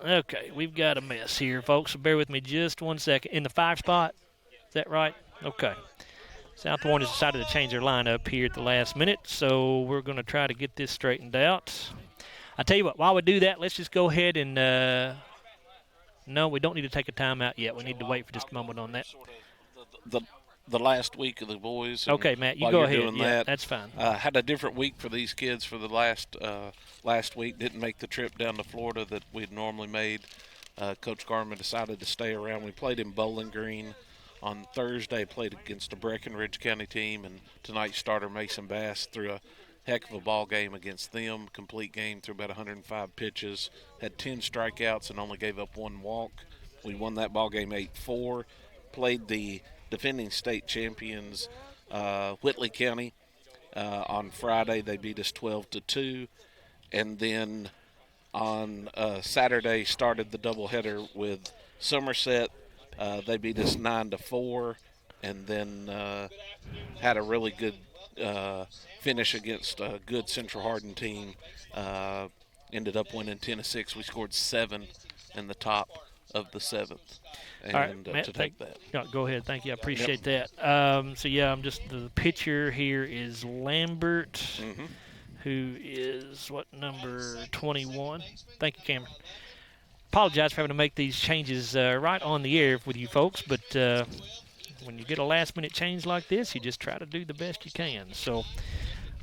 Okay, we've got a mess here, folks. So bear with me just 1 second. In the 5 spot, is that right? Okay. South Warren has decided to change their lineup here at the last minute, so we're going to try to get this straightened out. I tell you what, while we do that, let's just go ahead and no, we don't need to take a timeout yet. We need to wait for just a moment on that. The last week of the boys. Okay, Matt, you while go you're ahead. Doing Yeah, that's fine. Had a different week for these kids for the last week. Didn't make the trip down to Florida that we'd normally made. Coach Garman decided to stay around. We played in Bowling Green on Thursday. Played against a Breckenridge County team, and tonight's starter Mason Bass threw a heck of a ball game against them. Complete game through about 105 pitches. Had 10 strikeouts and only gave up 1 walk. We won that ball game 8-4. Played the defending state champions, Whitley County, on Friday. They beat us 12-2. And then on Saturday started the doubleheader with Somerset. They beat us 9-4, and then had a really good finish against a good Central Hardin team. Ended up winning 10-6. We scored 7 in the top of the 7th. And all right, Matt, to take that. Yeah, go ahead. Thank you. I appreciate that. So, yeah, the pitcher here is Lambert, who is, number 21? Thank you, Cameron. Apologize for having to make these changes right on the air with you folks, but when you get a last-minute change like this, you just try to do the best you can. So,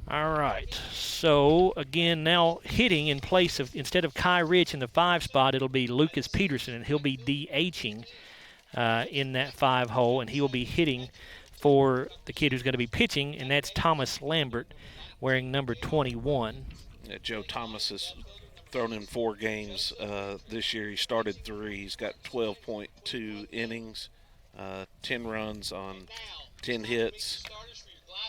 all right. So, again, now hitting in place of, instead of Kai Rich in the 5 spot, it'll be Lucas Peterson, and he'll be DHing in that 5 hole, and he will be hitting for the kid who's going to be pitching, and that's Thomas Lambert, wearing number 21. Yeah, Joe Thomas has thrown in 4 games this year. He started 3. He's got 12.2 innings, 10 runs on 10 hits,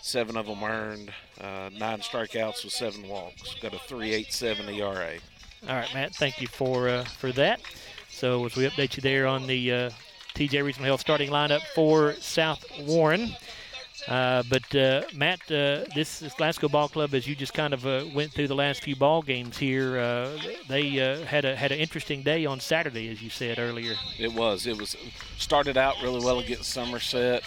7 of them earned, 9 strikeouts with 7 walks. Got a 3.87 ERA. All right, Matt, thank you for that. So as we update you there on the TJ Regional Health starting lineup for South Warren. But Matt, this Glasgow Ball Club, as you just kind of went through the last few ball games here, they had an interesting day on Saturday, as you said earlier. It was started out really well against Somerset.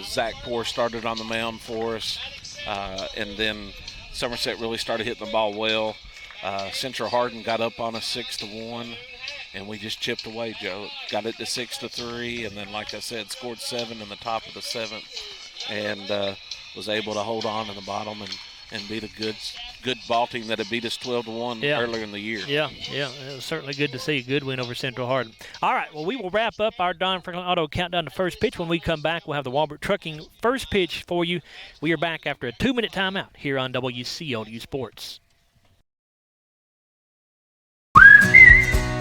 Zach Poor started on the mound for us, and then Somerset really started hitting the ball well. Central Hardin got up on us 6-1. And we just chipped away, Joe. Got it to 6-3, and then, like I said, scored 7 in the top of the 7th, and was able to hold on in the bottom and beat a good ball team that had beat us 12-1 earlier in the year. Yeah, it was certainly good to see a good win over Central Hardin. All right, well, we will wrap up our Don Franklin Auto countdown to first pitch. When we come back, we'll have the Walbert Trucking first pitch for you. We are back after a 2-minute timeout here on WCLU Sports.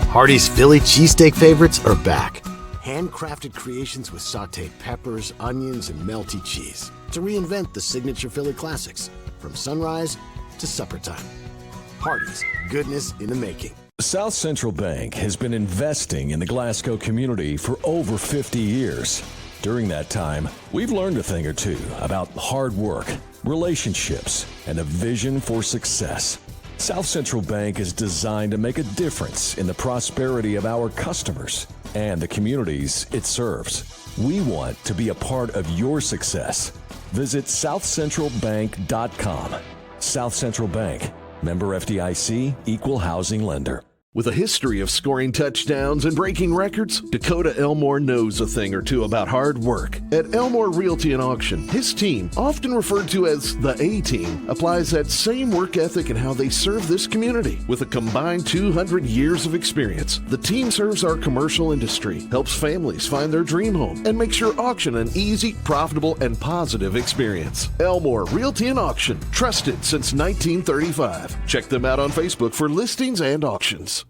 Hardee's Philly cheesesteak favorites are back. Handcrafted creations with sautéed peppers, onions, and melty cheese to reinvent the signature Philly classics from sunrise to supper time. Hardee's, goodness in the making. South Central Bank has been investing in the Glasgow community for over 50 years. During that time, we've learned a thing or two about hard work, relationships, and a vision for success. South Central Bank is designed to make a difference in the prosperity of our customers and the communities it serves. We want to be a part of your success. Visit southcentralbank.com. South Central Bank, member FDIC, equal housing lender. With a history of scoring touchdowns and breaking records, Dakota Elmore knows a thing or two about hard work. At Elmore Realty and Auction, his team, often referred to as the A-Team, applies that same work ethic in how they serve this community. With a combined 200 years of experience, the team serves our commercial industry, helps families find their dream home, and makes your auction an easy, profitable, and positive experience. Elmore Realty and Auction, trusted since 1935. Check them out on Facebook for listings and auctions.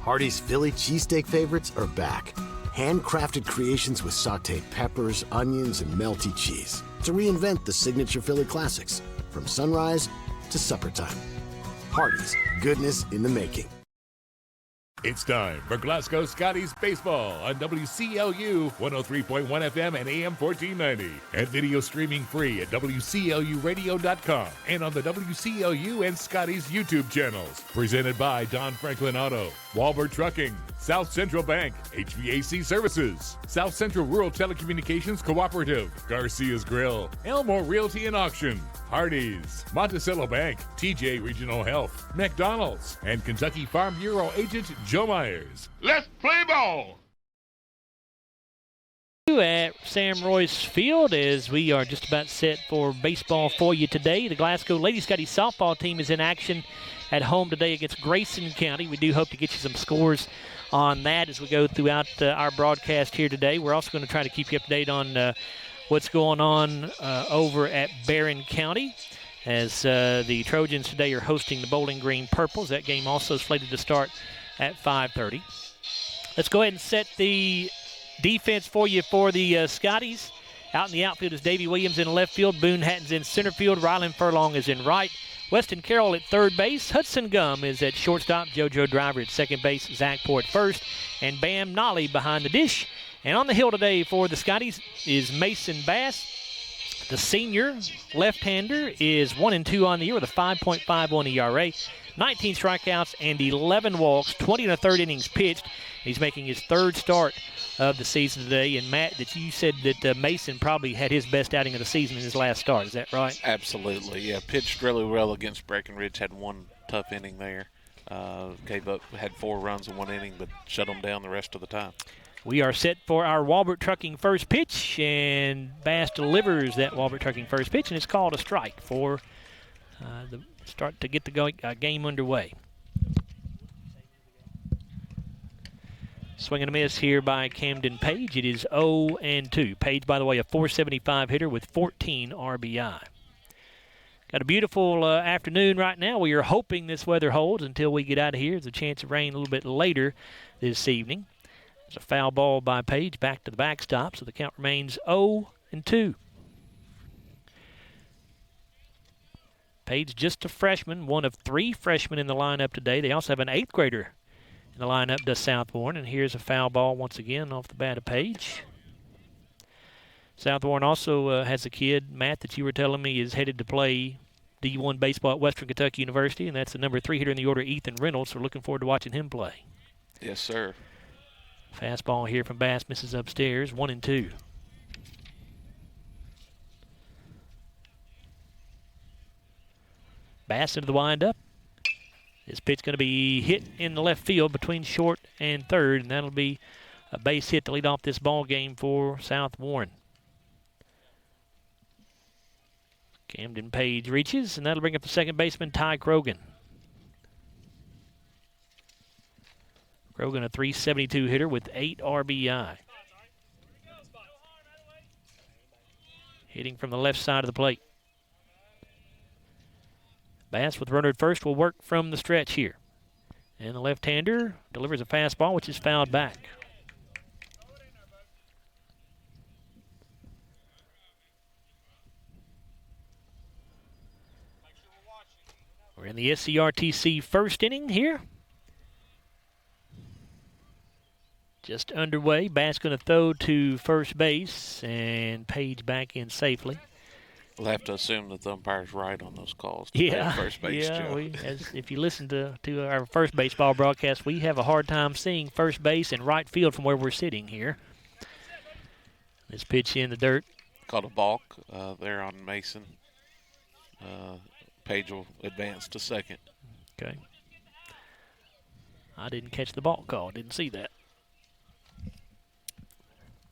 Hardee's Philly cheesesteak favorites are back. Handcrafted creations with sautéed peppers, onions, and melty cheese to reinvent the signature Philly classics from sunrise to supper time. Hardee's, goodness in the making. It's time for Glasgow Scotties baseball on WCLU 103.1 FM and AM 1490. And video streaming free at WCLUradio.com and on the WCLU and Scotties YouTube channels. Presented by Don Franklin Auto, Walbert Trucking, South Central Bank, HVAC Services, South Central Rural Telecommunications Cooperative, Garcia's Grill, Elmore Realty and Auction, Hardee's, Monticello Bank, TJ Regional Health, McDonald's, and Kentucky Farm Bureau agent Joe Myers. Let's play ball! At Sam Royse Field, as we are just about set for baseball for you today. The Glasgow Lady Scotties softball team is in action at home today against Grayson County. We do hope to get you some scores on that as we go throughout our broadcast here today. We're also going to try to keep you up to date on what's going on over at Barron County, as the Trojans today are hosting the Bowling Green Purples. That game also slated to start at 5:30. Let's go ahead and set the defense for you for the Scotties. Out in the outfield is Davey Williams in left field. Boone Hatton's in center field. Rylan Furlong is in right. Weston Carroll at third base. Hudson Gum is at shortstop. JoJo Driver at second base. Zach Poore at first. And Bam Nolly behind the dish. And on the hill today for the Scotties is Mason Bass. The senior left-hander is 1-2 on the year with a 5.51 ERA. 19 strikeouts and 11 walks, 20 1/3 innings pitched. He's making his third start of the season today. And Matt, that you said that Mason probably had his best outing of the season in his last start. Is that right? Absolutely, yeah. Pitched really well against Breckenridge. Had one tough inning there. Had 4 runs in 1 inning, but shut them down the rest of the time. We are set for our Walbert Trucking first pitch, and Bass delivers that Walbert Trucking first pitch, and it's called a strike for the start to get the game underway. Swing and a miss here by Camden Page. It is 0-2. Page, by the way, a .475 hitter with 14 RBI. Got a beautiful afternoon right now. We are hoping this weather holds until we get out of here. There's a chance of rain a little bit later this evening. There's a foul ball by Page back to the backstop, so the count remains 0-2. Page just a freshman, one of 3 freshmen in the lineup today. They also have an 8th grader in the lineup, does South Warren, and here's a foul ball once again off the bat of Page. South Warren also has a kid, Matt, that you were telling me is headed to play D1 baseball at Western Kentucky University, and that's the number 3 hitter in the order, Ethan Reynolds. So we're looking forward to watching him play. Yes, sir. Fastball here from Bass, misses upstairs, 1-2. Bass into the windup. This pitch going to be hit in the left field between short and third, and that'll be a base hit to lead off this ball game for South Warren. Camden Page reaches, and that'll bring up the second baseman, Ty Krogan. Krogan, a .372 hitter with 8 RBI. Hitting from the left side of the plate. Bass with runner at first will work from the stretch here. And the left-hander delivers a fastball, which is fouled back. We're in the SCRTC first inning here. Just underway. Bass going to throw to first base, and Page back in safely. We'll have to assume that the umpire's right on those calls. Yeah, first base, yeah. Joe. If you listen to our first baseball broadcast, we have a hard time seeing first base and right field from where we're sitting here. This pitch in the dirt. Called a balk there on Mason. Page will advance to second. Okay. I didn't catch the balk call. Didn't see that.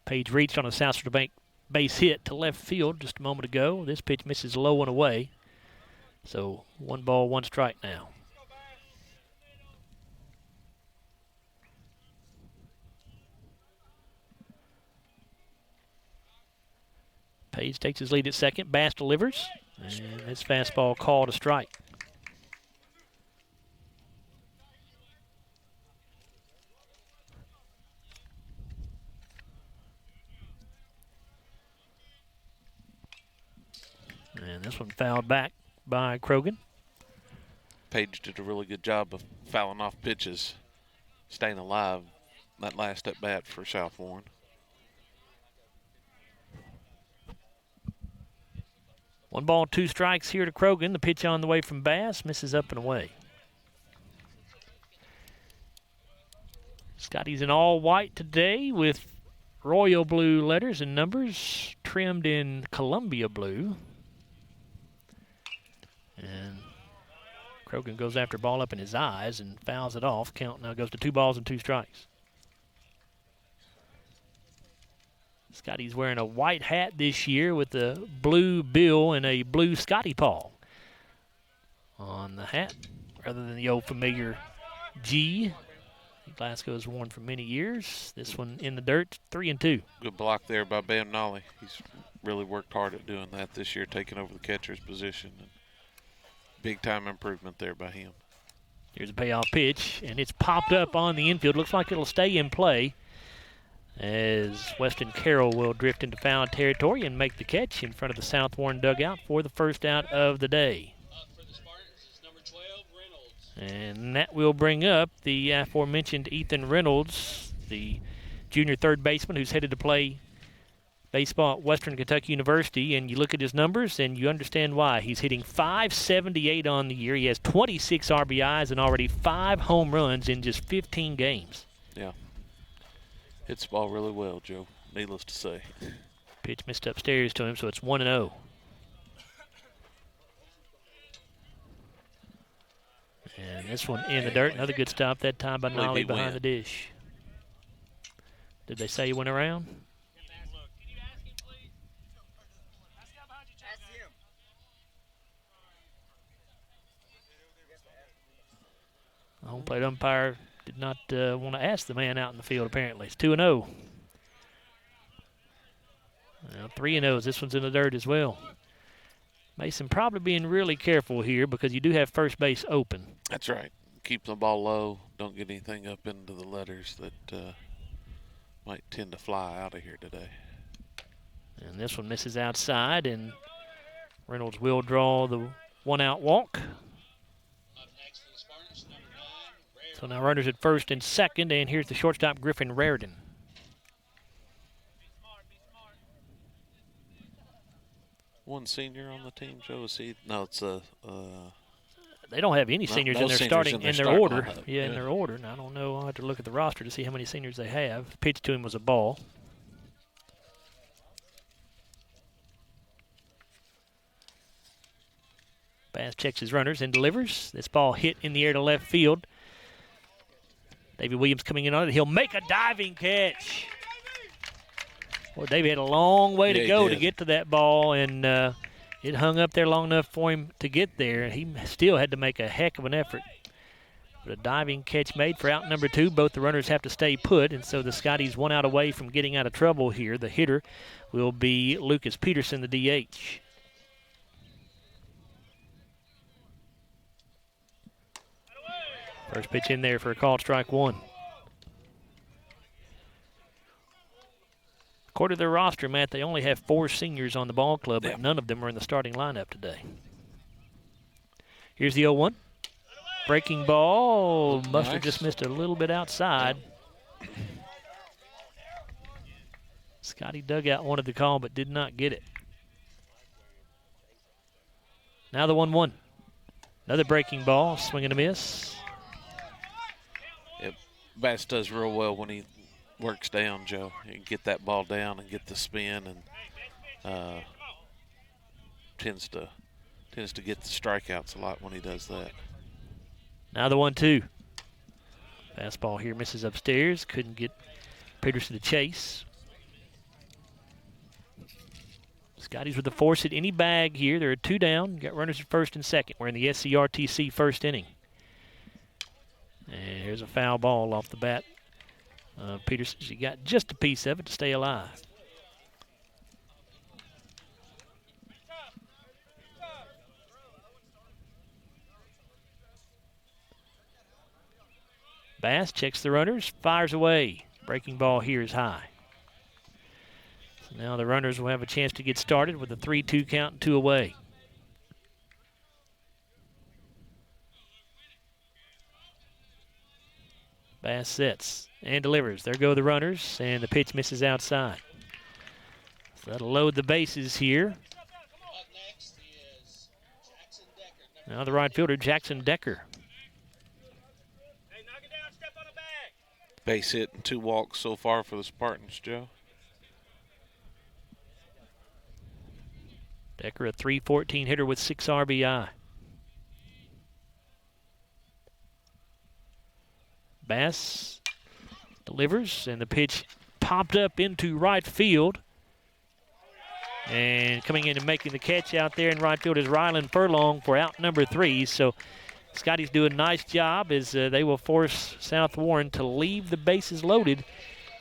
Page reached on a South Central Bank base hit to left field just a moment ago. This pitch misses low and away. So 1 ball, 1 strike now. Page takes his lead at second. Bass delivers. And this fastball called a strike. And this one fouled back by Krogan. Page did a really good job of fouling off pitches. staying alive that last at bat for South Warren. One ball, 2 strikes here to Krogan. The pitch on the way from Bass misses up and away. Scotty's in all white today with royal blue letters and numbers trimmed in Columbia blue. And Krogan goes after ball up in his eyes and fouls it off. Count now goes to 2 balls and 2 strikes. Scotty's wearing a white hat this year with a blue bill and a blue Scotty paw on the hat, rather than the old familiar G Glasgow has worn for many years. This one in the dirt, 3-2. Good block there by Bam Nolly. He's really worked hard at doing that this year, taking over the catcher's position. And big time improvement there by him. Here's a payoff pitch, and it's popped up on the infield. Looks like it'll stay in play, as Weston Carroll will drift into foul territory and make the catch in front of the South Warren dugout for the first out of the day. For the Spartans, it's number 12, Reynolds. And that will bring up the aforementioned Ethan Reynolds, the junior third baseman who's headed to play baseball at Western Kentucky University. And you look at his numbers and you understand why. He's hitting .578 on the year. He has 26 RBIs and already 5 home runs in just 15 games. Yeah. Hits the ball really well, Joe, needless to say. Pitch missed upstairs to him, so it's 1-0. And this one in the dirt. Another good stop that time by Nolly behind the dish. Did they say he went around? The home plate umpire did not want to ask the man out in the field, apparently. It's 2-0. Now 3-0. This one's in the dirt as well. Mason probably being really careful here because you do have first base open. That's right. Keep the ball low. Don't get anything up into the letters that might tend to fly out of here today. And this one misses outside, and Reynolds will draw the 1-out walk. So now runners at first and second, and here's the shortstop, Griffin Raridan. One senior on the team, Joe. Is he? No, it's they don't have any seniors in their starting in their order. Yeah, in their order. And I don't know. I'll have to look at the roster to see how many seniors they have. Pitch to him was a ball. Bass checks his runners and delivers. This ball hit in the air to left field. Davey Williams coming in on it. He'll make a diving catch. Well, Davey had a long way to go to get to that ball, and it hung up there long enough for him to get there. He still had to make a heck of an effort. But a diving catch made for out number 2. Both the runners have to stay put, and so the Scotties 1 out away from getting out of trouble here. The hitter will be Lucas Peterson, the DH. First pitch in there for a called strike 1. According to their roster, Matt, they only have 4 seniors on the ball club, but none of them are in the starting lineup today. Here's the 0-1. Breaking ball. Must have just missed a little bit outside. Scotty dugout wanted the call, but did not get it. Now the 1-1. Another breaking ball, swing and a miss. Yep. Bass does real well when he works down, Joe. You can get that ball down and get the spin, and tends to get the strikeouts a lot when he does that. Now the 1-2. Fastball here misses upstairs. Couldn't get Peterson to chase. Scotties with the force at any bag here. There are 2 down. Got runners at first and second. We're in the SCRTC first inning. And here's a foul ball off the bat. Peterson, she got just a piece of it to stay alive. Bass checks the runners, fires away. Breaking ball here is high. So now the runners will have a chance to get started with a 3-2 count and 2 away. Bass sets and delivers. There go the runners, and the pitch misses outside. So that'll load the bases here. Now the right fielder, Jackson Decker. Base hit and 2 walks so far for the Spartans, Joe. Decker, a .314 hitter with 6 RBI. Bass delivers, and the pitch popped up into right field. And coming in and making the catch out there in right field is Rylan Furlong for out number 3. So Scotties do a nice job as they will force South Warren to leave the bases loaded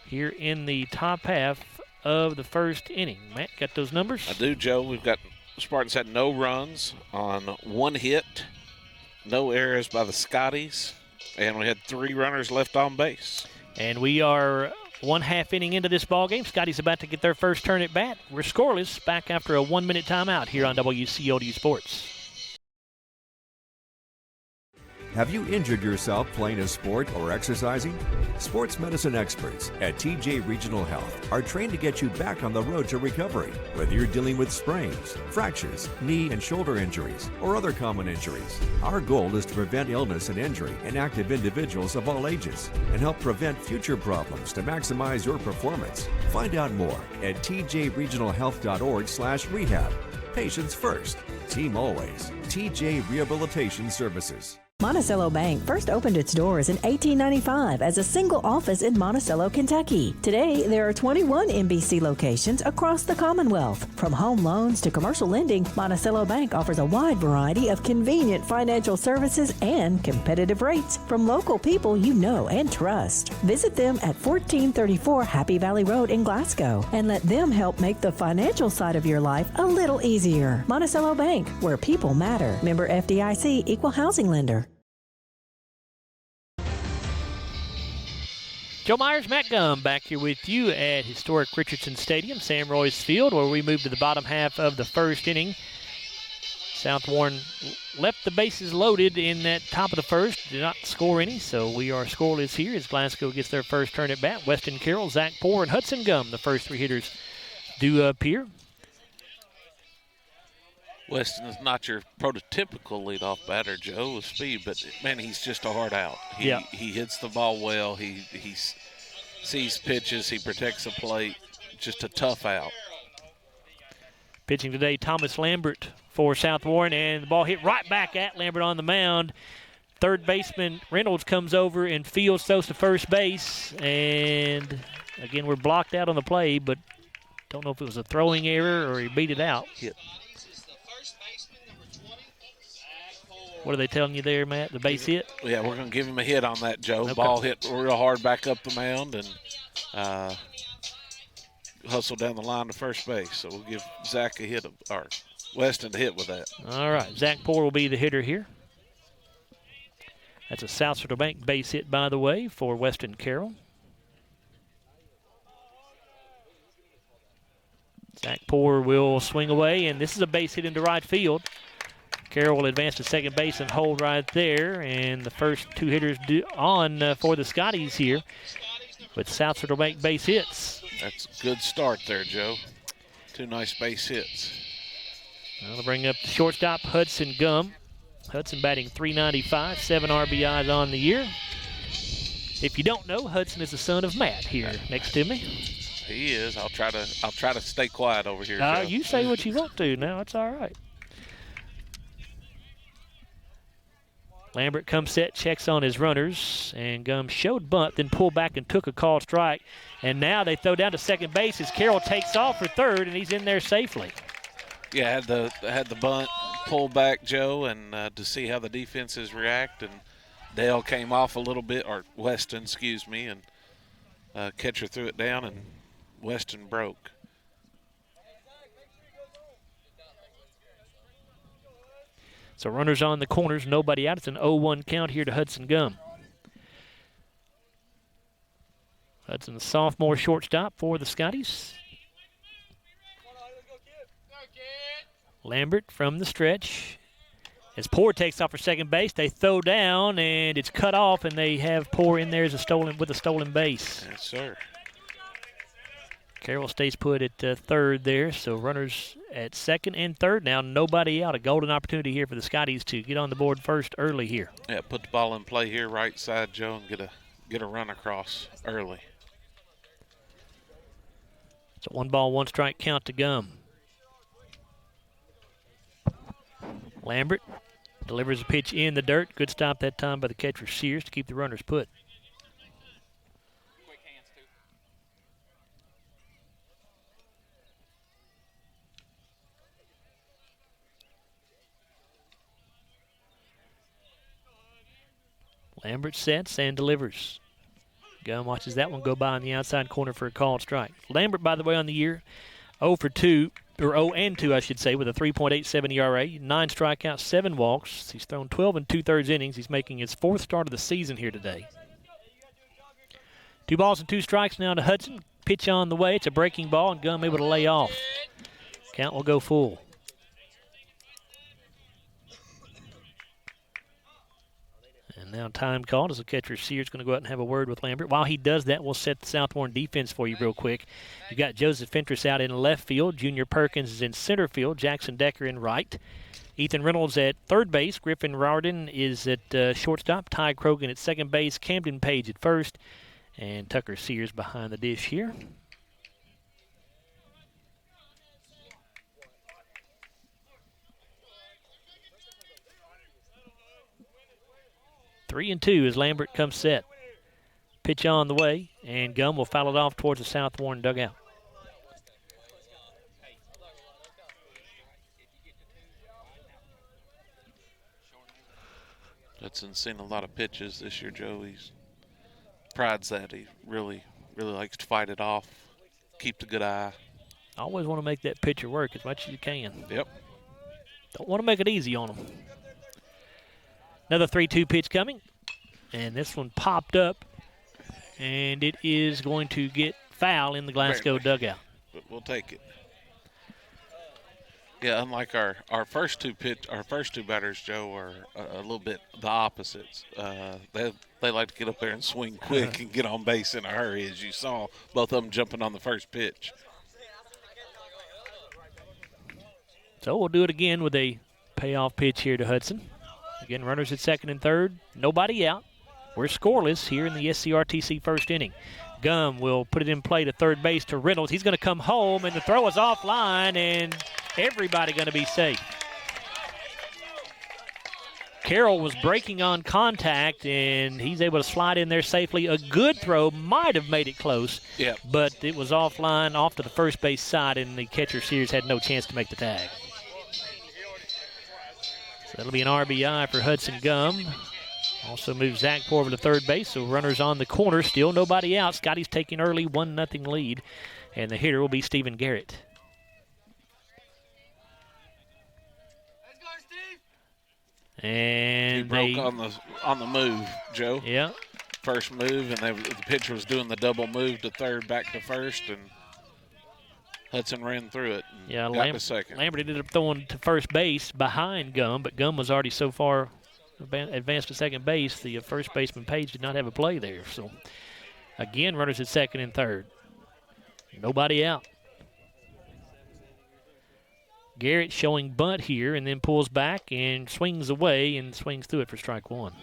here in the top half of the first inning. Matt, got those numbers? I do, Joe. We've got Spartans had no runs on 1 hit, no errors by the Scotties, and we had 3 runners left on base. And we are 1/2 inning into this ball game. Scotties about to get their first turn at bat. We're scoreless back after a 1-minute timeout here on WCLU Sports. Have you injured yourself playing a sport or exercising? Sports medicine experts at TJ Regional Health are trained to get you back on the road to recovery, whether you're dealing with sprains, fractures, knee and shoulder injuries, or other common injuries. Our goal is to prevent illness and injury in active individuals of all ages and help prevent future problems to maximize your performance. Find out more at tjregionalhealth.org/rehab. Patients first, team always. TJ Rehabilitation Services. Monticello Bank first opened its doors in 1895 as a single office in Monticello, Kentucky. Today, there are 21 MBC locations across the Commonwealth. From home loans to commercial lending, Monticello Bank offers a wide variety of convenient financial services and competitive rates from local people you know and trust. Visit them at 1434 Happy Valley Road in Glasgow and let them help make the financial side of your life a little easier. Monticello Bank, where people matter. Member FDIC, Equal Housing Lender. Joe Myers, Matt Gum back here with you at historic Richardson Stadium, Sam Royse Field, where we move to the bottom half of the first inning. South Warren left the bases loaded in that top of the first, did not score any, so we are scoreless here as Glasgow gets their first turn at bat. Weston Carroll, Zach Poore, and Hudson Gum, the first 3 hitters, do appear. Weston is not your prototypical leadoff batter, Joe, with speed, but, man, he's just a hard out. He hits the ball well. He sees pitches. He protects the plate. Just a tough out. Pitching today, Thomas Lambert for South Warren, and the ball hit right back at Lambert on the mound. Third baseman Reynolds comes over and fields throws to first base, and, again, we're blocked out on the play, but don't know if it was a throwing error or he beat it out. Hit. What are they telling you there, Matt? The base hit? Yeah, we're going to give him a hit on that, Joe. Okay. Ball hit real hard back up the mound and hustled down the line to first base. So we'll give Zach a hit, or Weston a hit with that. All right, Zach Poore will be the hitter here. That's a South Central Bank base hit, by the way, for Weston Carroll. Zach Poore will swing away, and this is a base hit into right field. Carroll will advance to second base and hold right there. And the first 2 hitters for the Scotties here with South Central Bank base hits. That's a good start there, Joe. 2 nice base hits. Well, they'll bring up the shortstop, Hudson Gum. Hudson batting .395, 7 RBIs on the year. If you don't know, Hudson is the son of Matt here next to me. He is. I'll try to stay quiet over here, Joe. You say what you want to now. It's all right. Lambert comes set, checks on his runners, and Gum showed bunt, then pulled back and took a called strike. And now they throw down to second base as Carroll takes off for third, and he's in there safely. Yeah, had the bunt, pull back, Joe, and to see how the defenses react. And Dale came off a little bit, or Weston, excuse me, and catcher threw it down, and Weston broke. So runners on the corners, nobody out. It's an 0-1 count here to Hudson Gum. Hudson, the sophomore shortstop for the Scotties. Lambert from the stretch. As Poor takes off for second base, they throw down, and it's cut off, and they have Poor in there as a stolen base. Yes, sir. Carroll stays put at third there, so runners at second and third now. Nobody out. A golden opportunity here for the Scotties to get on the board first early here. Yeah, put the ball in play here, right side, Joe, and get a run across early. It's a 1-ball, 1-strike count to Gum. Lambert delivers a pitch in the dirt. Good stop that time by the catcher Sears to keep the runners put. Lambert sets and delivers. Gum watches that one go by on the outside corner for a called strike. Lambert, by the way, on the year, 0 and 2, I should say, with a 3.87 ERA, 9 strikeouts, 7 walks. He's thrown 12 2/3 innings. He's making his 4th start of the season here today. 2 balls and 2 strikes now to Hudson. Pitch on the way. It's a breaking ball, and Gum able to lay off. Count will go full. And now time called as the catcher Sears going to go out and have a word with Lambert. While he does that, we'll set the South Warren defense for you real quick. You got Joseph Fentress out in left field. Junior Perkins is in center field. Jackson Decker in right. Ethan Reynolds at third base. Griffin Rardin is at shortstop. Ty Krogan at second base. Camden Page at first. And Tucker Sears behind the dish here. Three and 2 as Lambert comes set. Pitch on the way, and Gum will foul it off towards the South Warren dugout. Hudson's seen a lot of pitches this year, Joe. He's prides that. He really likes to fight it off, keep the good eye. I always want to make that pitcher work as much as you can. Yep. Don't want to make it easy on him. Another 3-2 pitch coming, and this one popped up, and it is going to get foul in the Glasgow dugout. But we'll take it. Yeah, unlike our first two batters, Joe, are a little bit the opposites. They like to get up there and swing quick and get on base in a hurry, as you saw both of them jumping on the first pitch. So we'll do it again with a payoff pitch here to Hudson. Again, runners at second and third. Nobody out. We're scoreless here in the SCRTC first inning. Gum will put it in play to third base to Reynolds. He's going to come home, and the throw is offline, and everybody going to be safe. Carroll was breaking on contact, and he's able to slide in there safely. A good throw, might have made it close, but it was offline off to the first base side, and the catcher Sears had no chance to make the tag. So that'll be an RBI for Hudson Gum. Also moves Zach Poor over to third base, so runners on the corner, still nobody out. Scotty's taking early, 1-0 lead, and the hitter will be Stephen Garrett. And he broke on the move, Joe. Yeah. First move, and the pitcher was doing the double move to third, back to first, and Hudson ran through it and got to second. Lambert ended up throwing to first base behind Gum, but Gum was already so far advanced to second base, the first baseman Page did not have a play there. So, again, runners at second and third. Nobody out. Garrett showing bunt here and then pulls back and swings away and swings through it for strike one.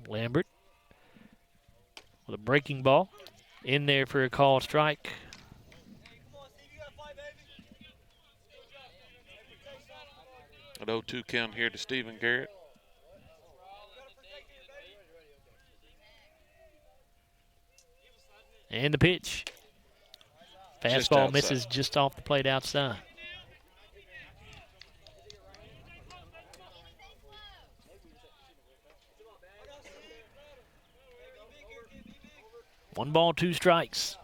Lambert with a breaking ball in there for a called strike. An 0-2 count here to Stephen Garrett. And the pitch. Fastball misses just off the plate outside. One ball, 2 strikes.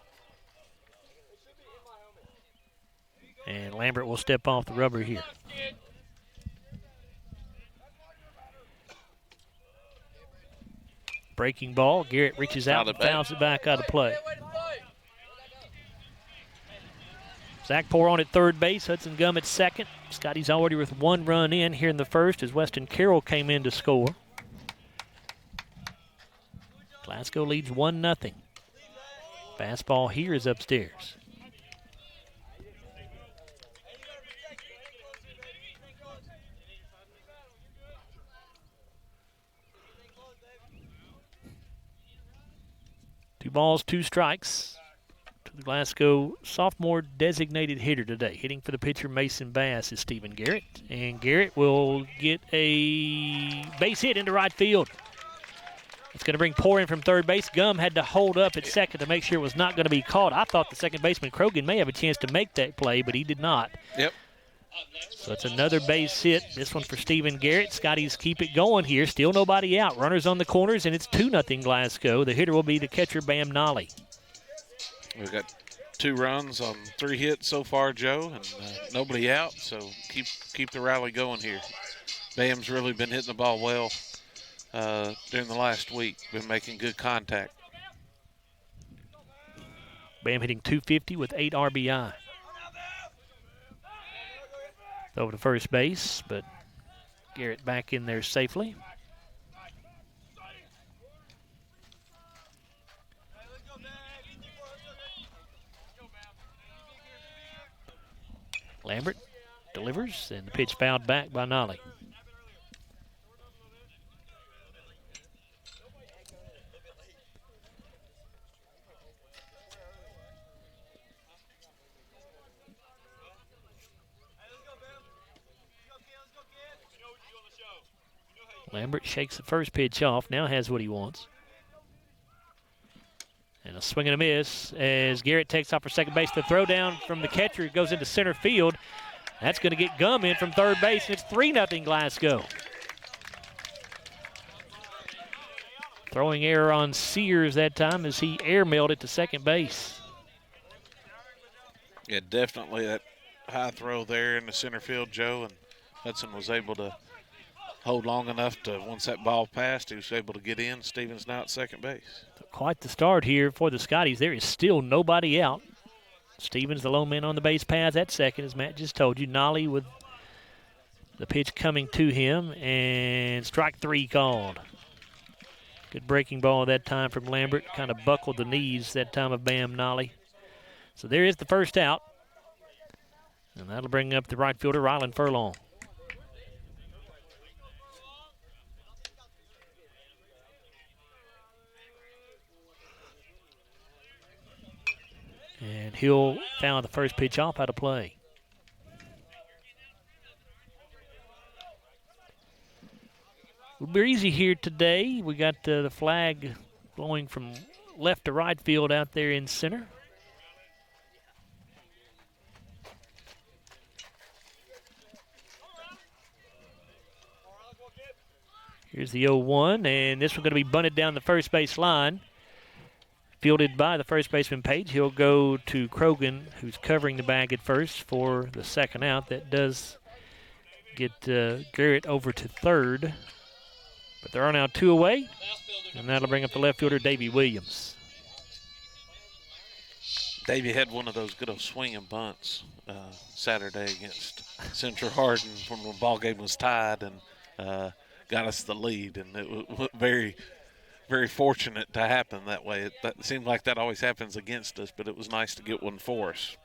And Lambert will step off the rubber here. Breaking ball. Garrett reaches out and fouls it back out of play. Zach Poore on at third base. Hudson Gum at second. Scotty's already with 1 run in here in the first as Weston Carroll came in to score. Glasgow leads 1-0. Fastball here is upstairs. Two balls, 2 strikes to the Glasgow sophomore designated hitter today. Hitting for the pitcher Mason Bass is Stephen Garrett. And Garrett will get a base hit into right field. It's going to bring Poore in from third base. Gum had to hold up at second to make sure it was not going to be caught. I thought the second baseman Krogan may have a chance to make that play, but he did not. Yep. So it's another base hit. This one for Stephen Garrett. Scotties keep it going here. Still nobody out. Runners on the corners, and it's 2-0 Glasgow. The hitter will be the catcher, Bam Nolly. We've got 2 runs on 3 hits so far, Joe, and nobody out. So keep the rally going here. Bam's really been hitting the ball well during the last week. Been making good contact. Bam hitting .250 with 8 RBI. Over to first base, but Garrett back in there safely. Lambert delivers, and the pitch fouled back by Nolly. Lambert shakes the first pitch off, now has what he wants. And a swing and a miss as Garrett takes off for second base. The throw down from the catcher goes into center field. That's going to get Gum in from third base, and it's 3-0 Glasgow. Throwing error on Sears that time as he airmailed it to second base. Yeah, definitely that high throw there in the center field, Joe, and Hudson was able to hold long enough to, once that ball passed, he was able to get in. Stevens now at second base. So quite the start here for the Scotties. There is still nobody out. Stevens, the lone man on the base paths at second, as Matt just told you. Nolly with the pitch coming to him, and strike 3 called. Good breaking ball that time from Lambert. Kind of buckled the knees that time of Bam Nolly. So there is the first out. And that'll bring up the right fielder, Rylan Furlong. And he'll foul the first pitch off out of play. We're breezy here today. We got the flag blowing from left to right field out there in center. Here's the 0-1, and this one's going to be bunted down the first base line. Fielded by the first baseman, Page. He'll go to Krogan, who's covering the bag at first for the second out. That does get Garrett over to third. But there are now 2 away, and that'll bring up the left fielder, Davey Williams. Davey had one of those good old swinging bunts Saturday against Central Hardin when the ball game was tied and got us the lead. And it was very, very fortunate to happen that way. It seemed like that always happens against us, but it was nice to get one for us.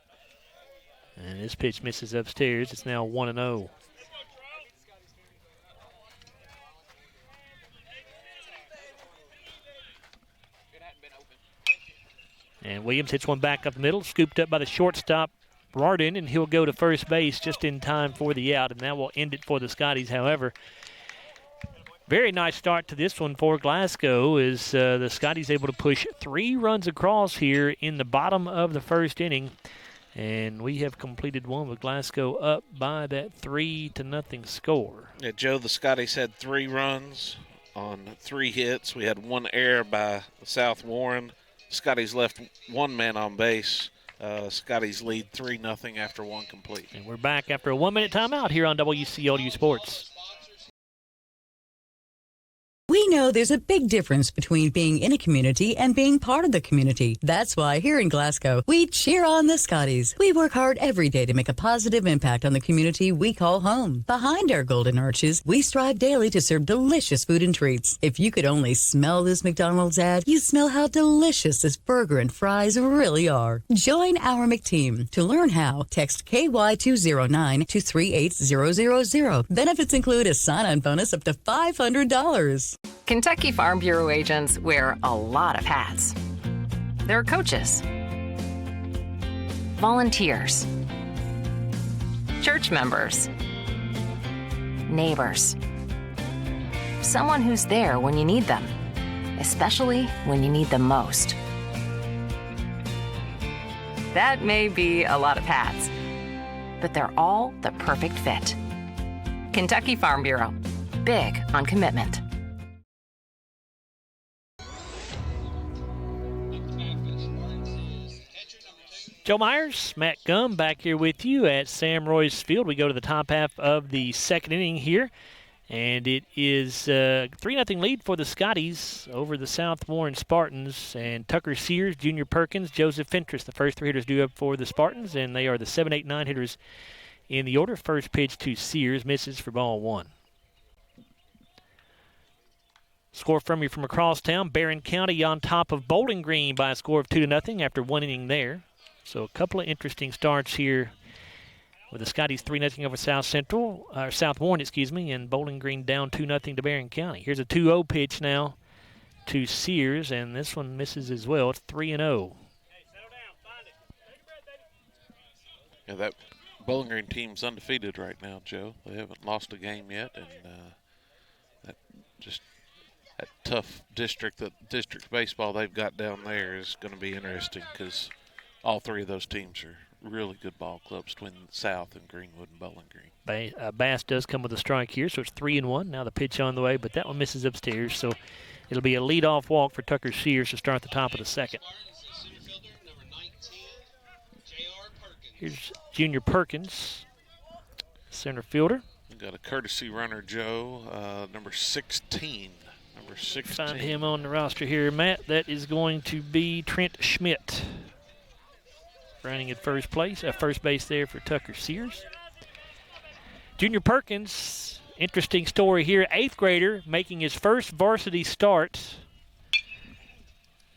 And this pitch misses upstairs. It's now 1-0. And Williams hits one back up the middle, scooped up by the shortstop, Rardin, and he'll go to first base just in time for the out, and that will end it for the Scotties. However, very nice start to this one for Glasgow as the Scotties able to push 3 runs across here in the bottom of the first inning. And we have completed one with Glasgow up by that 3-0 score. Yeah, Joe, the Scotties had 3 runs on 3 hits. We had 1 error by South Warren. Scotties left 1 man on base. Scotties lead 3-0 after 1 complete. And we're back after a 1-minute timeout here on WCLU Sports. We know there's a big difference between being in a community and being part of the community. That's why here in Glasgow, we cheer on the Scotties. We work hard every day to make a positive impact on the community we call home. Behind our golden arches, we strive daily to serve delicious food and treats. If you could only smell this McDonald's ad, you'd smell how delicious this burger and fries really are. Join our McTeam. To learn how, text KY209 to 38000. Benefits include a sign-on bonus up to $500. Kentucky Farm Bureau agents wear a lot of hats. They're coaches, volunteers, church members, neighbors, someone who's there when you need them, especially when you need them most. That may be a lot of hats, but they're all the perfect fit. Kentucky Farm Bureau, big on commitment. Joe Myers, Matt Gum back here with you at Sam Royse Field. We go to the top half of the second inning here, and it is a 3-0 lead for the Scotties over the South Warren Spartans. And Tucker Sears, Junior Perkins, Joseph Fentress, the first three hitters due up for the Spartans, and they are the 7, 8, 9 hitters in the order. First pitch to Sears, misses for ball one. Score from you from across town. Barron County on top of Bowling Green by a score of 2-0 after one inning there. So a couple of interesting starts here with the Scotties 3-0 over South Warren, and Bowling Green down 2-0 to Barron County. Here's a 2-0 pitch now to Sears, and this one misses as well. It's 3-0. Yeah, that Bowling Green team's undefeated right now, Joe. They haven't lost a game yet, and that tough district baseball they've got down there is going to be interesting because all three of those teams are really good ball clubs, Twin South and Greenwood and Bowling Green. Bass does come with a strike here, so it's 3-1. Now the pitch on the way, but that one misses upstairs, so it'll be a leadoff walk for Tucker Sears to start the top of the second. Here's Junior Perkins, center fielder. We've got a courtesy runner, Joe, number 16. Find him on the roster here, Matt. That is going to be Trent Schmidt. Running at first base there for Tucker Sears. Junior Perkins, interesting story here. 8th grader making his first varsity start.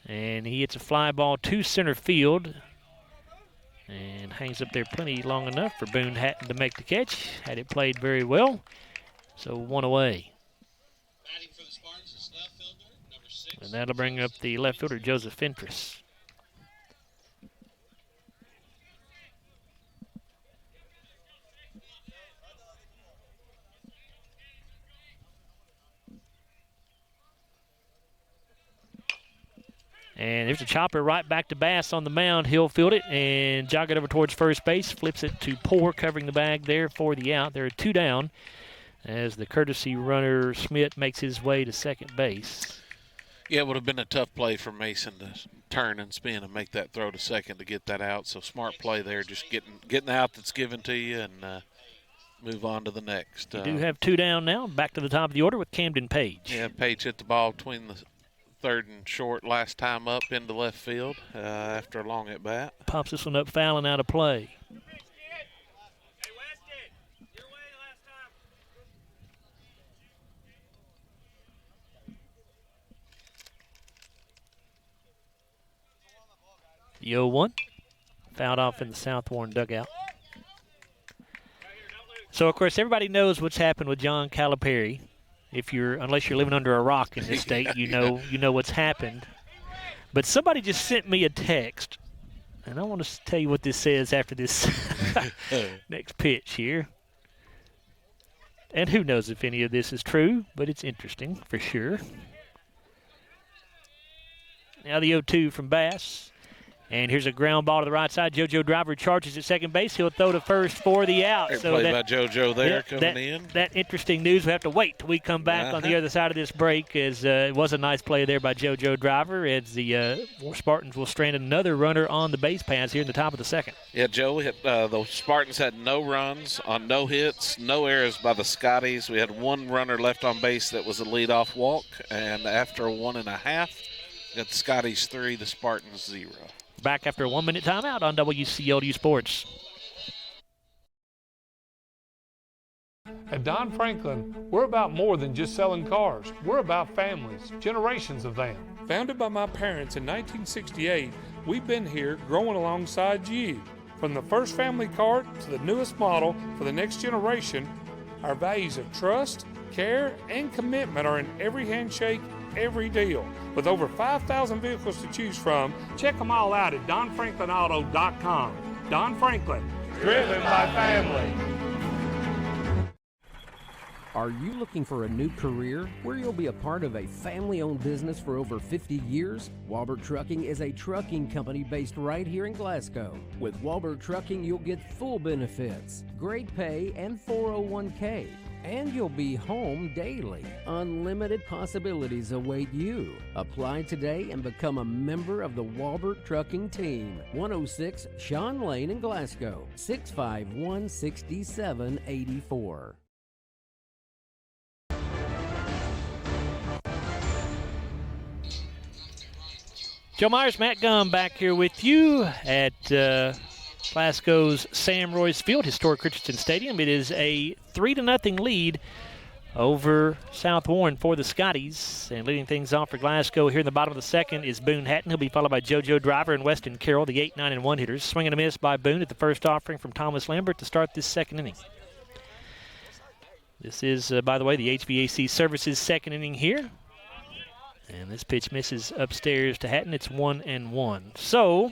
And he hits a fly ball to center field. And hangs up there plenty long enough for Boone Hatton to make the catch. Had it played very well. So one away. Batting for the Spartans is left fielder, number 6. And that'll bring up the left fielder, Joseph Fentress. And there's a chopper right back to Bass on the mound. He'll field it and jog it over towards first base. Flips it to Poor, covering the bag there for the out. There are 2 down as the courtesy runner Schmidt makes his way to second base. Yeah, it would have been a tough play for Mason to turn and spin and make that throw to second to get that out. So smart play there, just getting the out that's given to you and move on to the next. You do have 2 down now. Back to the top of the order with Camden Page. Yeah, Page hit the ball between the third and short last time up into left field after a long at bat. Pops this one up, foul and out of play. The 0-1, fouled off in the South Warren dugout. So, of course, everybody knows what's happened with John Calipari. Unless you're living under a rock in this state, you know what's happened. But somebody just sent me a text, and I want to tell you what this says after this next pitch here. And who knows if any of this is true, but it's interesting for sure. Now the 0-2 from Bass. And here's a ground ball to the right side. JoJo Driver charges at second base. He'll throw to first for the out. Great so play that, by JoJo there coming in. That interesting news. We have to wait till we come back on the other side of this break. As it was a nice play there by JoJo Driver. As the Spartans will strand another runner on the base paths here in the top of the second. Yeah, Joe, the Spartans had no runs on no hits, no errors by the Scotties. We had one runner left on base that was a leadoff walk. And after 1.5, got the Scotties 3, the Spartans 0. Back after a 1-minute timeout on WCLU Sports. At Don Franklin, we're about more than just selling cars. We're about families, generations of them. Founded by my parents in 1968, we've been here growing alongside you. From the first family car to the newest model for the next generation, our values of trust, care, and commitment are in every handshake, every deal. With over 5,000 vehicles to choose from, check them all out at DonFranklinAuto.com. Don Franklin, driven by family. Are you looking for a new career where you'll be a part of a family-owned business for over 50 years? Walbert Trucking is a trucking company based right here in Glasgow. With Walbert Trucking, you'll get full benefits, great pay, and 401k. And you'll be home daily. Unlimited possibilities await you. Apply today and become a member of the Walbert Trucking team. 106 Sean Lane in Glasgow, 651-6784. Joe Myers, Matt Gum back here with you at Glasgow's Sam Royse Field, historic Richardson Stadium. It is a 3-0 lead over South Warren for the Scotties. And leading things off for Glasgow here in the bottom of the second is Boone Hatton. He'll be followed by JoJo Driver and Weston Carroll, the 8, 9, and 1 hitters. Swing and a miss by Boone at the first offering from Thomas Lambert to start this second inning. This is, by the way, the HVAC Services second inning here. And this pitch misses upstairs to Hatton. It's 1-1. So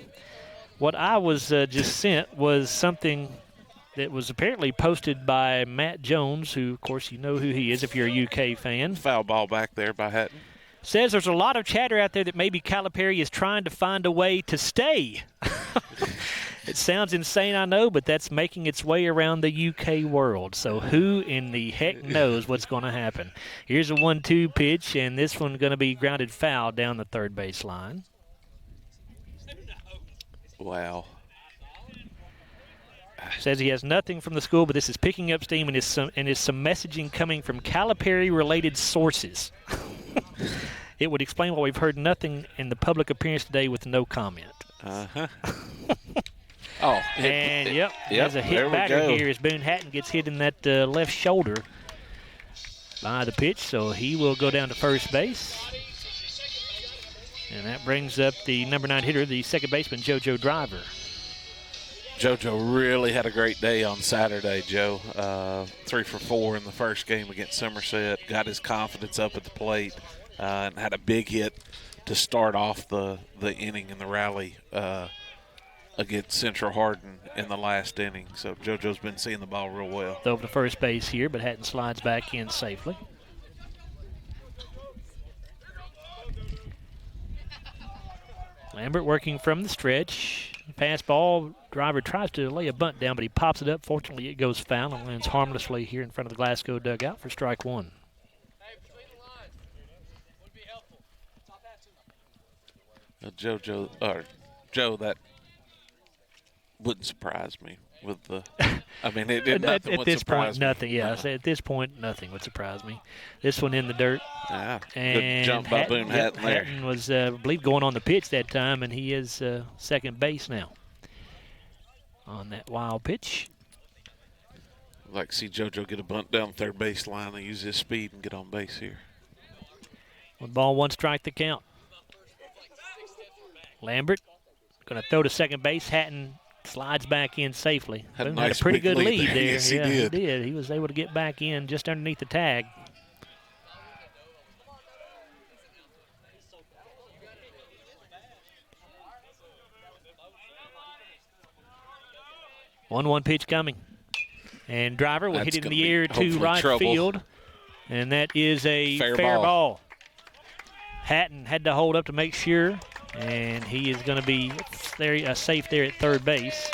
what I was just sent was something that was apparently posted by Matt Jones, who, of course, you know who he is if you're a UK fan. Foul ball back there by Hatton. Says there's a lot of chatter out there that maybe Calipari is trying to find a way to stay. It sounds insane, I know, but that's making its way around the UK world. So who in the heck knows what's going to happen? Here's a 1-2 pitch, and this one going to be grounded foul down the third base line. Wow. Says he has nothing from the school, but this is picking up steam, and is some messaging coming from Calipari-related sources. It would explain why we've heard nothing in the public appearance today with no comment. Uh-huh. There's a hit batter here as Boone Hatton gets hit in that left shoulder by the pitch, so he will go down to first base. And that brings up the number 9 hitter, the second baseman, JoJo Driver. JoJo really had a great day on Saturday, Joe. 3 for 4 in the first game against Somerset. Got his confidence up at the plate and had a big hit to start off the inning in the rally against Central Hardin in the last inning. So JoJo's been seeing the ball real well. Over to first base here, but Hatton slides back in safely. Lambert working from the stretch. Pass ball. Driver tries to lay a bunt down, but he pops it up. Fortunately, it goes foul and lands harmlessly here in front of the Glasgow dugout for strike one. Joe, that wouldn't surprise me with the. I mean, nothing would surprise me. Nothing. Yeah, at this point, nothing would surprise me. This one in the dirt. Yeah, and good jump by Boone Hatton there. Hatton was, I believe, going on the pitch that time, and he is second base now on that wild pitch. I'd like to see JoJo get a bunt down third base line and use his speed and get on base here. 1 ball, 1 strike the count. Lambert going to throw to second base. Hatton slides back in safely. Had a pretty good lead there. Yes, he did. He did. He was able to get back in just underneath the tag. One pitch coming. And Driver will hit it in the air to right field. And that is a fair ball. Hatton had to hold up to make sure. And he is going to be there, safe there at third base.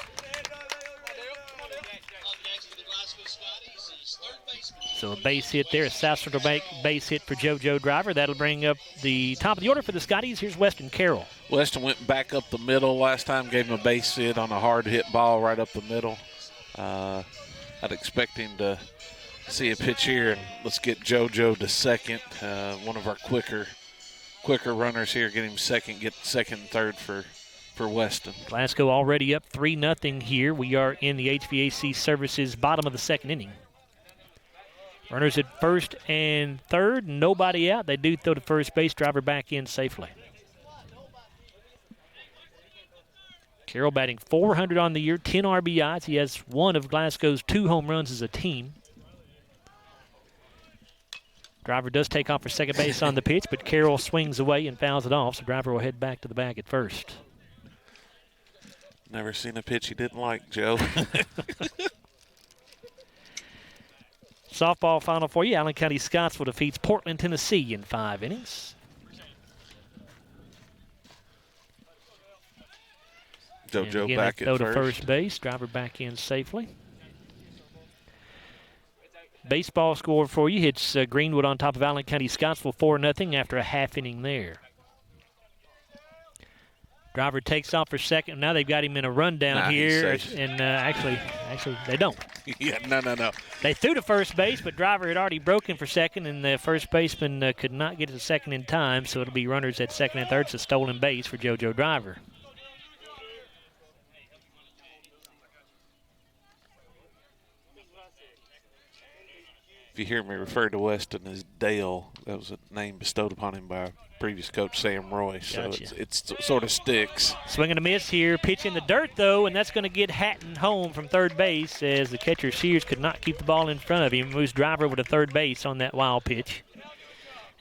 So a base hit there, a South Central base hit for JoJo Driver. That'll bring up the top of the order for the Scotties. Here's Weston Carroll. Weston went back up the middle last time, gave him a base hit on a hard hit ball right up the middle. I'd expect him to see a pitch here, and let's get JoJo to second. One of our quicker runners here, get him second, get second and third for Weston. Glasgow already up 3-0 here. We are in the HVAC Services bottom of the second inning. Runners at first and third, nobody out. They do throw to first base, Driver back in safely. Carroll batting .400 on the year, 10 RBIs. He has one of Glasgow's 2 home runs as a team. Driver does take off for second base on the pitch, but Carroll swings away and fouls it off, so Driver will head back to the bag at first. Never seen a pitch he didn't like, Joe. Softball final for you. Allen County Scottsville defeats Portland, Tennessee in 5 innings. JoJo back at throw first. To first base. Driver back in safely. Baseball score for you. Hits Greenwood on top of Allen County Scottsville 4-0 after a half inning there. Driver takes off for second. Now they've got him in a rundown here. And actually, they don't. Yeah, no. They threw to first base, but Driver had already broken for second, and the first baseman could not get to second in time, so it'll be runners at second and third. It's a stolen base for JoJo Driver. If you hear me refer to Weston as Dale, that was a name bestowed upon him by previous coach Sam Royse, so Gotcha. it's sort of sticks. Swing and a miss here. Pitch in the dirt, though, and that's going to get Hatton home from third base as the catcher Sears could not keep the ball in front of him. Moves Driver over to third base on that wild pitch.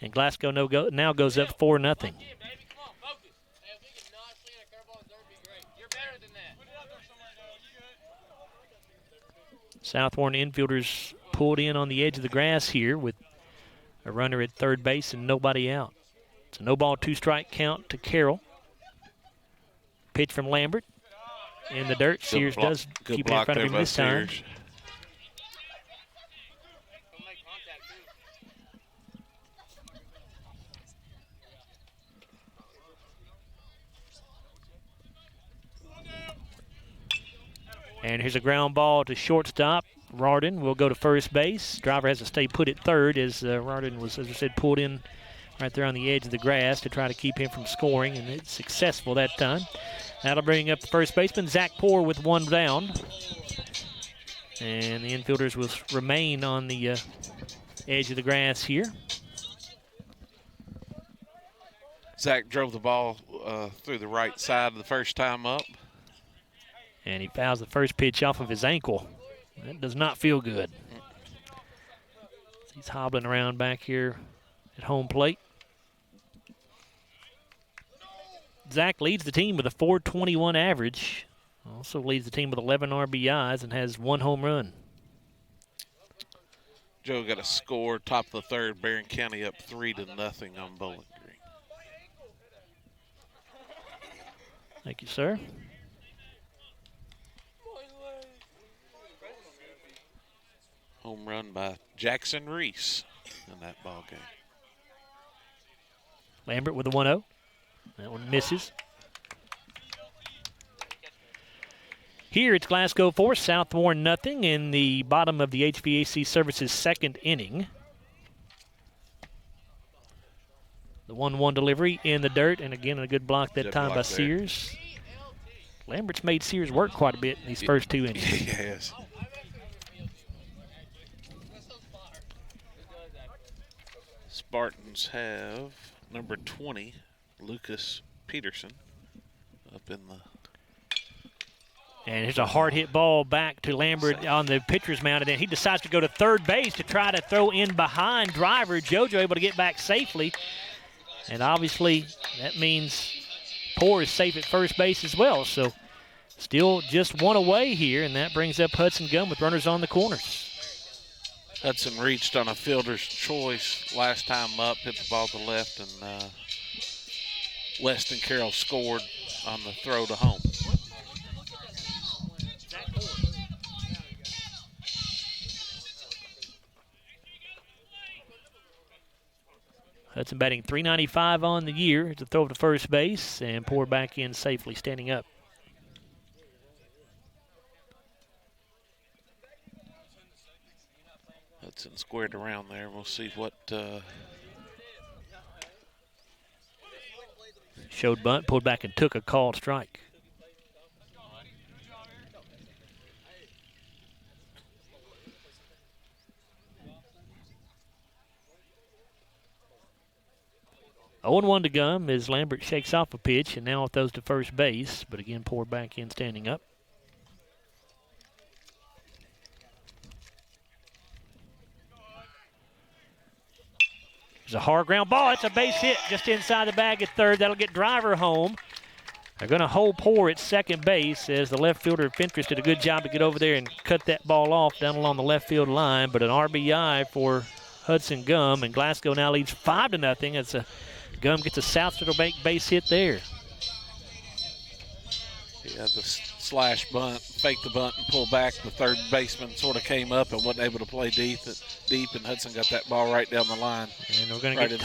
And Glasgow now goes up 4-0. South Warren infielders pulled in on the edge of the grass here with a runner at third base and nobody out. It's a no-ball, 2-strike count to Carroll. Pitch from Lambert in the dirt. Sears does keep it in front of him this time. And here's a ground ball to shortstop. Rardon will go to first base. Driver has to stay put at third as Rardon was, as I said, pulled in right there on the edge of the grass to try to keep him from scoring, and it's successful that time. That'll bring up the first baseman, Zach Poore, with one down. And the infielders will remain on the edge of the grass here. Zach drove the ball through the right side the first time up. And he fouls the first pitch off of his ankle. That does not feel good. He's hobbling around back here at home plate. Zach leads the team with a .421 average. Also leads the team with 11 RBIs and has 1 home run. Joe got a score, top of the third. Barron County up 3-0 on Bowling Green. Thank you, sir. Home run by Jackson Reese in that ball game. Lambert with a 1-0. That one misses. Here it's Glasgow 4, South Warren nothing in the bottom of the HVAC Services second inning. The 1-1 delivery in the dirt, and again a good block that time by Sears. Lambert's made Sears work quite a bit in these first 2 innings. Yes. Spartans have number 20, Lucas Peterson, up in the... And here's a hard hit ball back to Lambert on the pitcher's mound, and then he decides to go to third base to try to throw in behind Driver. JoJo able to get back safely. And obviously that means Poore is safe at first base as well. So still just one away here, and that brings up Hudson Gunn with runners on the corners. Hudson reached on a fielder's choice last time up, hit the ball to left, and Weston Carroll scored on the throw to home. Hudson batting .395 on the year. It's a throw to first base and pour back in safely, standing up. Hudson squared around there. We'll see what. Showed bunt, pulled back and took a called strike. Oh, 0-1 to Gum as Lambert shakes off a pitch and now throws to first base, but again poured back in, standing up. There's a hard ground ball. It's a base hit just inside the bag at third. That'll get Driver home. They're going to hold Poor at second base as the left fielder Fentress did a good job to get over there and cut that ball off down along the left field line. But an RBI for Hudson Gum, and Glasgow now leads 5-0. It's a Gum gets a South Central base hit there. Yeah, the slash bunt, fake the bunt and pull back. The third baseman sort of came up and wasn't able to play deep, and Hudson got that ball right down the line. And we're going to get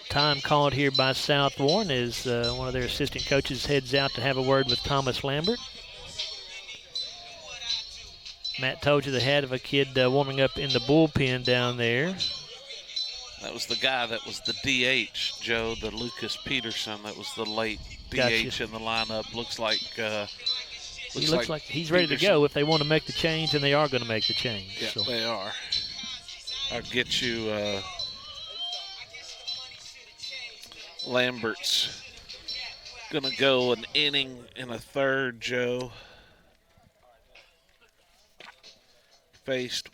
time called here by South Warren as one of their assistant coaches heads out to have a word with Thomas Lambert. Matt told you they had a kid warming up in the bullpen down there. That was the guy that was the DH, Joe, the Lucas Peterson. That was the late DH Gotcha. in the lineup. Looks like he looks like he's ready to go if they want to make the change, and they are going to make the change. Yeah, so. They are. I'll get you Lambert's going to go an inning and a third, Joe. Faced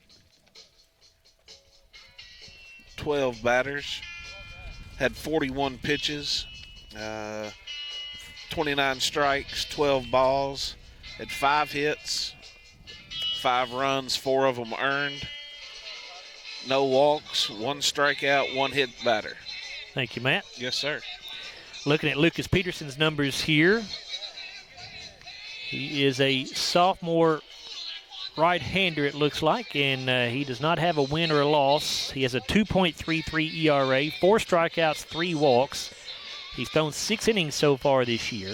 12 batters, had 41 pitches, 29 strikes, 12 balls, had 5 hits, 5 runs, 4 of them earned, no walks, 1 strikeout, 1 hit batter. Thank you, Matt. Yes, sir. Looking at Lucas Peterson's numbers here, he is a sophomore right-hander, it looks like, and he does not have a win or a loss. He has a 2.33 ERA, 4 strikeouts, 3 walks. He's thrown 6 innings so far this year.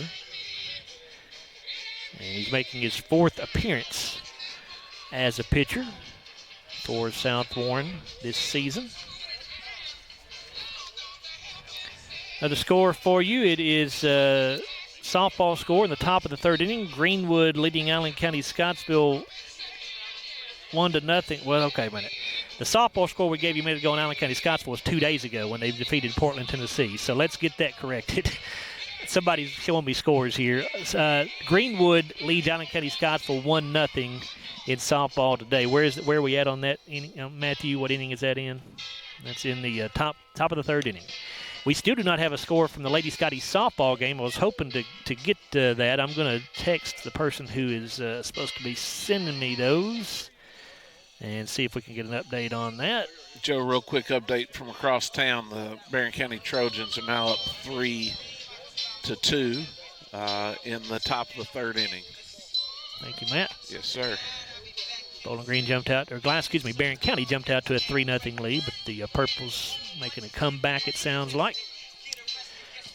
And he's making his 4th appearance as a pitcher for South Warren this season. Now the score for you, it is softball score in the top of the 3rd inning. Greenwood leading Allen County Scottsville 1-0. Well, okay, a minute. The softball score we gave you a minute ago in Allen County Scottsville was 2 days ago when they defeated Portland, Tennessee. So let's get that corrected. Somebody's showing me scores here. Greenwood leads Allen County Scottsville 1-0 in softball today. Where are we at on that inning? Matthew, what inning is that in? That's in the top of the 3rd inning. We still do not have a score from the Lady Scotties softball game. I was hoping to get that. I'm going to text the person who is supposed to be sending me those and see if we can get an update on that. Joe, real quick update from across town. The Barron County Trojans are now up 3-2 in the top of the 3rd inning. Thank you, Matt. Yes, sir. Bowling Green jumped out, Barron County jumped out to a 3-0 lead, but the Purples making a comeback, it sounds like.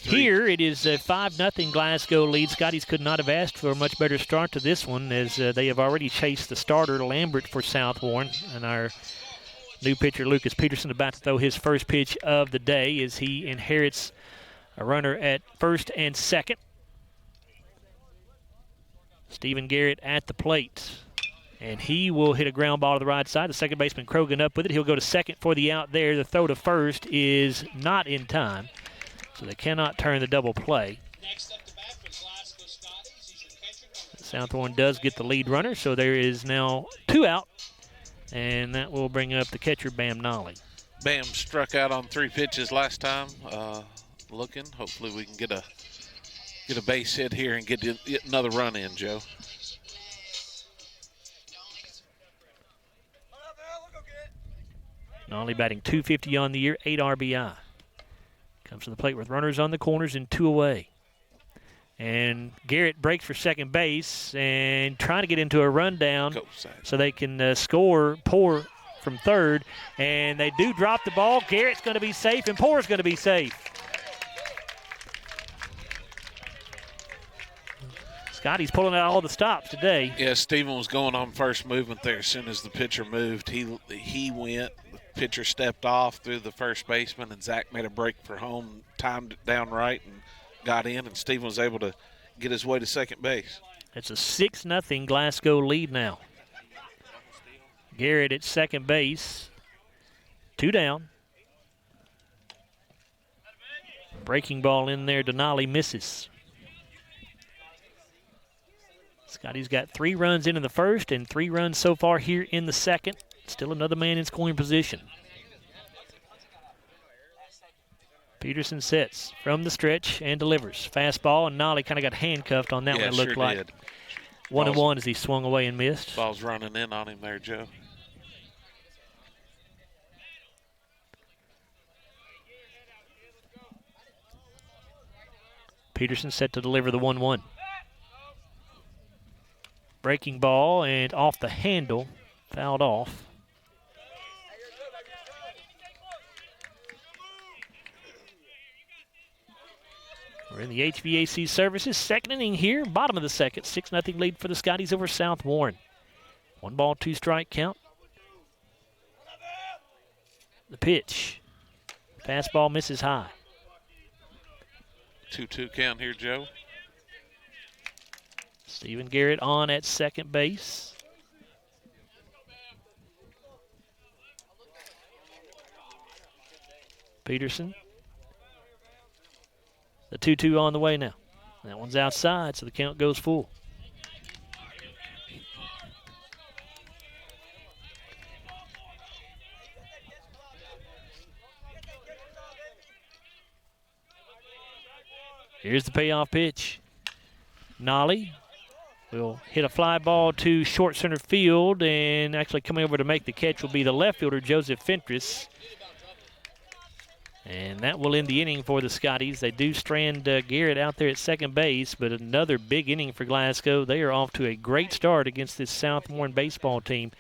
Here it is a 5-0 Glasgow lead. Scotties could not have asked for a much better start to this one as they have already chased the starter, Lambert, for South Warren. And our new pitcher, Lucas Peterson, about to throw his first pitch of the day as he inherits a runner at first and second. Stephen Garrett at the plate. And he will hit a ground ball to the right side. The second baseman, Krogan, up with it. He'll go to second for the out there. The throw to first is not in time. So they cannot turn the double play. Next up to bat for Glasgow Scotties. He's your catcher. South Warren does get the lead runner, so there is now 2 out. And that will bring up the catcher, Bam Nolly. Bam struck out on 3 pitches last time. Looking. Hopefully we can get a base hit here and get another run in, Joe. Nolly batting .250 on the year, 8 RBI. Comes to the plate with runners on the corners and 2 away. And Garrett breaks for second base and trying to get into a rundown so they can score Poor from third. And they do drop the ball. Garrett's going to be safe and Poor's going to be safe. Scotty's pulling out all the stops today. Yeah, Steven was going on first movement there as soon as the pitcher moved. He went. The pitcher stepped off through the first baseman, and Zach made a break for home, timed it down right, and got in, and Steven was able to get his way to second base. It's a 6-0 Glasgow lead now. Garrett at second base. 2 down. Breaking ball in there. Denali misses. Scotty's got 3 runs in the first and 3 runs so far here in the second. Still another man in scoring position. Peterson sets from the stretch and delivers. Fastball, and Nolly kind of got handcuffed on that one, it looked like. Did. 1-1 as he swung away and missed. Ball's running in on him there, Joe. Peterson set to deliver the 1-1. Breaking ball and off the handle, fouled off. We're in the HVAC services. Second inning here, bottom of the second. 6-0 lead for the Scotties over South Warren. 1 ball, 2 strike count. The pitch. Fastball misses high. 2-2 count here, Joe. Stephen Garrett on at second base. Peterson. The 2-2 on the way now. That one's outside, so the count goes full. Here's the payoff pitch. Nolly will hit a fly ball to short center field, and actually coming over to make the catch will be the left fielder, Joseph Fentress. And that will end the inning for the Scotties. They do strand Garrett out there at second base, but another big inning for Glasgow. They are off to a great start against this South Warren baseball team.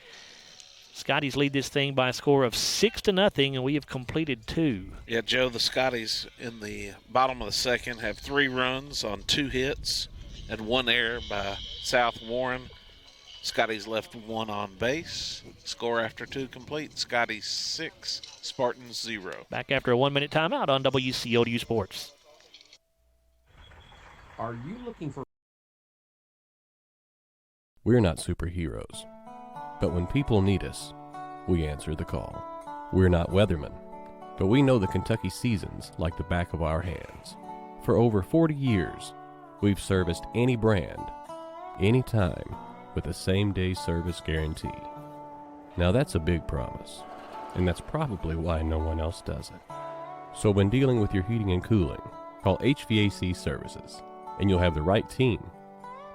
Scotties lead this thing by a score of 6-0, and we have completed 2. Yeah, Joe, the Scotties in the bottom of the second have 3 runs on 2 hits and 1 error by South Warren. Scotties left 1 on base. Score after 2 complete. Scotties 6, Spartans 0. Back after a 1-minute timeout on WCLU Sports. Are you looking for... We're not superheroes, but when people need us, we answer the call. We're not weathermen, but we know the Kentucky seasons like the back of our hands. For over 40 years, we've serviced any brand, anytime, with the same-day service guarantee. Now that's a big promise, and that's probably why no one else does it. So when dealing with your heating and cooling, call HVAC Services, and you'll have the right team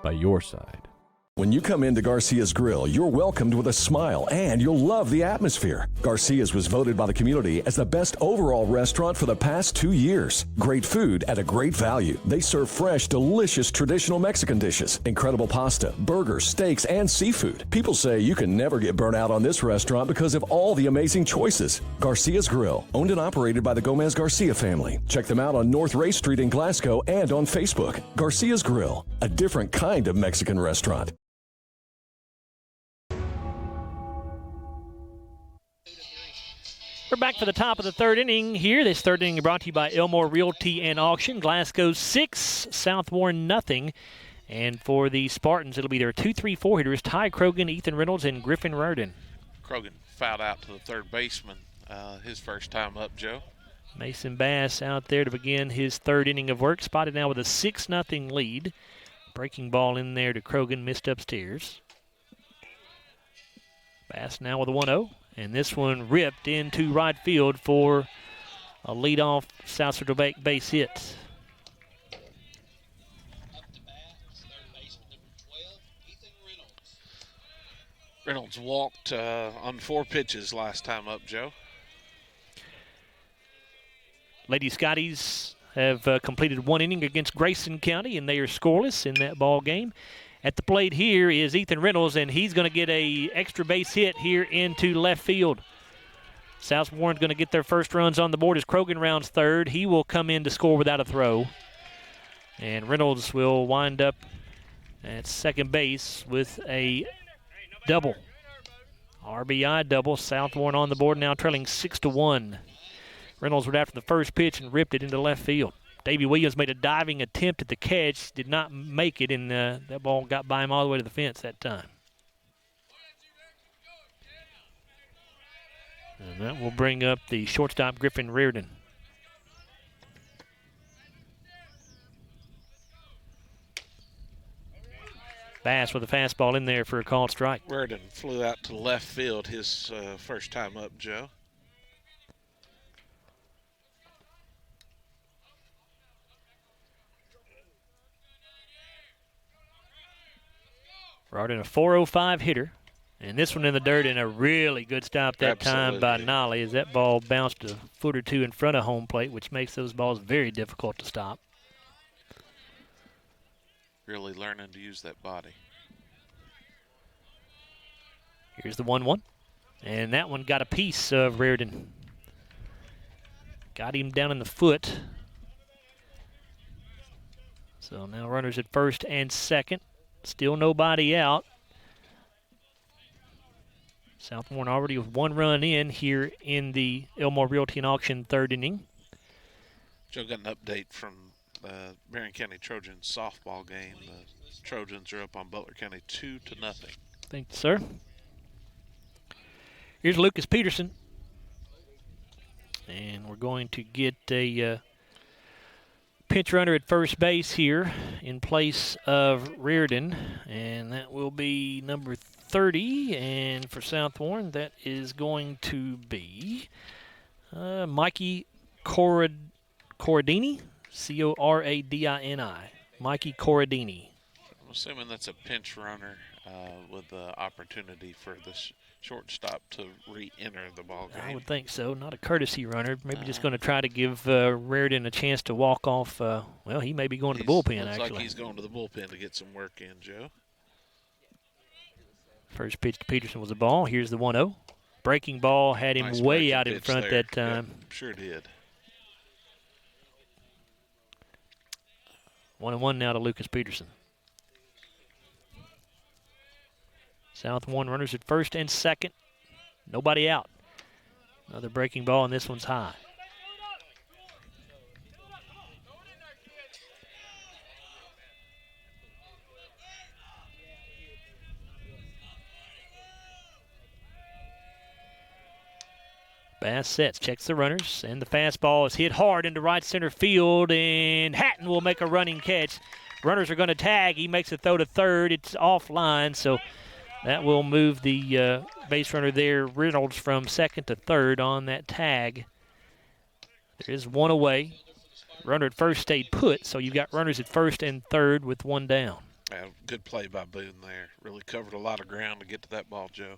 by your side. When you come into Garcia's Grill, you're welcomed with a smile and you'll love the atmosphere. Garcia's was voted by the community as the best overall restaurant for the past 2 years. Great food at a great value. They serve fresh, delicious traditional Mexican dishes, incredible pasta, burgers, steaks, and seafood. People say you can never get burnt out on this restaurant because of all the amazing choices. Garcia's Grill, owned and operated by the Gomez Garcia family. Check them out on North Ray Street in Glasgow and on Facebook. Garcia's Grill, a different kind of Mexican restaurant. We're back for the top of the 3rd inning here. This 3rd inning brought to you by Elmore Realty and Auction. Glasgow 6, South Warren nothing. And for the Spartans, it'll be their 2-3-4 hitters, Ty Krogan, Ethan Reynolds, and Griffin Rurden. Krogan fouled out to the third baseman his first time up, Joe. Mason Bass out there to begin his 3rd inning of work, spotted now with a 6-0 lead. Breaking ball in there to Krogan, missed upstairs. Bass now with a 1-0. And this one ripped into right field for a leadoff South Central base hit. Reynolds walked on 4 pitches last time up, Joe. Lady Scotties have completed one inning against Grayson County, and they are scoreless in that ball game. At the plate here is Ethan Reynolds, and he's going to get a extra base hit here into left field. South Warren's going to get their first runs on the board as Krogan rounds third. He will come in to score without a throw. And Reynolds will wind up at second base with a double. RBI double. South Warren on the board now trailing 6-1. Reynolds went after the first pitch and ripped it into left field. Davey Williams made a diving attempt at the catch, did not make it, and that ball got by him all the way to the fence that time. And that will bring up the shortstop, Griffin Reardon. Bass with a fastball in there for a called strike. Reardon flew out to left field his first time up, Joe. Reardon, a .405 hitter. And this one in the dirt, and a really good stop that time by Nolly as that ball bounced a foot or two in front of home plate, which makes those balls very difficult to stop. Really learning to use that body. Here's the 1-1. And that one got a piece of Reardon. Got him down in the foot. So now runners at first and second. Still nobody out. South Warren already with one run in here in the Elmore Realty and Auction third inning. Joe got an update from Marion County Trojans softball game. The Trojans are up on Butler County 2-0. Thank you, sir. Here's Lucas Peterson. And we're going to get a pinch runner at first base here in place of Reardon. And that will be number 30. And for South Warren, that is going to be Mikey Corradini. C-O-R-A-D-I-N-I. Mikey Corradini. I'm assuming that's a pinch runner with the opportunity for this shortstop to re-enter the ball game. I would think so. Not a courtesy runner. Maybe just going to try to give Reardon a chance to walk off. Well, he may be going to the bullpen, looks actually. like he's going to the bullpen to get some work in, Joe. First pitch to Peterson was a ball. Here's the 1-0. Breaking ball had him Nice way out in front there. that time. Yep, sure did. 1-1 now to Lucas Peterson. South Warren runners at first and second. Nobody out. Another breaking ball, and this one's high. Bass sets, checks the runners, and the fastball is hit hard into right center field, and Hatton will make a running catch. Runners are going to tag. He makes a throw to third. It's offline, so that will move the base runner there, Reynolds, from second to third on that tag. There is one away. Runner at first stayed put, so you've got runners at first and third with one down. Good play by Boone there. Really covered a lot of ground to get to that ball, Joe.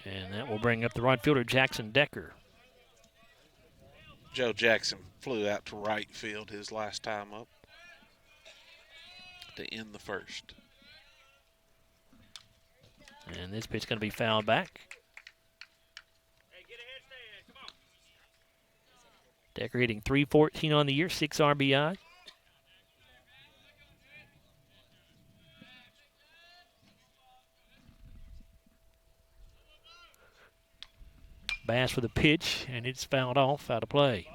And that will bring up the right fielder, Jackson Decker. Joe Jackson flew out to right field his last time up to end the first. And this pitch is going to be fouled back. Decker hitting .314 on the year, 6 RBI. Bass with a pitch, and it's fouled off, out of play.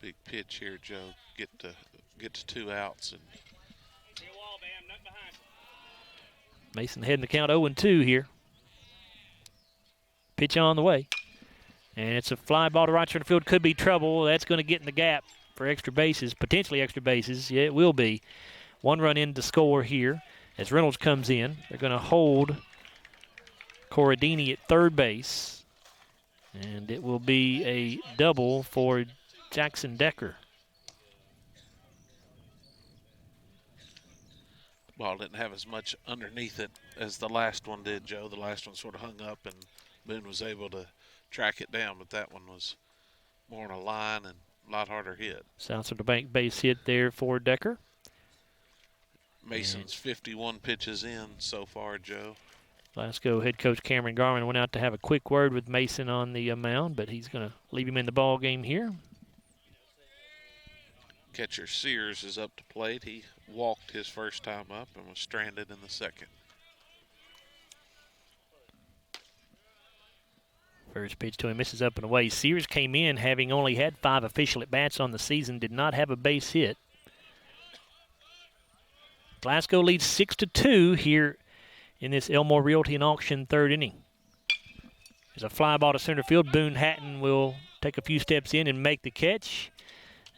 Big pitch here, Joe. Get to 2 outs. And Mason heading the count 0-2 here. Pitch on the way. And it's a fly ball to right center field. Could be trouble. That's going to get in the gap for extra bases, potentially extra bases. Yeah, it will be. 1 run in to score here. As Reynolds comes in, they're going to hold Corradini at third base. And it will be a double for Jackson Decker. ball didn't have as much underneath it as the last one did, Joe. The last one sort of hung up, and Boone was able to track it down, but that one was more on a line and a lot harder hit. South Central Bank base hit there for Decker. Mason's 51 pitches in so far, Joe. Glasgow head coach Cameron Garman went out to have a quick word with Mason on the mound, but he's going to leave him in the ball game here. Catcher Sears is up to plate. He walked his first time up and was stranded in the second. First pitch to him, misses up and away. Sears came in having only had 5 official at-bats on the season, did not have a base hit. Glasgow leads 6-2 here in this Elmore Realty and Auction third inning. There's a fly ball to center field. Boone Hatton will take a few steps in and make the catch.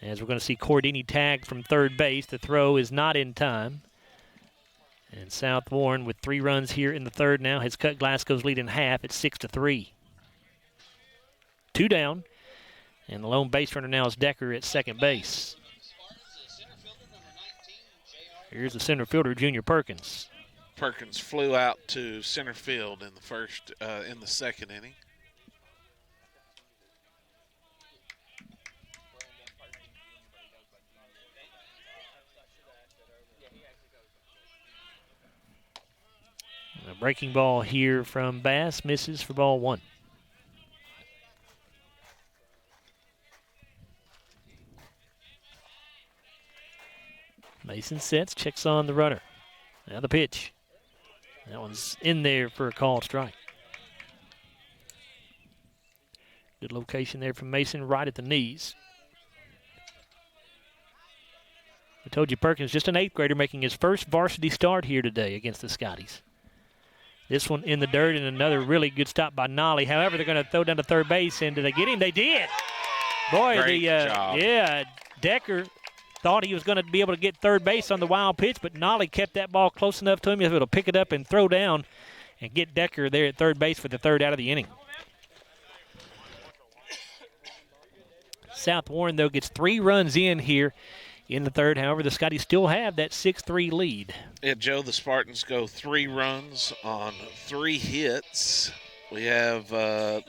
As we're going to see Cordini tagged from third base. The throw is not in time. And South Warren, with 3 runs here in the third now, has cut Glasgow's lead in half at 6-3. 2 down. And the lone base runner now is Decker at second base. Here's the center fielder, Junior Perkins. Perkins flew out to center field in the second inning. A breaking ball here from Bass, misses for ball 1. Mason sets, checks on the runner. Now the pitch. That one's in there for a called strike. Good location there from Mason, right at the knees. I told you Perkins, just an 8th grader, making his first varsity start here today against the Scotties. This one in the dirt, and another really good stop by Nolly. However, they're going to throw down to third base, and did they get him? They did. Boy, Great job. Decker thought he was going to be able to get third base on the wild pitch, but Nolly kept that ball close enough to him. He was able to pick it up and throw down and get Decker there at third base for the third out of the inning. South Warren, though, gets 3 runs in here in the third. However, the Scotties still have that 6-3 lead. Yeah, Joe, the Spartans go 3 runs on 3 hits. We have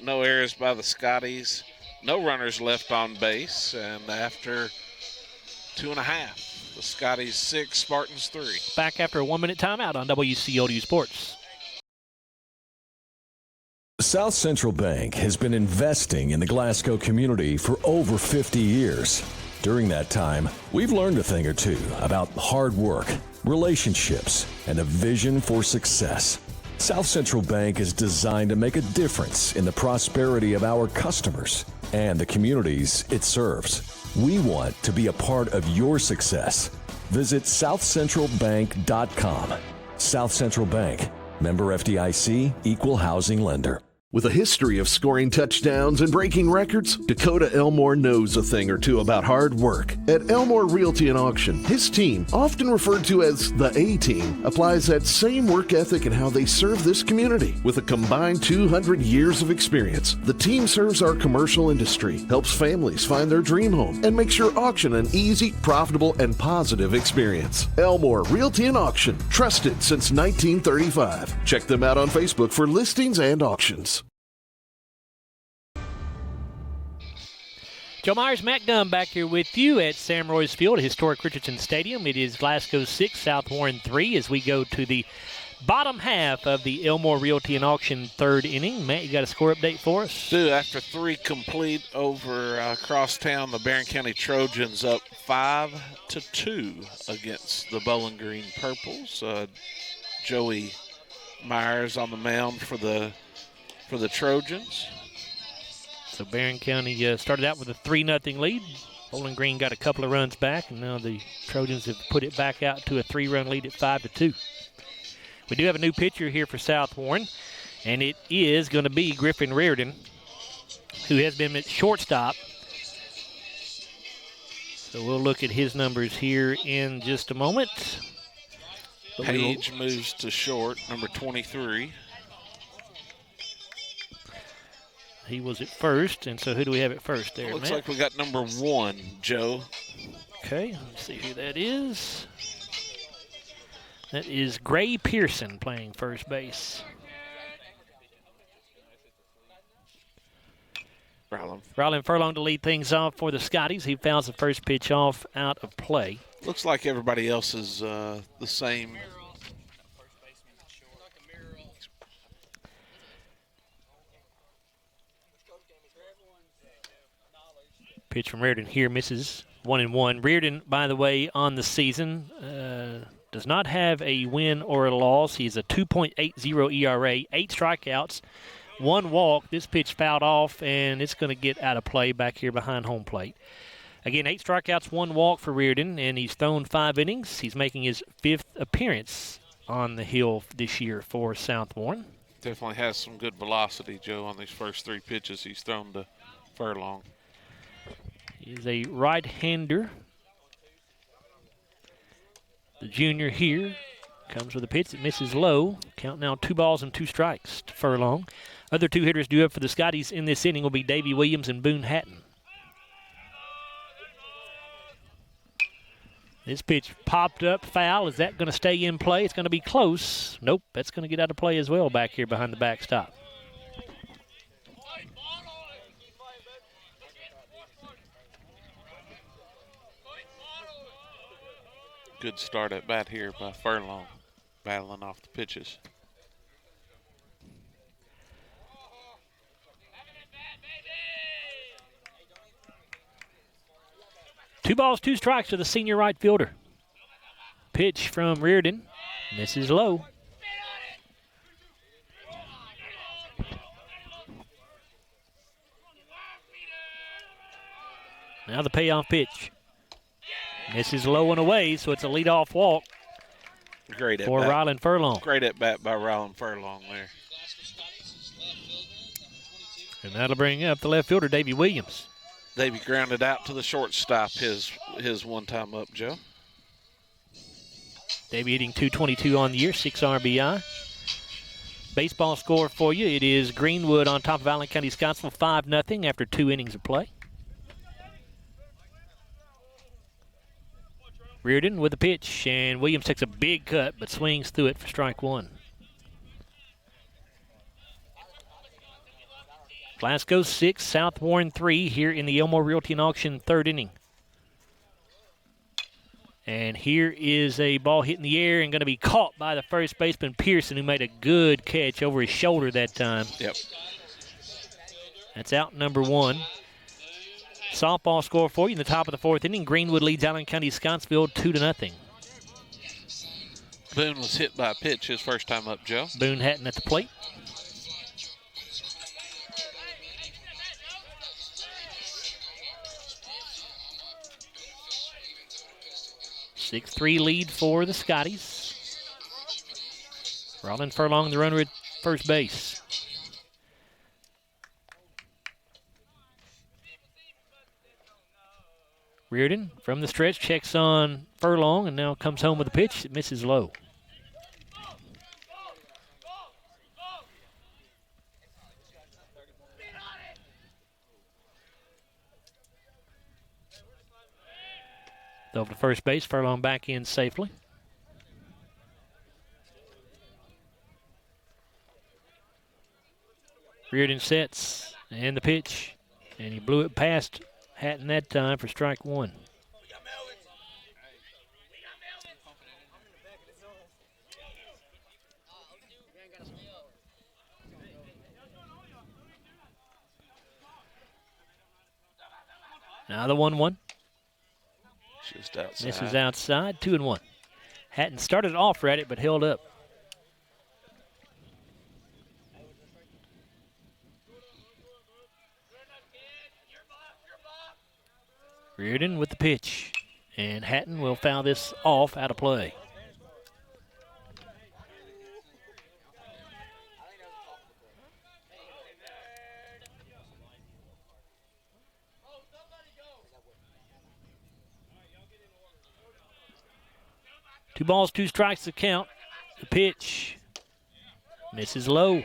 no errors by the Scotties, no runners left on base, and after 2.5, the Scotties 6, Spartans 3. Back after a 1-minute timeout on WCLU Sports. South Central Bank has been investing in the Glasgow community for over 50 years. During that time, we've learned a thing or two about hard work, relationships, and a vision for success. South Central Bank is designed to make a difference in the prosperity of our customers and the communities it serves. We want to be a part of your success. Visit southcentralbank.com. South Central Bank, member FDIC, equal housing lender. With a history of scoring touchdowns and breaking records, Dakota Elmore knows a thing or two about hard work. At Elmore Realty and Auction, his team, often referred to as the A-Team, applies that same work ethic in how they serve this community. With a combined 200 years of experience, the team serves our commercial industry, helps families find their dream home, and makes your auction an easy, profitable, and positive experience. Elmore Realty and Auction, trusted since 1935. Check them out on Facebook for listings and auctions. Joe Myers, Matt Dunn back here with you at Sam Royse Field, historic Richardson Stadium. It is Glasgow 6, South Warren 3 as we go to the bottom half of the Elmore Realty and Auction third inning. Matt, you got a score update for us? Dude, after 3 complete over across town, the Barron County Trojans up 5-2 against the Bowling Green Purples. Joey Myers on the mound for the Trojans. So Barron County started out with a 3-0 lead. Bowling Green got a couple of runs back, and now the Trojans have put it back out to a 3-run lead at 5-2. We do have a new pitcher here for South Warren, and it is going to be Griffin Reardon, who has been at shortstop. So we'll look at his numbers here in just a moment. Page moves to short, number 23. He was at first, and so who do we have at first there, Looks Matt? like we got number 1, Joe. Okay, let's see who that is. That is Gray Pearson playing first base. Rylan Furlong to lead things off for the Scotties. He fouls the first pitch off out of play. Looks like everybody else is the same. Pitch from Reardon here misses. 1-1. Reardon, by the way, on the season, does not have a win or a loss. He's a 2.80 ERA, 8 strikeouts, 1 walk. This pitch fouled off, and it's going to get out of play back here behind home plate. Again, 8 strikeouts, 1 walk for Reardon, and he's thrown 5 innings. He's making his 5th appearance on the hill this year for South Warren. Definitely has some good velocity, Joe, on these first 3 pitches he's thrown to Furlong. He's a right-hander. The junior here comes with a pitch that misses low. Count now 2 balls and 2 strikes to Furlong. Other 2 hitters due up for the Scotties in this inning will be Davey Williams and Boone Hatton. This pitch popped up foul. Is that going to stay in play? It's going to be close. Nope, that's going to get out of play as well back here behind the backstop. Good start at bat here by Furlong, battling off the pitches. Two balls, 2 strikes to the senior right fielder. Pitch from Reardon. Misses low. Now the payoff pitch. Misses low and away, so it's a leadoff walk. Great at for bat. Rylan Furlong. Great at bat by Rylan Furlong there. And that'll bring up the left fielder, Davey Williams. Davey grounded out to the shortstop his one time up, Joe. Davey hitting .222 on the year, 6 RBI. Baseball score for you, it is Greenwood on top of Allen County Scottsville 5-0 after 2 innings of play. Reardon with the pitch, and Williams takes a big cut but swings through it for strike 1. Glasgow 6, South Warren 3 here in the Elmore Realty and Auction 3rd inning. And here is a ball hit in the air and going to be caught by the first baseman Pearson, who made a good catch over his shoulder that time. Yep. That's out number 1. Softball score for you in the top of the 4th inning. Greenwood leads Allen County Scottsville 2-0. Boone was hit by a pitch his first time up, Joe. Boone Hatton at the plate. Six-3 lead for the Scotties. Rylan Furlong, the runner at first base. Reardon from the stretch checks on Furlong and now comes home with a pitch that misses low. Over to first base, Furlong back in safely. Reardon sets and the pitch, and he blew it past Hatton that time for strike 1. Now the 1-1. Just outside. This is outside, 2-1. Hatton started off at it, but held up. Reardon with the pitch, and Hatton will foul this off out of play. Two balls, 2 strikes to count. The pitch misses low.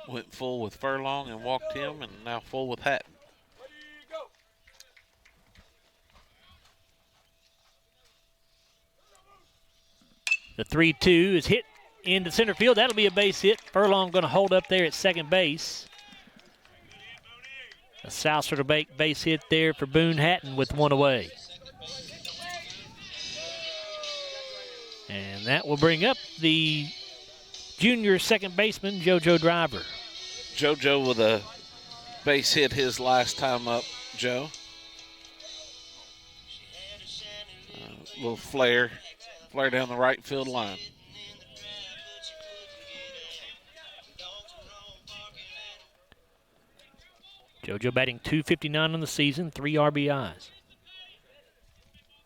Went full with Furlong and walked him, and now full with Hatton. The 3-2 is hit into center field. That'll be a base hit. Furlong going to hold up there at second base. A South sort of base hit there for Boone Hatton with one away. And that will bring up the junior second baseman, JoJo Driver. JoJo with a base hit his last time up, Joe. Little flare down the right field line. JoJo batting .259 on the season, 3 RBIs.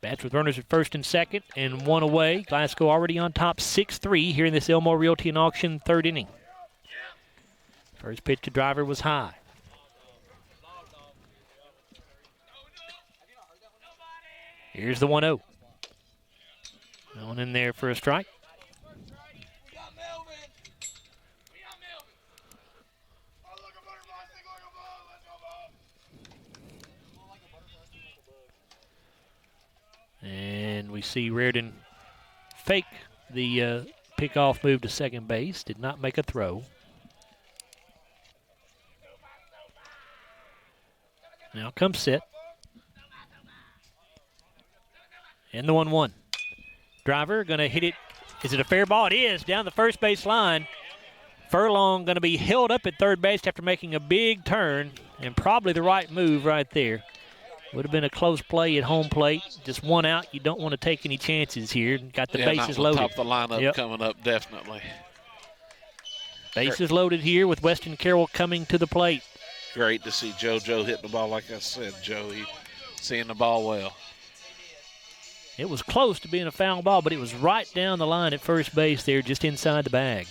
Bats with runners at first and second and one away. Glasgow already on top 6-3 here in this Elmore Realty and Auction third inning. First pitch to Driver was high. Here's the 1-0. Going in there for a strike. And we see Reardon fake the pickoff move to second base. Did not make a throw. Now comes set. And the 1-1. Driver going to hit it. Is it a fair ball? It is, down the first base line. Furlong going to be held up at third base after making a big turn, and probably the right move right there. Would have been a close play at home plate. Just one out. You don't want to take any chances here. Got the bases loaded. Top of the lineup coming up, definitely. Bases loaded here with Weston Carroll coming to the plate. Great to see JoJo hit the ball. Like I said, Joe, he seeing the ball well. It was close to being a foul ball, but it was right down the line at first base there, just inside the bag.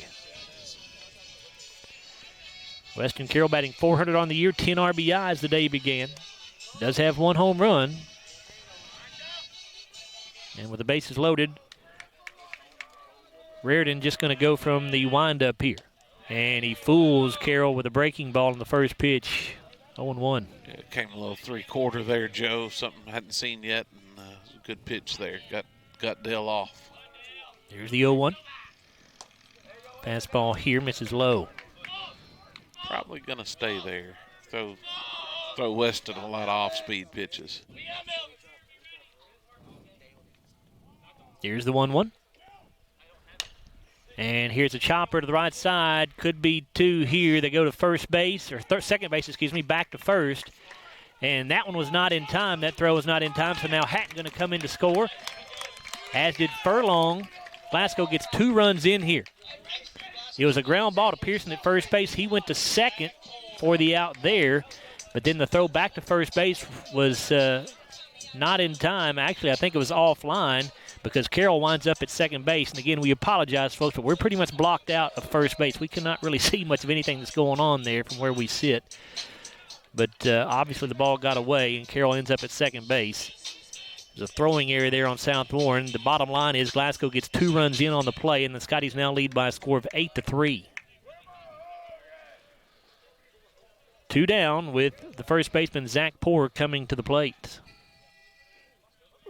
Weston Carroll batting .400 on the year, 10 RBIs the day he began. Does have one home run. And with the bases loaded, Reardon just going to go from the windup here. And he fools Carroll with a breaking ball in the first pitch. 0-1. Yeah, it came a little three-quarter there, Joe. Something I hadn't seen yet. And good pitch there. Got Dale off. Here's the 0-1. Fastball here, misses low. Probably going to stay there. Throw Weston a lot of off-speed pitches. Here's the 1-1. And here's a chopper to the right side. Could be two here. They go to first base, or second base, back to first. And that one was not in time. That throw was not in time, so now Hatton going to come in to score, as did Furlong. Glasgow gets 2 runs in here. It was a ground ball to Pearson at first base. He went to second for the out there. But then the throw back to first base was not in time. Actually, I think it was offline because Carroll winds up at second base. And, again, we apologize, folks, but we're pretty much blocked out of first base. We cannot really see much of anything that's going on there from where we sit. But obviously the ball got away, and Carroll ends up at second base. There's a throwing area there on South Warren. The bottom line is Glasgow gets 2 runs in on the play, and the Scotties now lead by a score of 8-3. 2 down with the first baseman, Zach Poor, coming to the plate.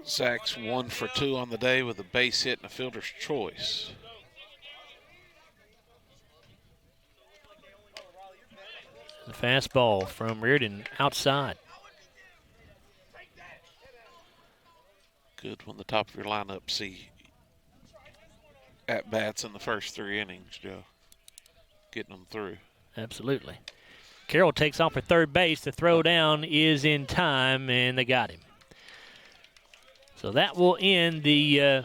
Zach's 1 for 2 on the day with a base hit and a fielder's choice. The fastball from Reardon outside. Good when the top of your lineup see at-bats in the first 3 innings, Joe. Getting them through. Absolutely. Carroll takes off for third base. The throw down is in time, and they got him. So that will end the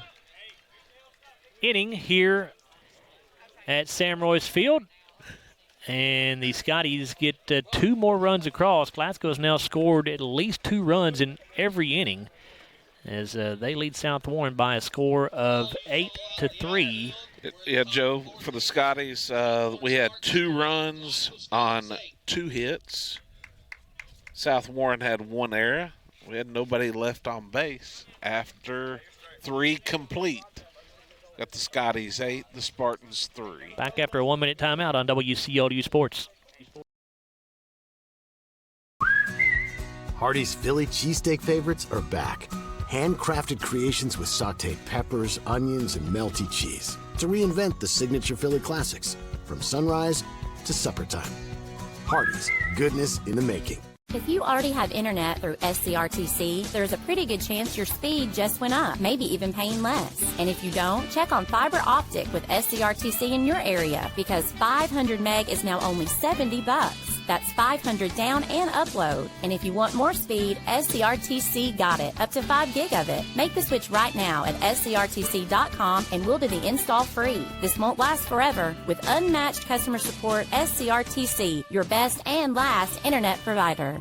inning here at Sam Royse Field. And the Scotties get 2 more runs across. Glasgow has now scored at least 2 runs in every inning as they lead South Warren by a score of 8-3. Yeah, Joe, for the Scotties, we had 2 runs on 2 hits. South Warren had 1 error. We had nobody left on base after 3 complete. Got the Scotties 8, the Spartans 3. Back after a 1-minute timeout on WCLU Sports. Hardee's Philly cheesesteak favorites are back. Handcrafted creations with sauteed peppers, onions, and melty cheese to reinvent the signature Philly classics from sunrise to supper time. Hardee's, goodness in the making. If you already have internet through SCRTC, there's a pretty good chance your speed just went up, maybe even paying less. And if you don't, check on fiber optic with SCRTC in your area, because 500 meg is now only $70. That's 500 down and upload. And if you want more speed, SCRTC got it, up to 5 gig of it. Make the switch right now at scrtc.com and we'll do the install free. This won't last forever. With unmatched customer support, SCRTC, your best and last internet provider.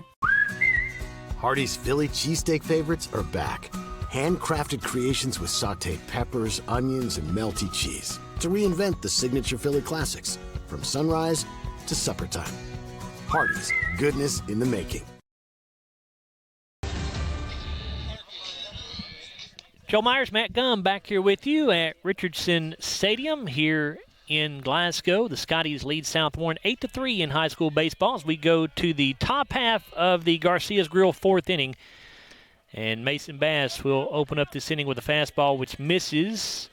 Hardee's Philly cheesesteak favorites are back. Handcrafted creations with sauteed peppers, onions, and melty cheese to reinvent the signature Philly classics from sunrise to supper time. Hardee's, goodness in the making. Joe Myers, Matt Gum back here with you at Richardson Stadium here in Glasgow. The Scotties lead South Warren 8-3 in high school baseball as we go to the top half of the Garcia's Grill fourth inning. And Mason Bass will open up this inning with a fastball which misses.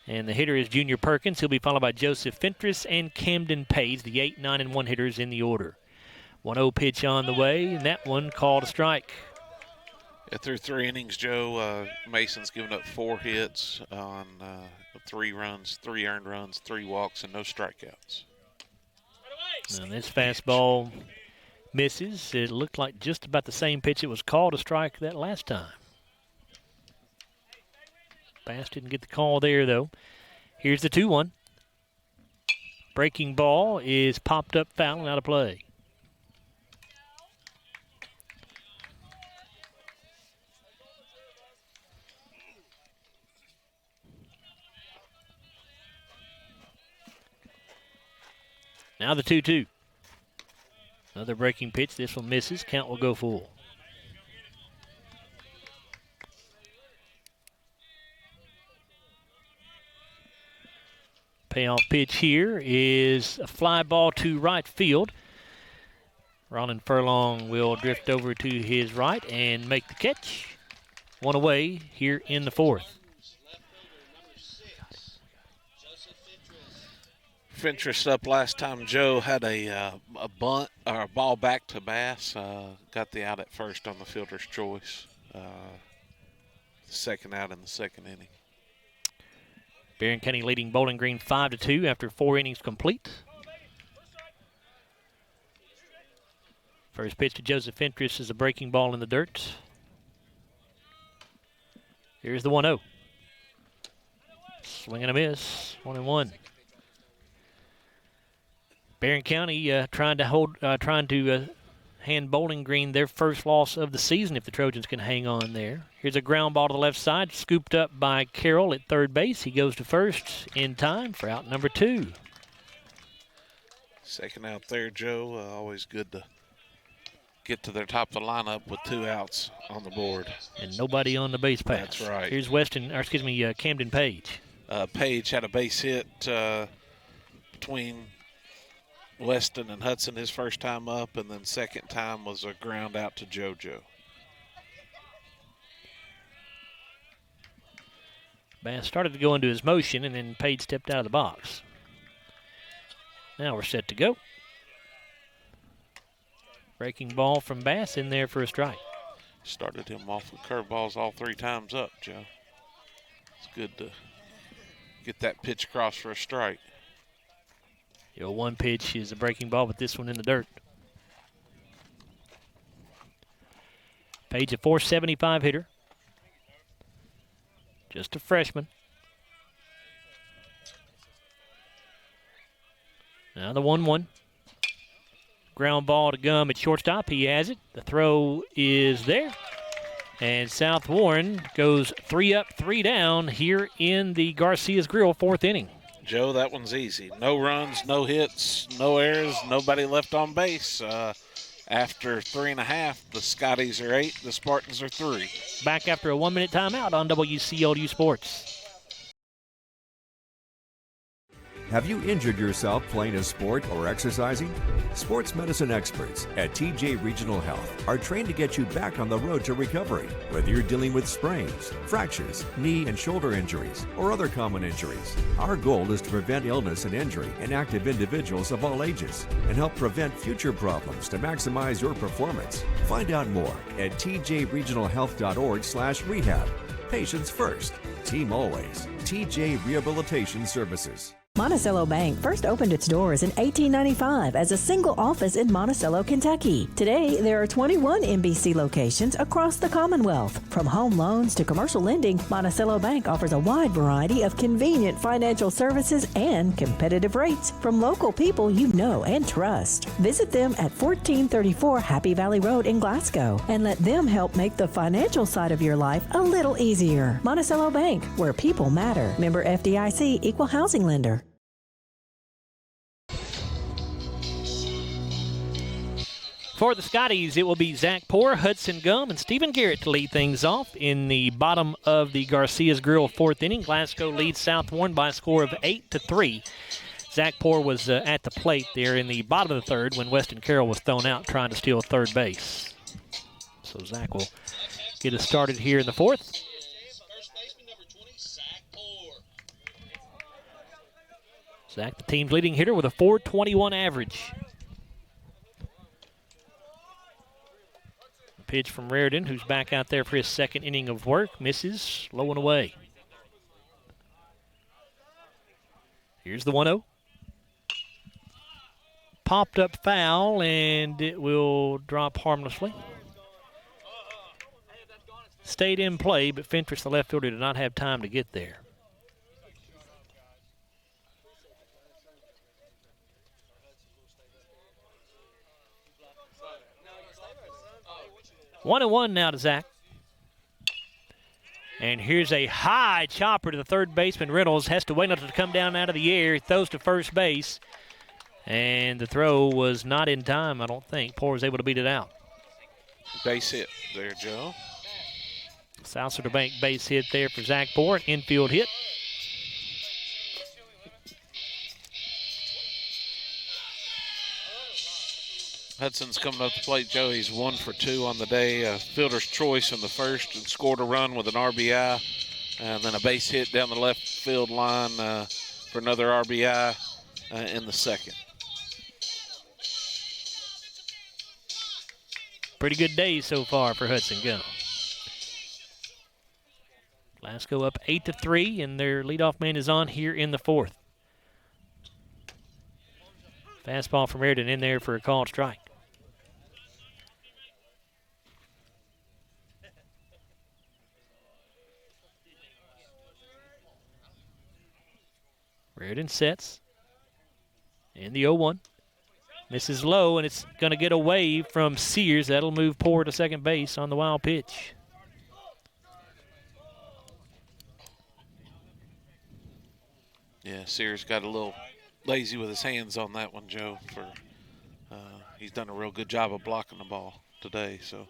And the hitter is Junior Perkins. He'll be followed by Joseph Fentress and Camden Page, the 8, 9, and 1 hitters in the order. 1-0 pitch on the way, and that one called a strike. Through 3 innings, Joe, Mason's given up 4 hits on 3 runs, 3 earned runs, 3 walks, and no strikeouts. And this fastball misses. It looked like just about the same pitch it was called a strike that last time. Bass didn't get the call there, though. Here's the 2-1. Breaking ball is popped up foul and out of play. Now the 2-2. Another breaking pitch. This one misses. Count will go full. Payoff pitch here is a fly ball to right field. Rollin Furlong will drift over to his right and make the catch. 1 away here in the 4th. Fentress up last time. Joe had a bunt or a ball back to Bass. Got the out at first on the fielder's choice. Second out in the 2nd inning. Barron County leading Bowling Green 5-2 after 4 innings complete. First pitch to Joseph Fentress is a breaking ball in the dirt. Here's the 1-0. Swing and a miss. 1-1. Barron County trying to hand Bowling Green their first loss of the season if the Trojans can hang on there. Here's a ground ball to the left side, scooped up by Carroll at third base. He goes to first in time for out number 2. Second out there, Joe. Always good to get to their top of the lineup with 2 outs on the board. And nobody on the base pass. That's right. Here's Camden Page. Page had a base hit between Weston and Hudson his first time up, and then second time was a ground out to JoJo. Bass started to go into his motion, and then Page stepped out of the box. Now we're set to go. Breaking ball from Bass in there for a strike. Started him off with curveballs all 3 times up, Joe. It's good to get that pitch across for a strike. The 1 pitch is a breaking ball, but this one in the dirt. Page, a .475 hitter. Just a freshman. Now the 1-1. Ground ball to Gum at shortstop. He has it. The throw is there. And South Warren goes 3 up, 3 down here in the Garcia's Grill 4th inning. Joe, that one's easy. No runs, no hits, no errors, nobody left on base. After 3.5, the Scotties are 8, the Spartans are 3. Back after a 1-minute timeout on WCLU Sports. Have you injured yourself playing a sport or exercising? Sports medicine experts at TJ Regional Health are trained to get you back on the road to recovery. Whether you're dealing with sprains, fractures, knee and shoulder injuries, or other common injuries, our goal is to prevent illness and injury in active individuals of all ages and help prevent future problems to maximize your performance. Find out more at tjregionalhealth.org/rehab. Patients first, team always. TJ Rehabilitation Services. Monticello Bank first opened its doors in 1895 as a single office in Monticello, Kentucky. Today, there are 21 MBC locations across the Commonwealth. From home loans to commercial lending, Monticello Bank offers a wide variety of convenient financial services and competitive rates from local people you know and trust. Visit them at 1434 Happy Valley Road in Glasgow and let them help make the financial side of your life a little easier. Monticello Bank, where people matter. Member FDIC, Equal Housing Lender. For the Scotties, it will be Zach Poor, Hudson Gum, and Stephen Garrett to lead things off in the bottom of the Garcia's Grill fourth inning. Glasgow leads South Warren by a score of 8-3. Zach Poor was at the plate there in the bottom of the third when Weston Carroll was thrown out trying to steal third base. So Zach will get us started here in the fourth. Zach, the team's leading hitter with a .421 average. Pitch from Reardon, who's back out there for his second inning of work. Misses, low and away. Here's the 1-0. Popped up foul, and it will drop harmlessly. Stayed in play, but Fentress, the left fielder, did not have time to get there. One and one now to Zach. And here's a high chopper to the third baseman. Reynolds has to wait until it to come down out of the air. He throws to first base. And the throw was not in time, I don't think. Poor was able to beat it out. Base hit there, Joe. South Center Bank base hit there for Zach Poor. An infield hit. Hudson's coming up the plate, Joe. He's 1 for 2 on the day. Fielder's choice in the first and scored a run with an RBI. And then a base hit down the left field line for another RBI in the second. Pretty good day so far for Hudson Gum. Glasgow up 8-3, and their leadoff man is on here in the fourth. Fastball from Reardon in there for a called strike. Reardon sets in the 0-1. Misses low, and it's going to get away from Sears. That'll move Poor to second base on the wild pitch. Yeah, Sears got a little lazy with his hands on that one, Joe. He's done a real good job of blocking the ball today, so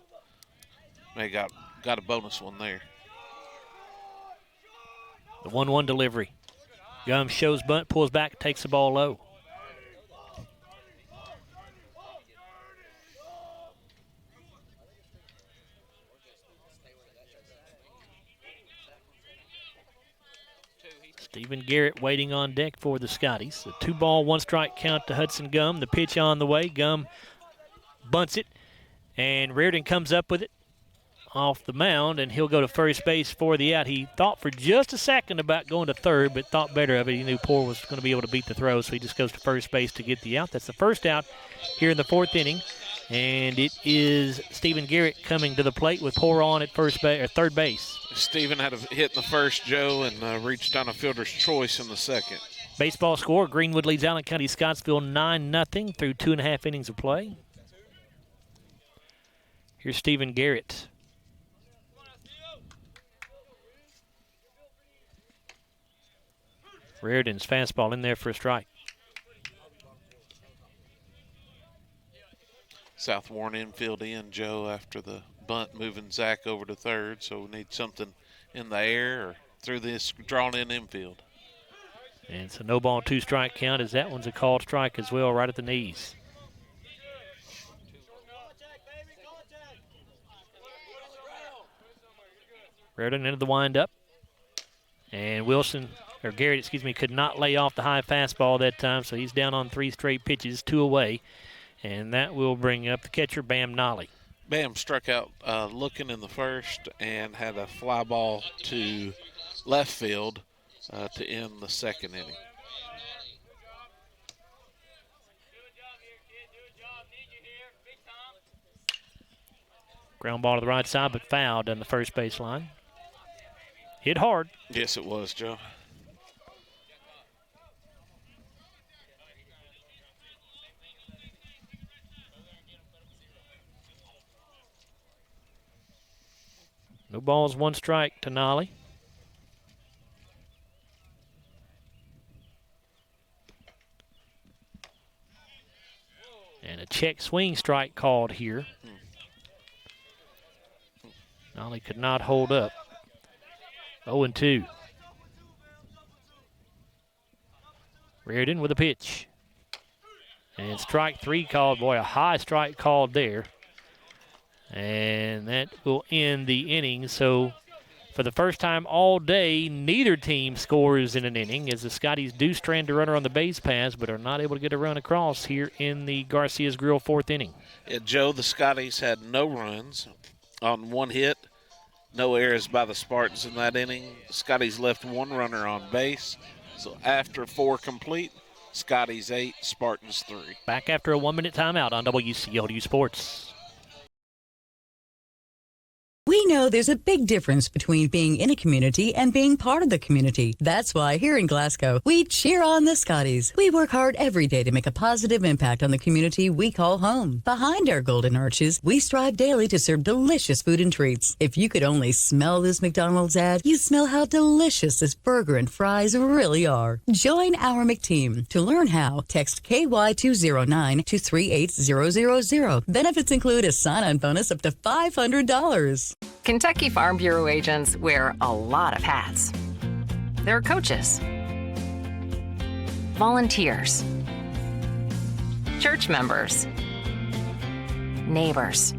may got a bonus one there. The 1-1 delivery. Gum shows bunt, pulls back, takes the ball low. Stephen Garrett waiting on deck for the Scotties. A 2-ball, 1-strike count to Hudson Gum. The pitch on the way. Gum bunts it, and Reardon comes up with it off the mound, and he'll go to first base for the out. He thought for just a second about going to third, but thought better of it. He knew Poor was going to be able to beat the throw, so he just goes to first base to get the out. That's the first out here in the fourth inning, and it is Stephen Garrett coming to the plate with Poor on at third base. Stephen had a hit in the first, Joe, and reached on a fielder's choice in the second. Baseball score, Greenwood leads Allen County Scottsville 9-0 through 2.5 innings of play. Here's Stephen Garrett. Reardon's fastball in there for a strike. South Warren infield in, Joe, after the bunt, moving Zach over to third, so we need something in the air or through this drawn-in infield. And so no ball, 2 strike count, as that one's a called strike as well, right at the knees. Reardon into the windup. And Garrett, could not lay off the high fastball that time, so he's down on 3 straight pitches, 2 away. And that will bring up the catcher, Bam Nolly. Bam struck out looking in the first and had a fly ball to left field to end the second inning. Ground ball to the right side, but fouled on the first base line. Hit hard. Yes, it was, Joe. No balls, 1 strike to Nolly. And a check swing strike called here. Nolly could not hold up. 0-2. Reardon with a pitch. And strike 3 called. Boy, a high strike called there. And that will end the inning. So for the first time all day, neither team scores in an inning, as the Scotties do strand a runner on the base paths but are not able to get a run across here in the Garcia's Grill 4th inning. Yeah, Joe, the Scotties had no runs on 1 hit, no errors by the Spartans in that inning. The Scotties left 1 runner on base. So after 4 complete, Scotties 8, Spartans 3. Back after a 1-minute timeout on WCLU Sports. We know there's a big difference between being in a community and being part of the community. That's why here in Glasgow, we cheer on the Scotties. We work hard every day to make a positive impact on the community we call home. Behind our golden arches, we strive daily to serve delicious food and treats. If you could only smell this McDonald's ad, you'd smell how delicious this burger and fries really are. Join our McTeam. To learn how, text KY209 to 38000. Benefits include a sign-on bonus up to $500. Kentucky Farm Bureau agents wear a lot of hats. They're coaches, volunteers, church members, neighbors,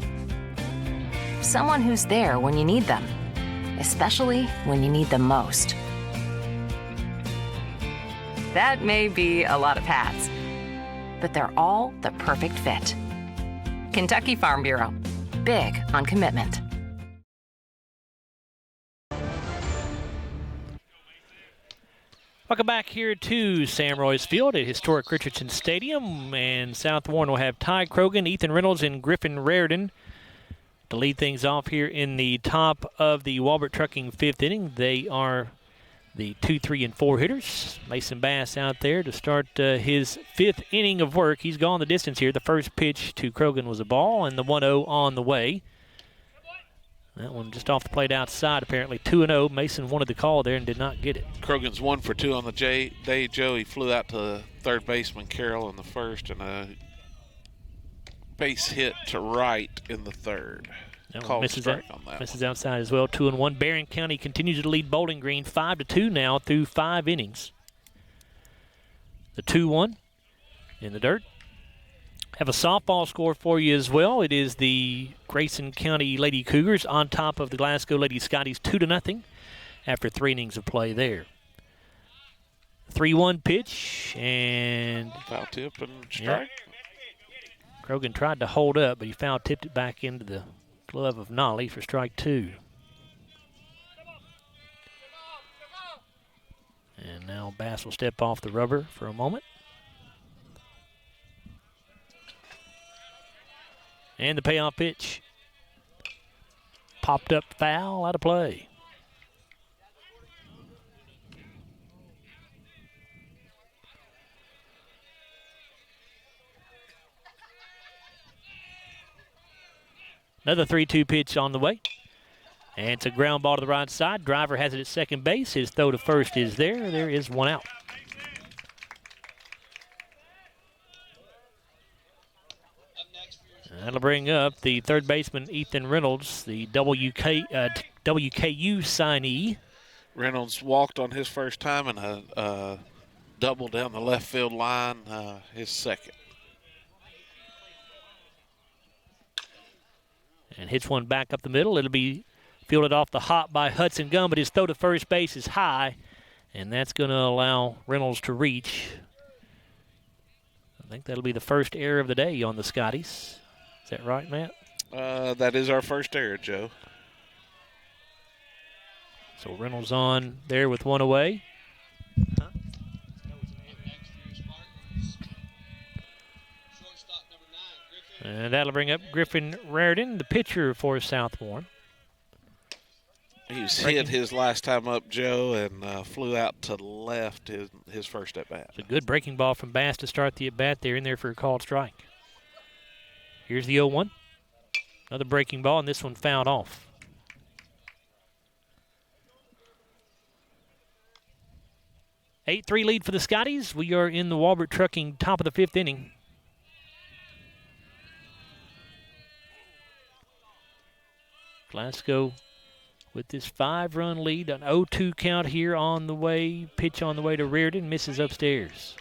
someone who's there when you need them, especially when you need them most. That may be a lot of hats, but they're all the perfect fit. Kentucky Farm Bureau, big on commitment. Welcome back here to Sam Royse Field at historic Richardson Stadium. And South Warren will have Ty Krogan, Ethan Reynolds, and Griffin Reardon to lead things off here in the top of the Walbert Trucking 5th inning. They are the 2, 3, and 4 hitters. Mason Bass out there to start his 5th inning of work. He's gone the distance here. The first pitch to Krogan was a ball, and the 1-0 on the way. That one just off the plate outside, apparently 2-0. Mason wanted the call there and did not get it. Krogan's 1 for 2 on the day, Joe. He flew out to third baseman Carroll in the first and a base hit to right in the third. Misses outside as well, 2-1. Barron County continues to lead Bowling Green 5-2 now through 5 innings. The 2-1 in the dirt. Have a softball score for you as well. It is the Grayson County Lady Cougars on top of the Glasgow Lady Scotties 2-0 after 3 innings of play there. 3-1 pitch and foul tip and strike. Yep. Krogan tried to hold up, but he foul tipped it back into the glove of Nolly for strike 2. And now Bass will step off the rubber for a moment. And the payoff pitch. Popped up foul, out of play. Another 3-2 pitch on the way. And it's a ground ball to the right side. Driver has it at second base. His throw to first is there. There is 1 out. That'll bring up the third baseman, Ethan Reynolds, the WKU signee. Reynolds walked on his first time and double down the left field line, his second. And hits one back up the middle. It'll be fielded off the hop by Hudson Gunn, but his throw to first base is high, and that's going to allow Reynolds to reach. I think that'll be the first error of the day on the Scotties. Is that right, Matt? That is our first error, Joe. So Reynolds on there with one away. And that'll bring up Griffin Raridan, the pitcher for South Warren. He was hit his last time up, Joe, and flew out to the left his first at-bat. It's a good breaking ball from Bass to start the at-bat there, in there for a called strike. Here's the 0-1. Another breaking ball, and this one fouled off. Eight-3 lead for the Scotties. We are in the Walbert Trucking top of the fifth inning. Glasgow with this 5-run lead, an 0-2 count here on the way. Pitch on the way to Reardon, misses upstairs.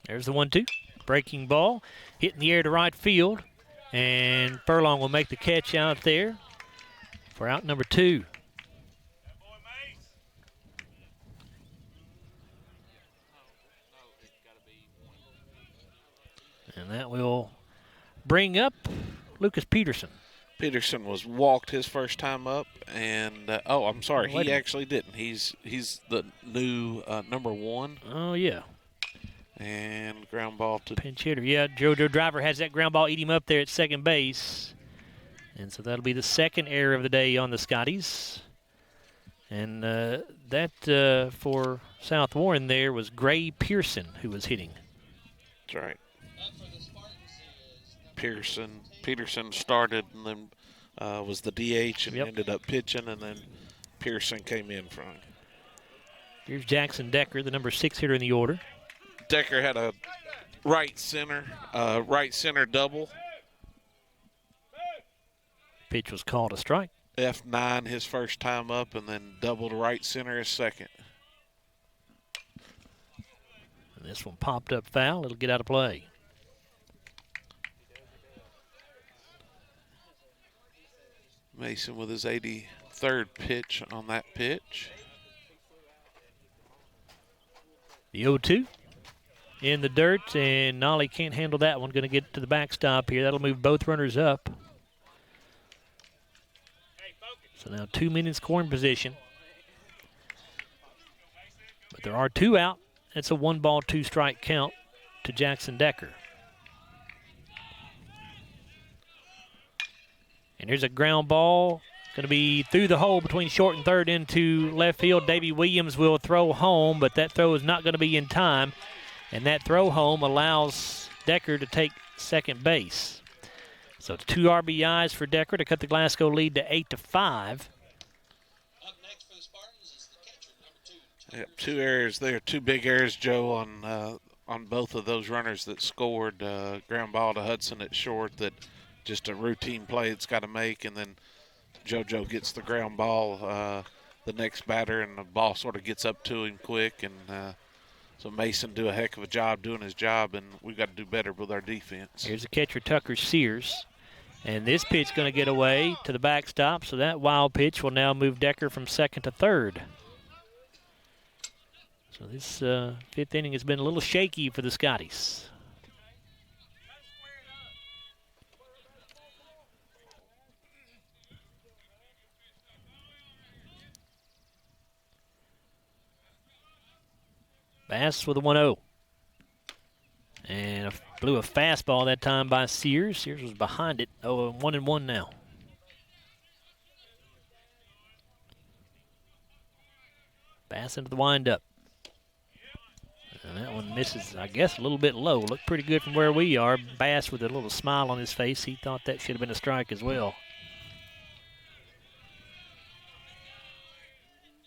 There's the 1-2. Breaking ball, hitting the air to right field, and Furlong will make the catch out there for out number 2. And that will bring up Lucas Peterson. Peterson was walked his first time up, and I'm sorry, he actually didn't. He's the new number 1. Oh yeah. And ground ball to pinch hitter. Yeah, JoJo Driver has that ground ball eat him up there at second base, and so that'll be the second error of the day on the Scotties. And that for South Warren there was Gray Pearson who was hitting. That's right. Peterson started and then was the DH and ended up pitching, and then Pearson came in front. Here's Jackson Decker, the number 6 hitter in the order. Decker had a right center double. Pitch was called a strike. F9 his first time up, and then double to right center his second. And this one popped up foul. It'll get out of play. Mason with his 83rd pitch on that pitch. The 0-2 in the dirt, and Nolly can't handle that one. Going to get to the backstop here. That'll move both runners up. So now 2 men in scoring position. But there are 2 out. It's a 1-ball, 2-strike count to Jackson Decker. And here's a ground ball. Going to be through the hole between short and third into left field. Davey Williams will throw home, but that throw is not going to be in time. And that throw home allows Decker to take second base. So it's 2 RBIs for Decker to cut the Glasgow lead to 8-5. Up next for the Spartans is the catcher, number 2. Yep, 2 errors there, 2 big errors, Joe, on both of those runners that scored. Ground ball to Hudson at short, that just a routine play it's got to make, and then JoJo gets the ground ball, the next batter, and the ball sort of gets up to him quick, and so Mason do a heck of a job doing his job, and we've got to do better with our defense. Here's the catcher, Tucker Sears. And this pitch going to get away to the backstop, so that wild pitch will now move Decker from second to third. So this 5th inning has been a little shaky for the Scotties. Bass with a 1-0. And blew a fastball that time by Sears. Sears was behind it. 1-1 now. Bass into the windup. And that one misses, I guess, a little bit low. Looked pretty good from where we are. Bass with a little smile on his face. He thought that should have been a strike as well.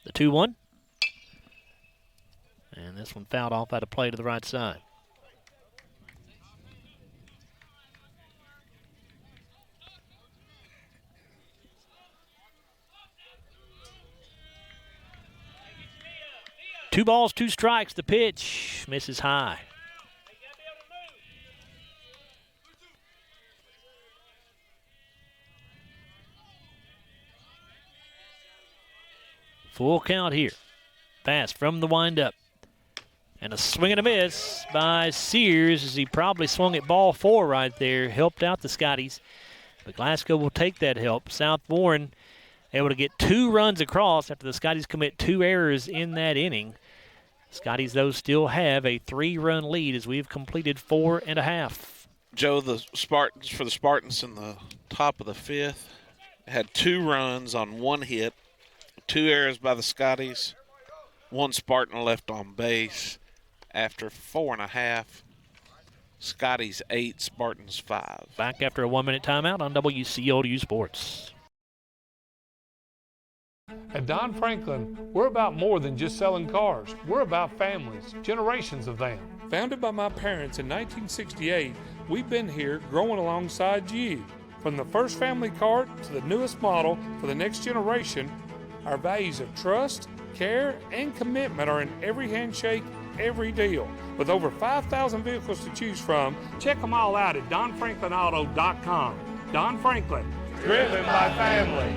The 2-1. And this one fouled off out of play to the right side. 2 balls, 2 strikes. The pitch misses high. Full count here. Pass from the windup. And a swing and a miss by Sears as he probably swung at ball 4 right there. Helped out the Scotties. But Glasgow will take that help. South Warren able to get 2 runs across after the Scotties commit 2 errors in that inning. Scotties, though, still have a 3-run lead as we've completed 4 1/2. Joe, the Spartans in the top of the 5th had 2 runs on 1 hit, 2 errors by the Scotties, 1 Spartan left on base. After 4 1/2, Scotties 8, Spartans 5. Back after a 1-minute timeout on WCLU Sports. At Don Franklin, we're about more than just selling cars. We're about families, generations of them. Founded by my parents in 1968, we've been here growing alongside you. From the first family car to the newest model for the next generation, our values of trust, care, and commitment are in every handshake, every deal. With over 5,000 vehicles to choose from, check them all out at DonFranklinAuto.com. Don Franklin, driven by family.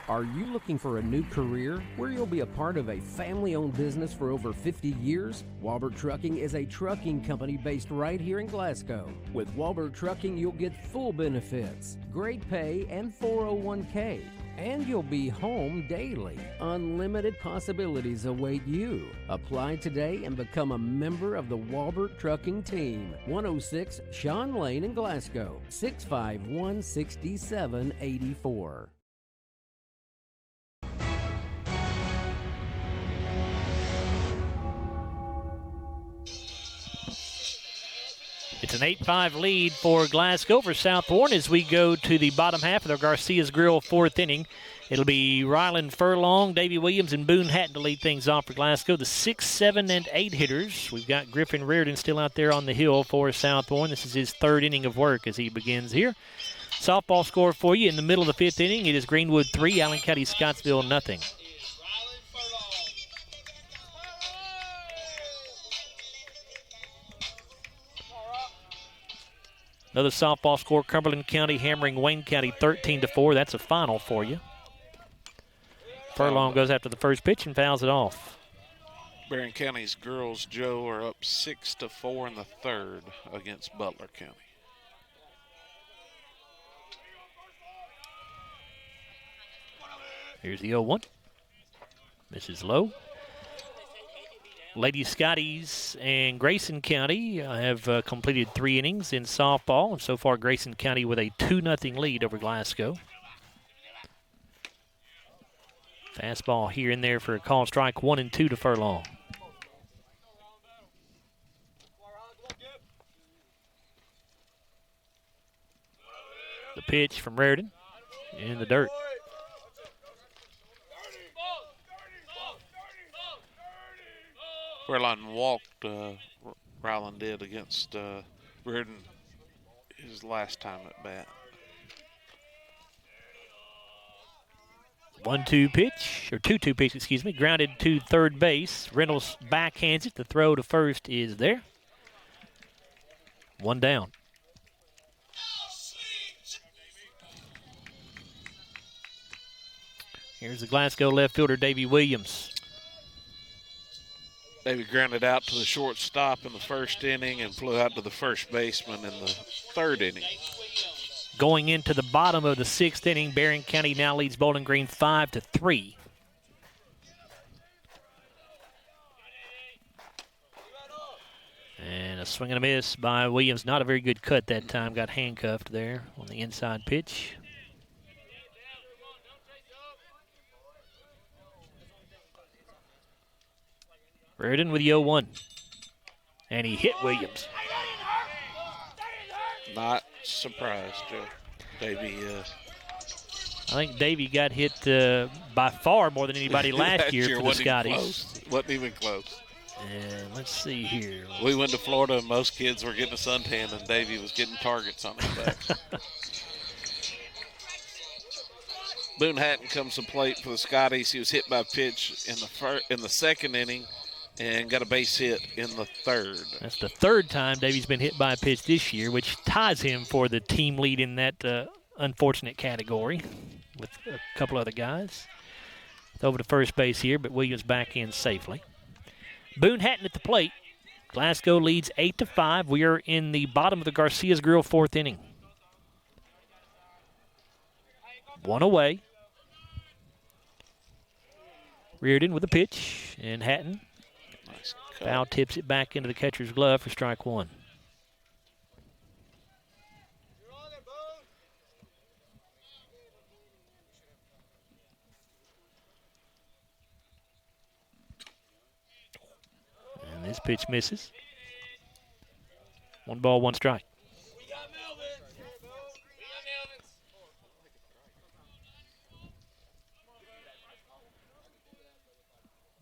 Are you looking for a new career where you'll be a part of a family-owned business for over 50 years? Walbert Trucking is a trucking company based right here in Glasgow. With Walbert Trucking, you'll get full benefits, great pay, and 401k. And you'll be home daily. Unlimited possibilities await you. Apply today and become a member of the Walbert Trucking team. 106 Sean Lane in Glasgow, 651-6784. It's an 8-5 lead for Glasgow over South Warren as we go to the bottom half of the Garcia's Grill 4th inning. It'll be Ryland Furlong, Davey Williams, and Boone Hatton to lead things off for Glasgow. The 6, 7, and 8 hitters. We've got Griffin Reardon still out there on the hill for South Warren. This is his 3rd inning of work as he begins here. Softball score for you in the middle of the 5th inning. It is Greenwood 3, Allen County Scottsville nothing. Another softball score, Cumberland County hammering Wayne County 13-4. That's a final for you. Furlong goes after the first pitch and fouls it off. Barron County's girls, Joe, are up 6-4 in the 3rd against Butler County. Here's the 0-1. Misses low. Lady Scotties and Grayson County have completed 3 innings in softball. And so far, Grayson County with a 2-0 lead over Glasgow. Fastball here and there for a called strike, 1-2 to Furlong. The pitch from Reardon in the dirt. Fairline walked, Ryland did, against Reardon his last time at bat. 1-2 pitch, or 2-2 pitch, excuse me. Grounded to third base. Reynolds backhands it. The throw to first is there. 1 down. Here's the Glasgow left fielder, Davey Williams. Davey grounded out to the shortstop in the 1st inning and flew out to the first baseman in the 3rd inning. Going into the bottom of the 6th inning, Barron County now leads Bowling Green 5-3. And a swing and a miss by Williams. Not a very good cut that time. Got handcuffed there on the inside pitch. Reardon with the 0-1. And he hit Williams. Not surprised, Joe. Davey. I think Davey got hit by far more than anybody last year for the Scotties. Wasn't even close. And let's see here. We went to Florida and most kids were getting a suntan and Davey was getting targets on his back. Boone Hatton comes to plate for the Scotties. He was hit by a pitch in the second inning and got a base hit in the third. That's the third time Davy's been hit by a pitch this year, which ties him for the team lead in that unfortunate category with a couple other guys. It's over to first base here, but Williams back in safely. Boone Hatton at the plate. Glasgow leads 8-5. We are in the bottom of the Garcia's Grill fourth inning. One away. Reardon with a pitch, and Hatton foul tips it back into the catcher's glove for strike one. And this pitch misses. 1 ball, 1 strike.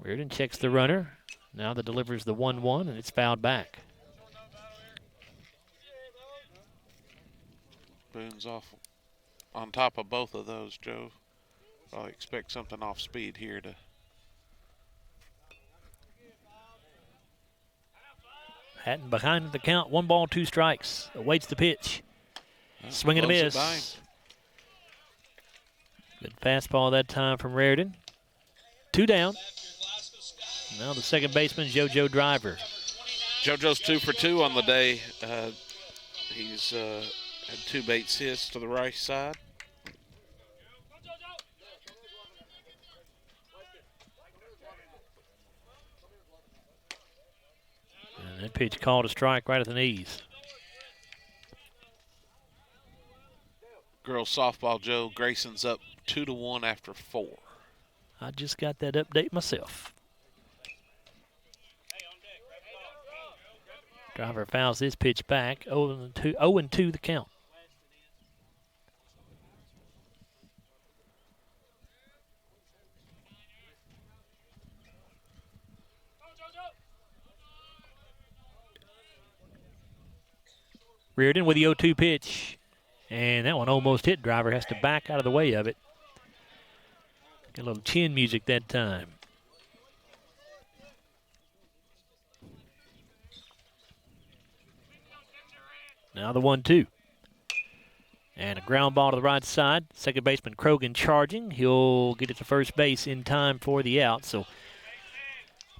Reardon checks the runner. Now that delivers the 1-1, and it's fouled back. Boone's off on top of both of those, Joe. Probably expect something off speed here to. Hatton behind the count, 1 ball, 2 strikes. Awaits the pitch. Swing and a miss. Good fastball that time from Reardon. 2 down. Now the second baseman, JoJo Driver. JoJo's 2 for 2 on the day. He's had 2 base hits to the right side. And that pitch called a strike right at the knees. Girls softball, Joe. Grayson's up 2-1 after 4. I just got that update myself. Driver fouls this pitch back. 0-2 the count. Reardon with the 0-2 pitch. And that one almost hit. Driver has to back out of the way of it. Got a little chin music that time. Now the 1-2. And a ground ball to the right side. Second baseman Krogan charging. He'll get it to first base in time for the out. So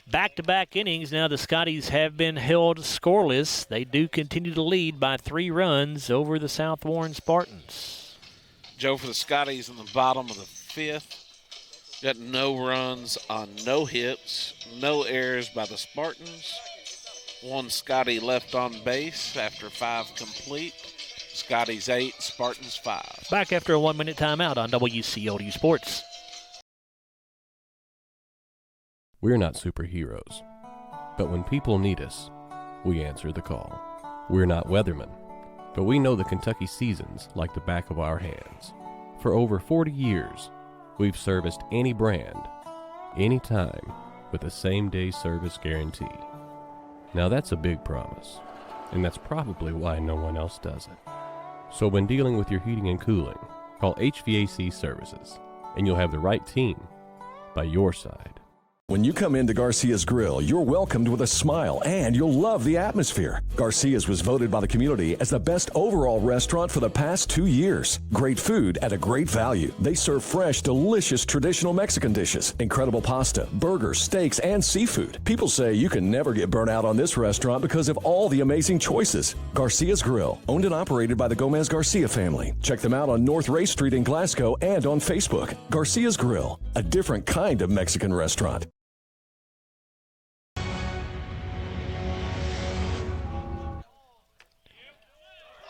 back-to-back innings. Now the Scotties have been held scoreless. They do continue to lead by 3 runs over the South Warren Spartans. Joe, for the Scotties in the bottom of the 5th. Got no runs on no hits, no errors by the Spartans. 1 Scottie left on base after 5 complete. Scotties 8, Spartans 5. Back after a 1-minute timeout on WCLU Sports. We're not superheroes, but when people need us, we answer the call. We're not weathermen, but we know the Kentucky seasons like the back of our hands. For over 40 years, we've serviced any brand, anytime, with the same-day service guarantee. Now that's a big promise, and that's probably why no one else does it. So when dealing with your heating and cooling, call HVAC Services, and you'll have the right team by your side. When you come into Garcia's Grill, you're welcomed with a smile and you'll love the atmosphere. Garcia's was voted by the community as the best overall restaurant for the past 2 years. Great food at a great value. They serve fresh, delicious traditional Mexican dishes, incredible pasta, burgers, steaks, and seafood. People say you can never get burnt out on this restaurant because of all the amazing choices. Garcia's Grill, owned and operated by the Gomez Garcia family. Check them out on North Ray Street in Glasgow and on Facebook. Garcia's Grill, a different kind of Mexican restaurant.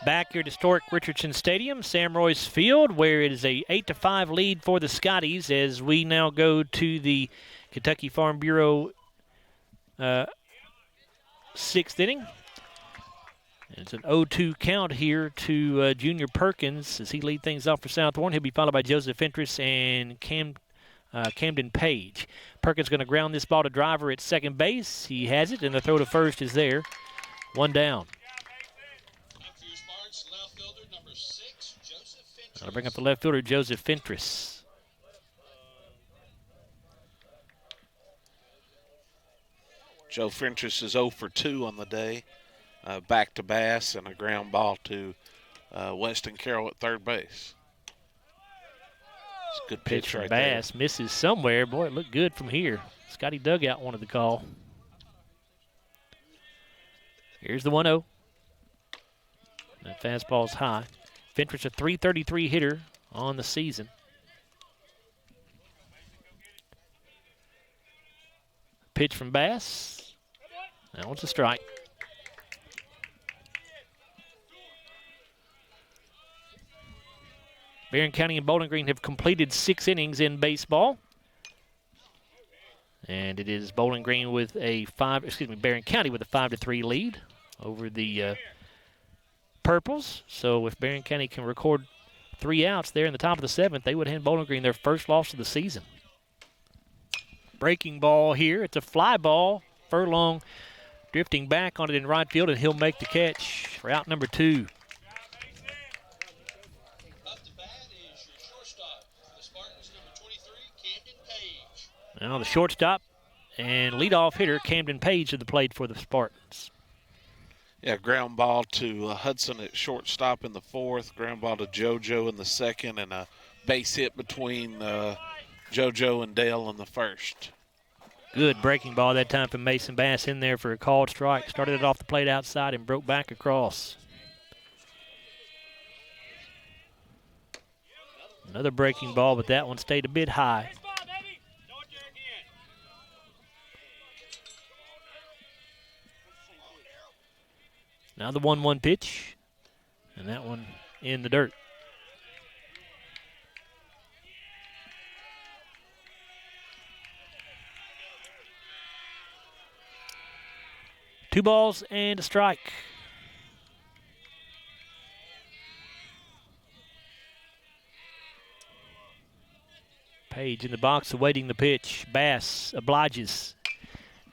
Back here at historic Richardson Stadium, Sam Royse Field, where it is a 8-5 lead for the Scotties as we now go to the Kentucky Farm Bureau 6th inning. It's an 0-2 count here to Junior Perkins as he leads things off for South Warren. He'll be followed by Joseph Fentress and Camden Page. Perkins going to ground this ball to Driver at second base. He has it, and the throw to first is there. 1 down. I'll bring up the left fielder, Joseph Fentress. Joe Frentress is 0 for 2 on the day. Back to Bass and a ground ball to Weston Carroll at third base. It's a good pitch from right Bass there. misses somewhere. Boy, it looked good from here. Scotty Dugout wanted the call. Here's the 1-0. That fastball's high. Fentress a .333 hitter on the season. Pitch from Bass. That one's a strike. Barron County and Bowling Green have completed 6 innings in baseball. And it is Bowling Green with Barron County with a 5-3 lead over the Purples. So if Barron County can record 3 outs there in the top of the 7th, they would hand Bowling Green their first loss of the season. Breaking ball here. It's a fly ball. Furlong drifting back on it in right field, and he'll make the catch for out number 2. Now the shortstop and leadoff hitter Camden Page to the plate for the Spartans. Yeah, ground ball to Hudson at shortstop in the 4th, ground ball to JoJo in the 2nd, and a base hit between JoJo and Dale in the 1st. Good breaking ball that time from Mason Bass in there for a called strike. Started it off the plate outside and broke back across. Another breaking ball, but that one stayed a bit high. Now the 1-1 pitch, and that one in the dirt. Two balls and a strike. Page in the box awaiting the pitch. Bass obliges,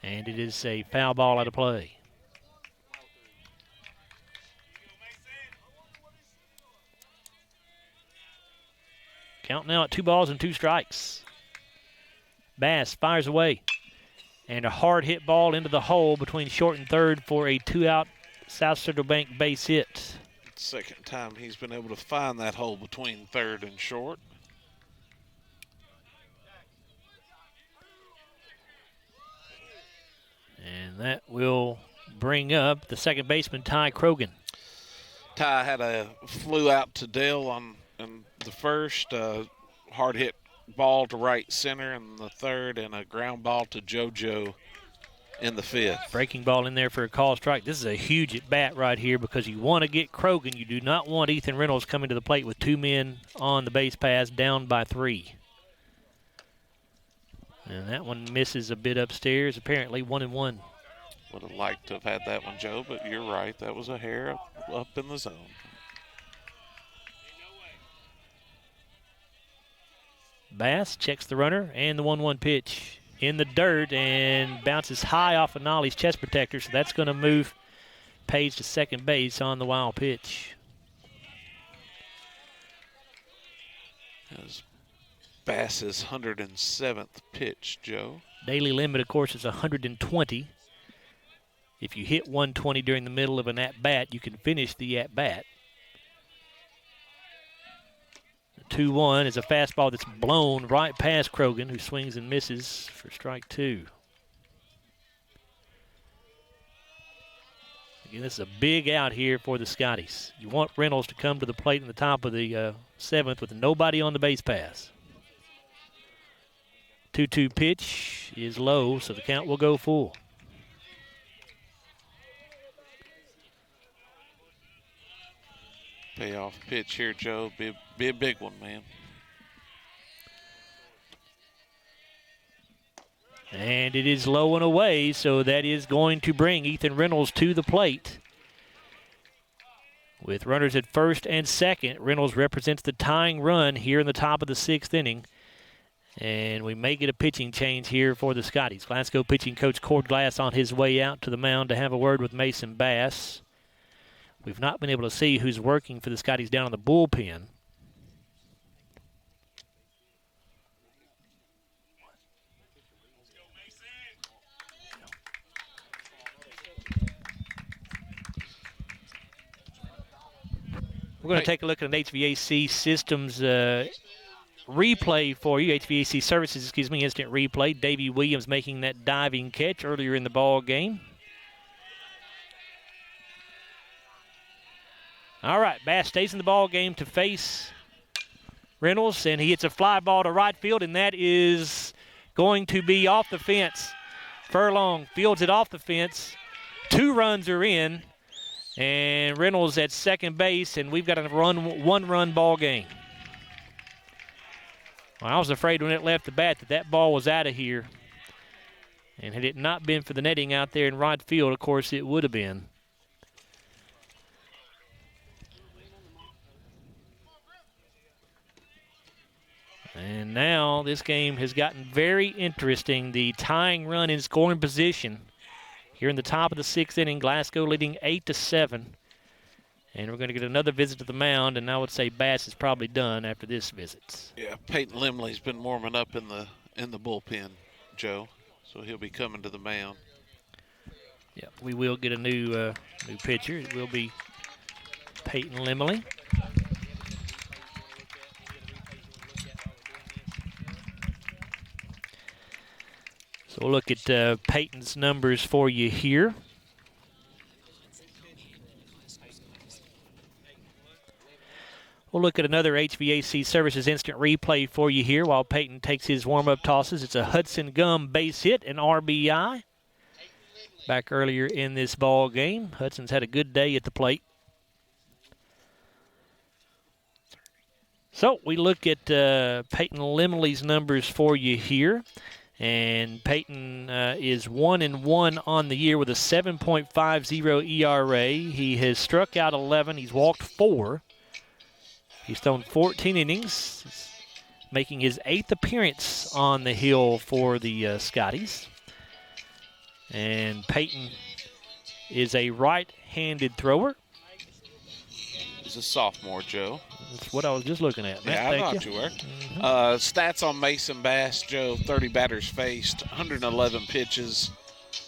and it is a foul ball out of play. Count now at 2 balls and 2 strikes. Bass fires away. And a hard hit ball into the hole between short and third for a 2-out South Central Bank base hit. Second time he's been able to find that hole between third and short. And that will bring up the second baseman, Ty Krogan. Ty had a flew out to Dale in the 1st, hard hit ball to right center in the 3rd, and a ground ball to JoJo in the 5th. Breaking ball in there for a call strike. This is a huge at bat right here because you want to get Krogan. You do not want Ethan Reynolds coming to the plate with 2 men on the base pass, down by 3. And that one misses a bit upstairs, apparently 1-1. Would have liked to have had that one, Joe, but you're right. That was a hair up in the zone. Bass checks the runner and the 1-1 pitch in the dirt and bounces high off of Nolly's chest protector, so that's going to move Page to second base on the wild pitch. That was Bass's 107th pitch, Joe. Daily limit, of course, is 120. If you hit 120 during the middle of an at-bat, you can finish the at-bat. 2-1 is a fastball that's blown right past Krogan, who swings and misses for strike 2. Again, this is a big out here for the Scotties. You want Reynolds to come to the plate in the top of the 7th with nobody on the base pass. 2-2 pitch is low, so the count will go full. Payoff pitch here, Joe. Be a big one, man. And it is low and away, so that is going to bring Ethan Reynolds to the plate. With runners at first and second, Reynolds represents the tying run here in the top of the 6th inning. And we may get a pitching change here for the Scotties. Glasgow pitching coach Cord Glass on his way out to the mound to have a word with Mason Bass. We've not been able to see who's working for the Scotties down in the bullpen. We're going to take a look at an HVAC systems replay for you. HVAC services, instant replay. Davey Williams making that diving catch earlier in the ball game. All right, Bass stays in the ball game to face Reynolds, and he hits a fly ball to right field, and that is going to be off the fence. Furlong fields it off the fence. 2 runs are in, and Reynolds at second base, and we've got a one-run ball game. Well, I was afraid when it left the bat that ball was out of here, and had it not been for the netting out there in right field, of course, it would have been. And now this game has gotten very interesting. The tying run in scoring position here in the top of the 6th inning. Glasgow leading 8-7. And we're going to get another visit to the mound, and I would say Bass is probably done after this visit. Yeah, Peyton Limley's been warming up in the bullpen, Joe, so he'll be coming to the mound. Yeah, we will get a new pitcher. It will be Peyton Limley. So we'll look at Peyton's numbers for you here. We'll look at another HVAC Services instant replay for you here while Peyton takes his warm-up tosses. It's a Hudson Gum base hit, an RBI. Back earlier in this ball game, Hudson's had a good day at the plate. So we look at Peyton Limley's numbers for you here. And Peyton is 1-1 on the year with a 7.50 ERA. He has struck out 11. He's walked 4. He's thrown 14 innings, making his 8th appearance on the hill for the Scotties. And Peyton is a right-handed thrower. He's a sophomore, Joe. That's what I was just looking at. Matt, yeah, I thought you were. Stats on Mason Bass, Joe: 30 batters faced, 111 pitches,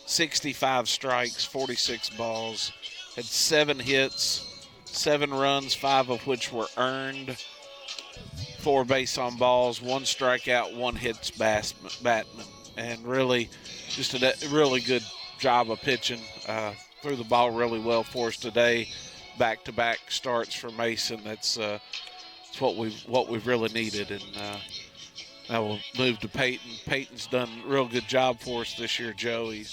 65 strikes, 46 balls, had 7 hits, 7 runs, 5 of which were earned, 4 base on balls, 1 strikeout, 1 hits batman, and really just a really good job of pitching. Threw the ball really well for us today. Back-to-back starts for Mason. That's what we've really needed. And now we'll move to Peyton. Peyton's done a real good job for us this year, Joe. He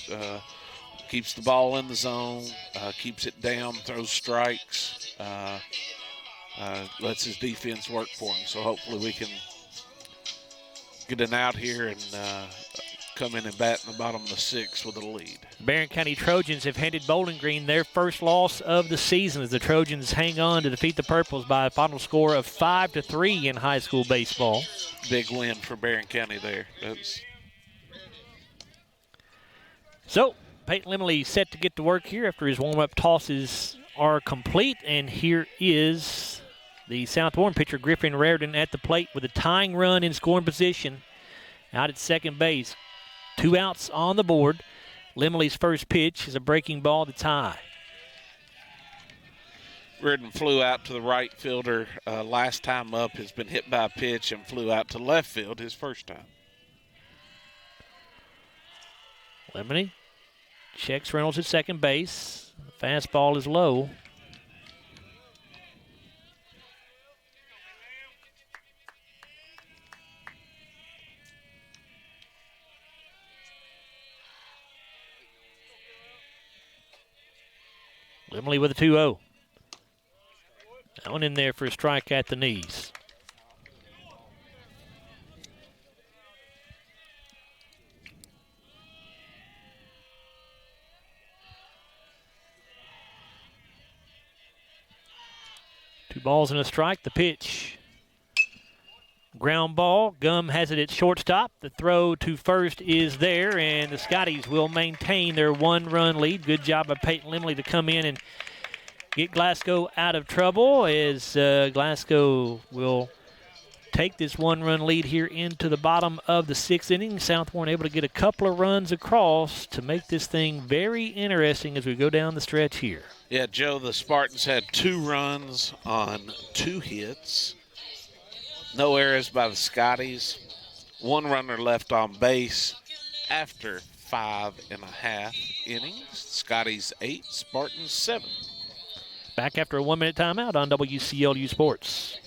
keeps the ball in the zone, keeps it down, throws strikes, lets his defense work for him. So hopefully we can get an out here and come in and bat in the bottom of the 6th with a lead. Barron County Trojans have handed Bowling Green their first loss of the season as the Trojans hang on to defeat the Purples by a final score of 5-3 in high school baseball. Big win for Barron County there. So Peyton Limley set to get to work here after his warm-up tosses are complete, and here is the South Warren pitcher Griffin Raridan at the plate with a tying run in scoring position out at second base. 2 outs on the board. Limley's first pitch is a breaking ball to tie. Reardon flew out to the right fielder last time up, has been hit by a pitch and flew out to left field his first time. Limley checks Reynolds at second base. The fastball is low. Limley with a 2-0. That one in there for a strike at the knees. Two balls and a strike. The pitch. Ground ball. Gum has it at shortstop. The throw to first is there, and the Scotties will maintain their 1-run lead. Good job by Peyton Limley to come in and get Glasgow out of trouble as Glasgow will take this one-run lead here into the bottom of the 6th inning. South Warren able to get a couple of runs across to make this thing very interesting as we go down the stretch here. Yeah, Joe, the Spartans had 2 runs on 2 hits. No errors by the Scotties. 1 runner left on base after 5.5 innings. Scotties 8, Spartans 7. Back after a 1-minute timeout on WCLU Sports.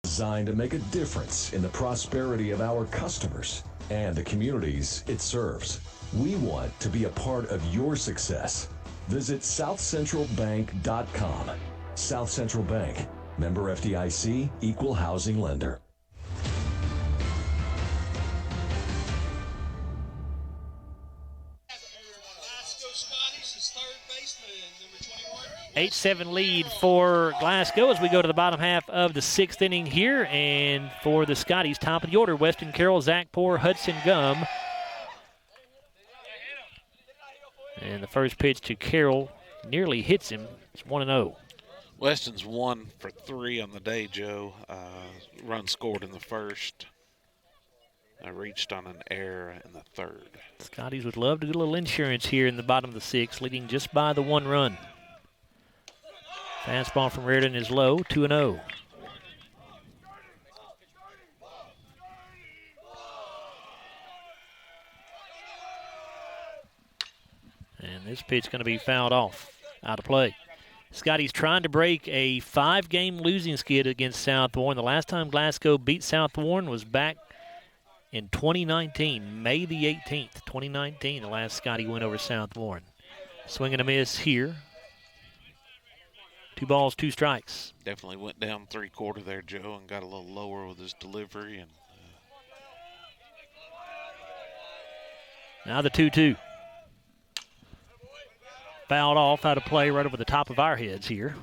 Designed to make a difference in the prosperity of our customers and the communities it serves. We want to be a part of your success. Visit southcentralbank.com. South Central Bank, member FDIC, equal housing lender. Glasgow Scotties is third baseman, number 21. 8-7 lead for Glasgow as we go to the bottom half of the 6th inning here. And for the Scotties, top of the order, Weston Carroll, Zach Poor, Hudson Gum. And the first pitch to Carroll nearly hits him. It's 1-0. Weston's 1 for 3 on the day, Joe. Run scored in the first. Reached on an error in the third. Scotties would love to get a little insurance here in the bottom of the 6th, leading just by the 1 run. Fastball from Reardon is low, 2-0. And this pitch going to be fouled off, out of play. Scotty's trying to break a 5-game losing skid against South Warren. The last time Glasgow beat South Warren was back in 2019, May the 18th, 2019, the last Scotty went over South Warren. Swing and a miss here. 2 balls, 2 strikes. Definitely went down 3/4 there, Joe, and got a little lower with his delivery. And now the 2-2. Fouled off, out of play, right over the top of our heads here.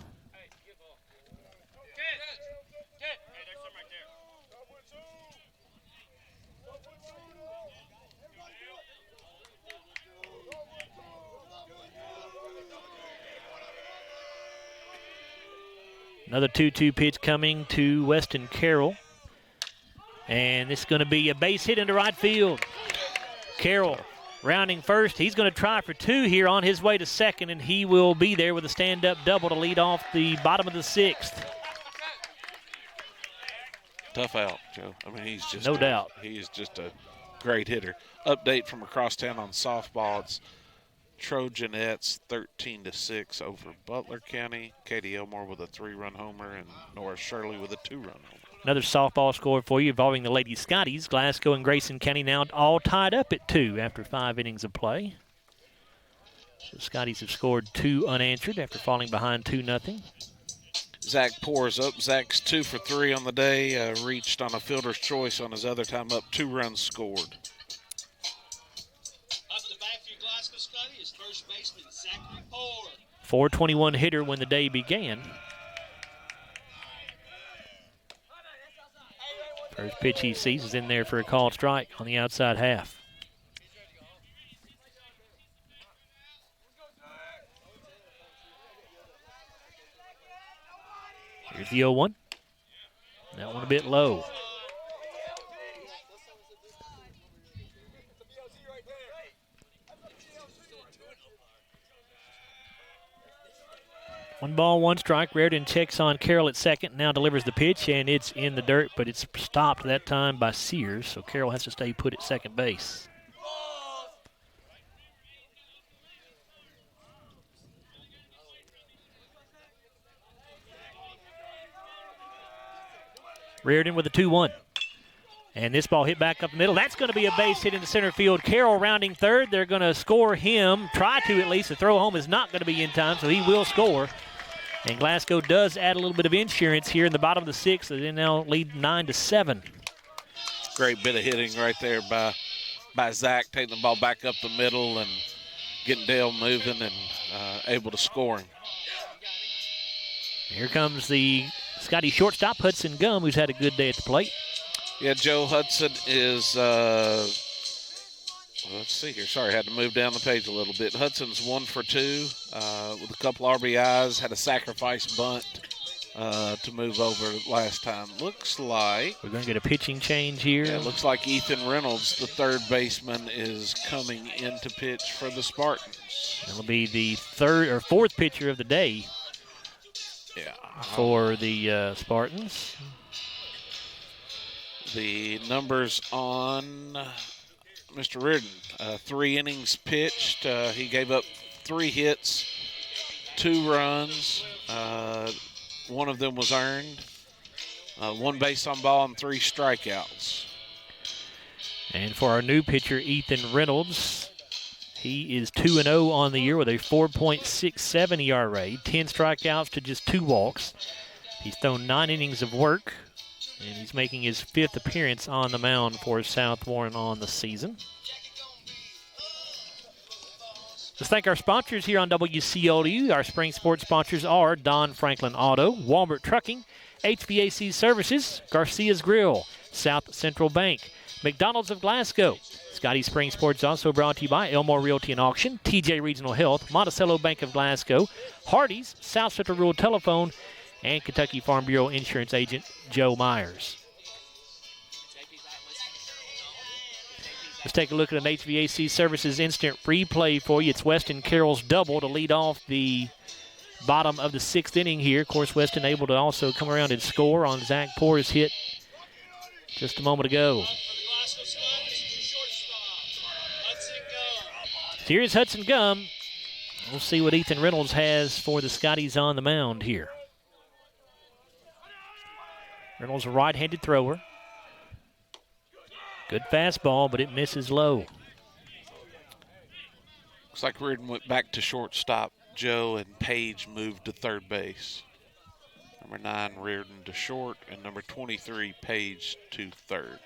Another 2-2 pitch coming to Weston Carroll. And this is going to be a base hit into right field. Carroll rounding first. He's going to try for 2 here on his way to second, and he will be there with a stand-up double to lead off the bottom of the 6th. tough out, Joe. I mean, he's just no doubt. He is just a great hitter. Update from across town on softball. It's Trojanettes 13-6 over Butler County. Katie Elmore with a 3-run homer and Nora Shirley with a 2-run homer. Another softball score for you involving the Lady Scotties. Glasgow and Grayson County now all tied up at 2 after 5 innings of play. The Scotties have scored 2 unanswered after falling behind 2-0. Zach pours up. Zach's 2 for 3 on the day. Reached on a fielder's choice on his other time up. 2 runs scored. Up the bat for your Glasgow Scottie is first baseman Zachary Poor. 421 hitter when the day began. First pitch he sees is in there for a called strike on the outside half. Here's the 0-1. That one a bit low. One ball, 1 strike. Reardon checks on Carroll at second, now delivers the pitch, and it's in the dirt, but it's stopped that time by Sears, so Carroll has to stay put at second base. Reardon with a 2-1. And this ball hit back up the middle. That's going to be a base hit into center field. Carroll rounding third. They're going to score him, try to at least. The throw home is not going to be in time, so he will score. And Glasgow does add a little bit of insurance here in the bottom of the sixth. They now lead 9-7. Great bit of hitting right there by Zach, taking the ball back up the middle and getting Dale moving and able to score him. Here comes the Scotty shortstop, Hudson Gum, who's had a good day at the plate. Yeah, Joe Hudson is, let's see here. Sorry, I had to move down the page a little bit. Hudson's 1 for 2 with a couple RBIs, had a sacrifice bunt to move over last time. Looks like we're going to get a pitching change here. Yeah, it looks like Ethan Reynolds, the third baseman, is coming in to pitch for the Spartans. It'll be the third or fourth pitcher of the day for the Spartans. The numbers on Mr. Reardon, 3 innings pitched. He gave up 3 hits, 2 runs. 1 of them was earned. 1 base on ball and 3 strikeouts. And for our new pitcher, Ethan Reynolds, he is 2-0 on the year with a 4.67 ERA, 10 strikeouts to just 2 walks. He's thrown 9 innings of work. And he's making his 5th appearance on the mound for South Warren on the season. Let's thank our sponsors here on WCLU. Our spring sports sponsors are Don Franklin Auto, Walmart Trucking, HVAC Services, Garcia's Grill, South Central Bank, McDonald's of Glasgow. Scotty Spring Sports also brought to you by Elmore Realty and Auction, TJ Regional Health, Monticello Bank of Glasgow, Hardee's, South Central Rural Telephone, and Kentucky Farm Bureau Insurance Agent Joe Myers. Let's take a look at an HVAC Services instant replay for you. It's Weston Carroll's double to lead off the bottom of the 6th inning here. Of course, Weston able to also come around and score on Zach Poor's hit just a moment ago. Here's Hudson Gum. We'll see what Ethan Reynolds has for the Scotties on the mound here. Reynolds, a right-handed thrower. Good fastball, but it misses low. Looks like Reardon went back to shortstop, Joe, and Page moved to third base. Number 9, Reardon to short, and number 23, Page to third.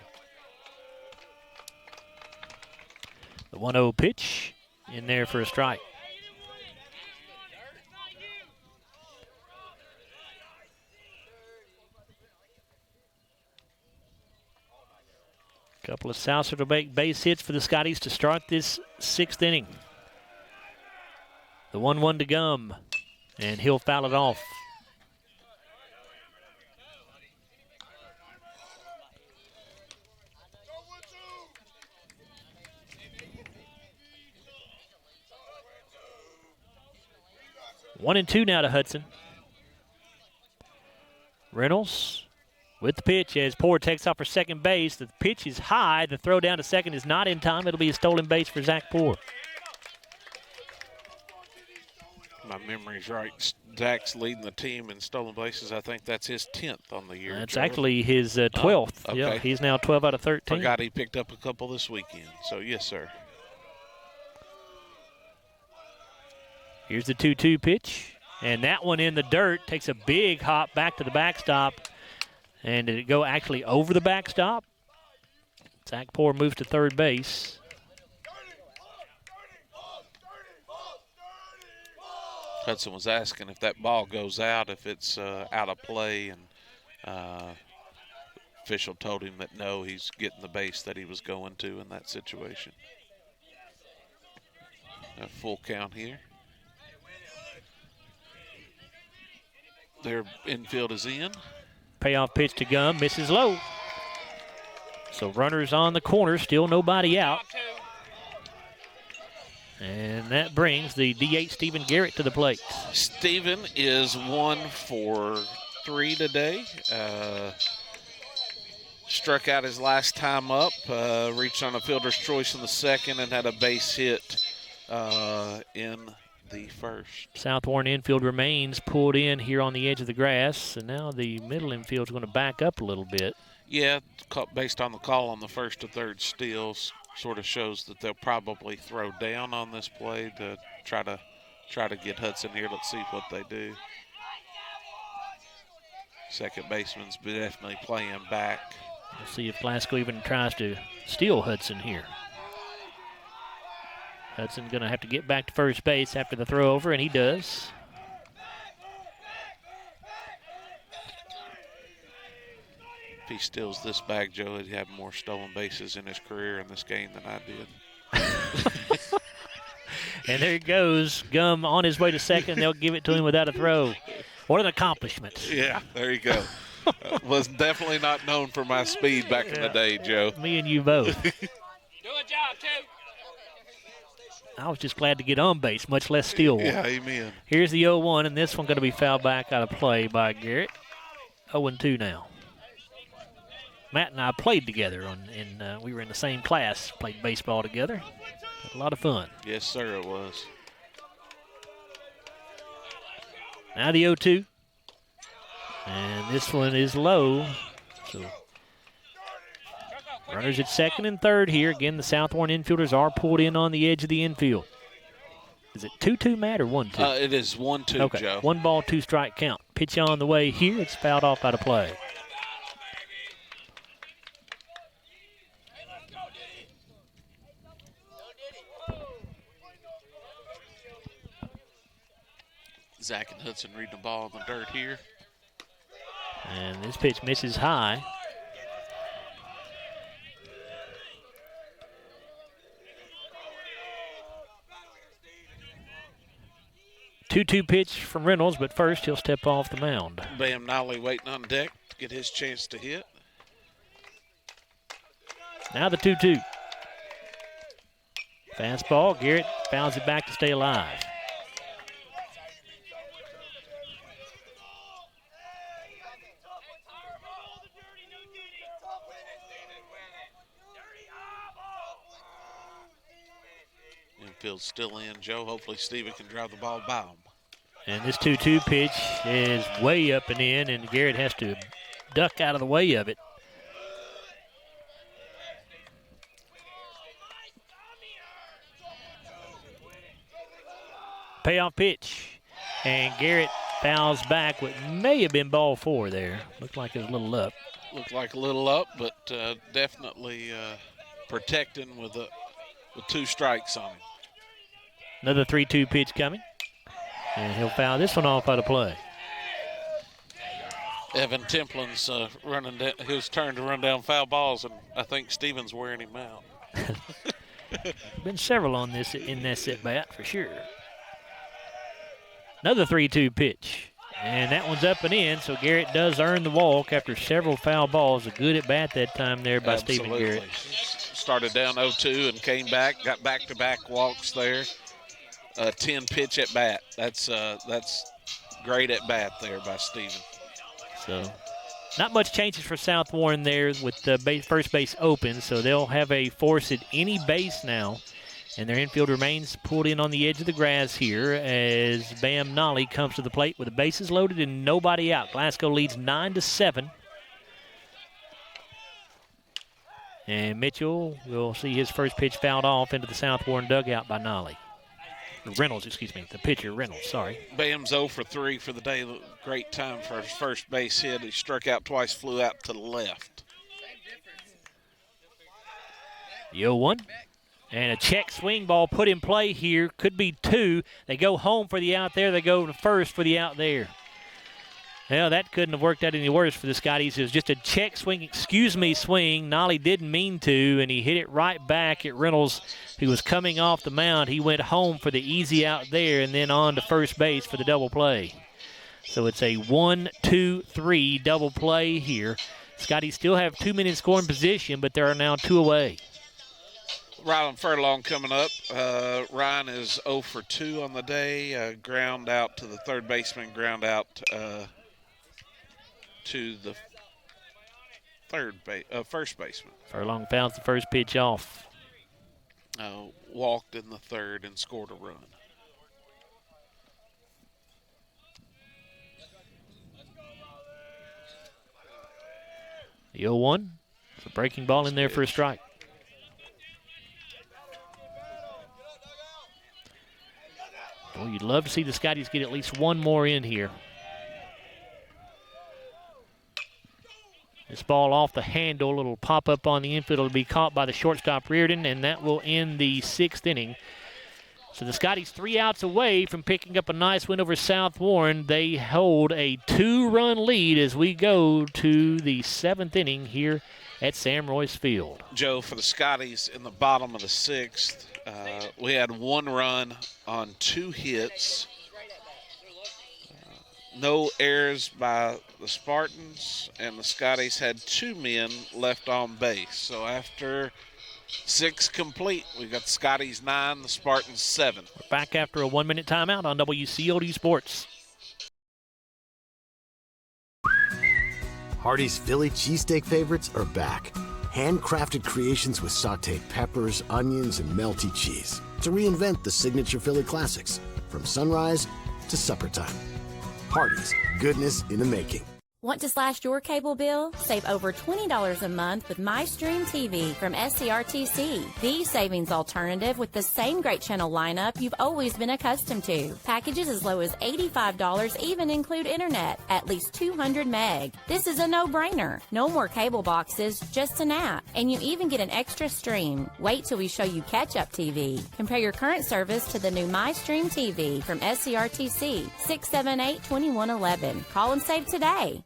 The 1-0 pitch in there for a strike. Couple of South Central Bank base hits for the Scotties to start this 6th inning. The 1-1 to Gum, and he'll foul it off. One and 2 now to Hudson. Reynolds with the pitch as Poor takes off for second base. The pitch is high. The throw down to second is not in time. It'll be a stolen base for Zach Poor. My memory's right. Zach's leading the team in stolen bases. I think that's his 10th on the year. That's Joe. Actually his 12th. Okay. Yeah, he's now 12 out of 13. Forgot he picked up a couple this weekend. So, yes, sir. Here's the 2-2 pitch. And that one in the dirt takes a big hop back to the backstop. And did it go actually over the backstop? Zach Poor moves to third base. Hudson was asking if that ball goes out, if it's out of play, and official told him that no, he's getting the base that he was going to in that situation. A full count here. Their infield is in. Payoff pitch to Gum, misses low. So runners on the corner, still nobody out. And that brings the DH Stephen Garrett to the plate. Stephen is 1 for 3 today. Struck out his last time up, reached on a fielder's choice in the second, and had a base hit in the first. South Warren infield remains pulled in here on the edge of the grass, and now the middle infield is going to back up a little bit. Yeah, based on the call on the first to third steals, sort of shows that they'll probably throw down on this play to try to get Hudson here. Let's see what they do. Second baseman's definitely playing back. We'll see if Glasgow even tries to steal Hudson here. Hudson's going to have to get back to first base after the throw over, and he does. If he steals this bag, Joe, he'd have more stolen bases in his career in this game than I did. And there he goes. Gum on his way to second. They'll give it to him without a throw. What an accomplishment. Yeah, there you go. Was definitely not known for my speed back in the day, Joe. Me and you both. Do a job, too. I was just glad to get on base, much less steal one. Yeah, amen. Here's the 0-1, and this one going to be fouled back out of play by Garrett. 0-2 now. Matt and I played together, we were in the same class, played baseball together. Had a lot of fun. Yes, sir, it was. Now the 0-2. And this one is low. So runners at second and third here. Again, the South Warren infielders are pulled in on the edge of the infield. Is it 2-2, Matt, or 1-2? It is 1-2, okay. Joe. 1 ball, 2 strike count. Pitch on the way here. It's fouled off out of play. Zach and Hudson reading the ball in the dirt here. And this pitch misses high. Two-two pitch from Reynolds, but first he'll step off the mound. Bam Nolly waiting on deck to get his chance to hit. Now the 2-2. Fastball. Garrett fouls it back to stay alive. Infield's still in, Joe. Hopefully Steven can drive the ball by him. And this 2-2 pitch is way up and in, and Garrett has to duck out of the way of it. Payoff pitch. And Garrett fouls back what may have been ball 4 there. Looked like it was a little up. Looked like a little up, but definitely protecting with 2 strikes on him. Another 3-2 pitch coming. And he'll foul this one off out of play. Evan Templin's running down, his turn to run down foul balls, and I think Steven's wearing him out. Been several on this in this at bat for sure. Another 3-2 pitch. And that one's up and in, so Garrett does earn the walk after several foul balls. A good at bat that time there by Stephen Garrett. Started down 0-2 and came back, got back-to-back walks there. 10 pitch at bat. That's great at bat there by Steven. So not much changes for South Warren there with the first base open, so they'll have a force at any base now. And their infield remains pulled in on the edge of the grass here as Bam Nolly comes to the plate with the bases loaded and nobody out. Glasgow leads 9-7. And Mitchell will see his first pitch fouled off into the South Warren dugout by Nolly. Reynolds, excuse me, the pitcher, Reynolds, sorry. Bam's 0 for 3 for the day. Great time for his first base hit. He struck out twice, flew out to the left. The 0-1. And a check swing ball put in play here. Could be 2. They go home for the out there. They go to first for the out there. Well, that couldn't have worked out any worse for the Scotties. It was just a check swing, swing. Nolly didn't mean to, and he hit it right back at Reynolds, who was coming off the mound. He went home for the easy out there and then on to first base for the double play. So it's a 1-2-3 double play here. Scotties still have 2 men in scoring position, but there are now 2 away. Rylan Furlong coming up. Ryan is 0 for 2 on the day. Ground out to the third baseman, ground out to the first baseman. Furlong fouls the first pitch off. Walked in the third and scored a run. The 0-1. It's a breaking ball in there for a strike. Well, you'd love to see the Scotties get at least one more in here. This ball off the handle. It'll pop up on the infield. It'll be caught by the shortstop Reardon, and that will end the 6th inning. So the Scotties 3 outs away from picking up a nice win over South Warren. They hold a 2-run lead as we go to the 7th inning here at Sam Royse Field. Joe, for the Scotties in the bottom of the 6th, we had 1 run on 2 hits. No errors by the Spartans, and the Scotties had 2 men left on base. So after 6 complete, we've got the Scotties 9, the Spartans 7. We're back after a 1-minute timeout on WCLU Sports. Hardee's Philly cheesesteak favorites are back. Handcrafted creations with sauteed peppers, onions, and melty cheese to reinvent the signature Philly classics from sunrise to supper time. Hardee's, goodness in the making. Want to slash your cable bill? Save over $20 a month with MyStream TV from SCRTC. The savings alternative with the same great channel lineup you've always been accustomed to. Packages as low as $85 even include internet, at least 200 meg. This is a no-brainer. No more cable boxes, just an app. And you even get an extra stream. Wait till we show you catch-up TV. Compare your current service to the new MyStream TV from SCRTC. 678-2111. Call and save today.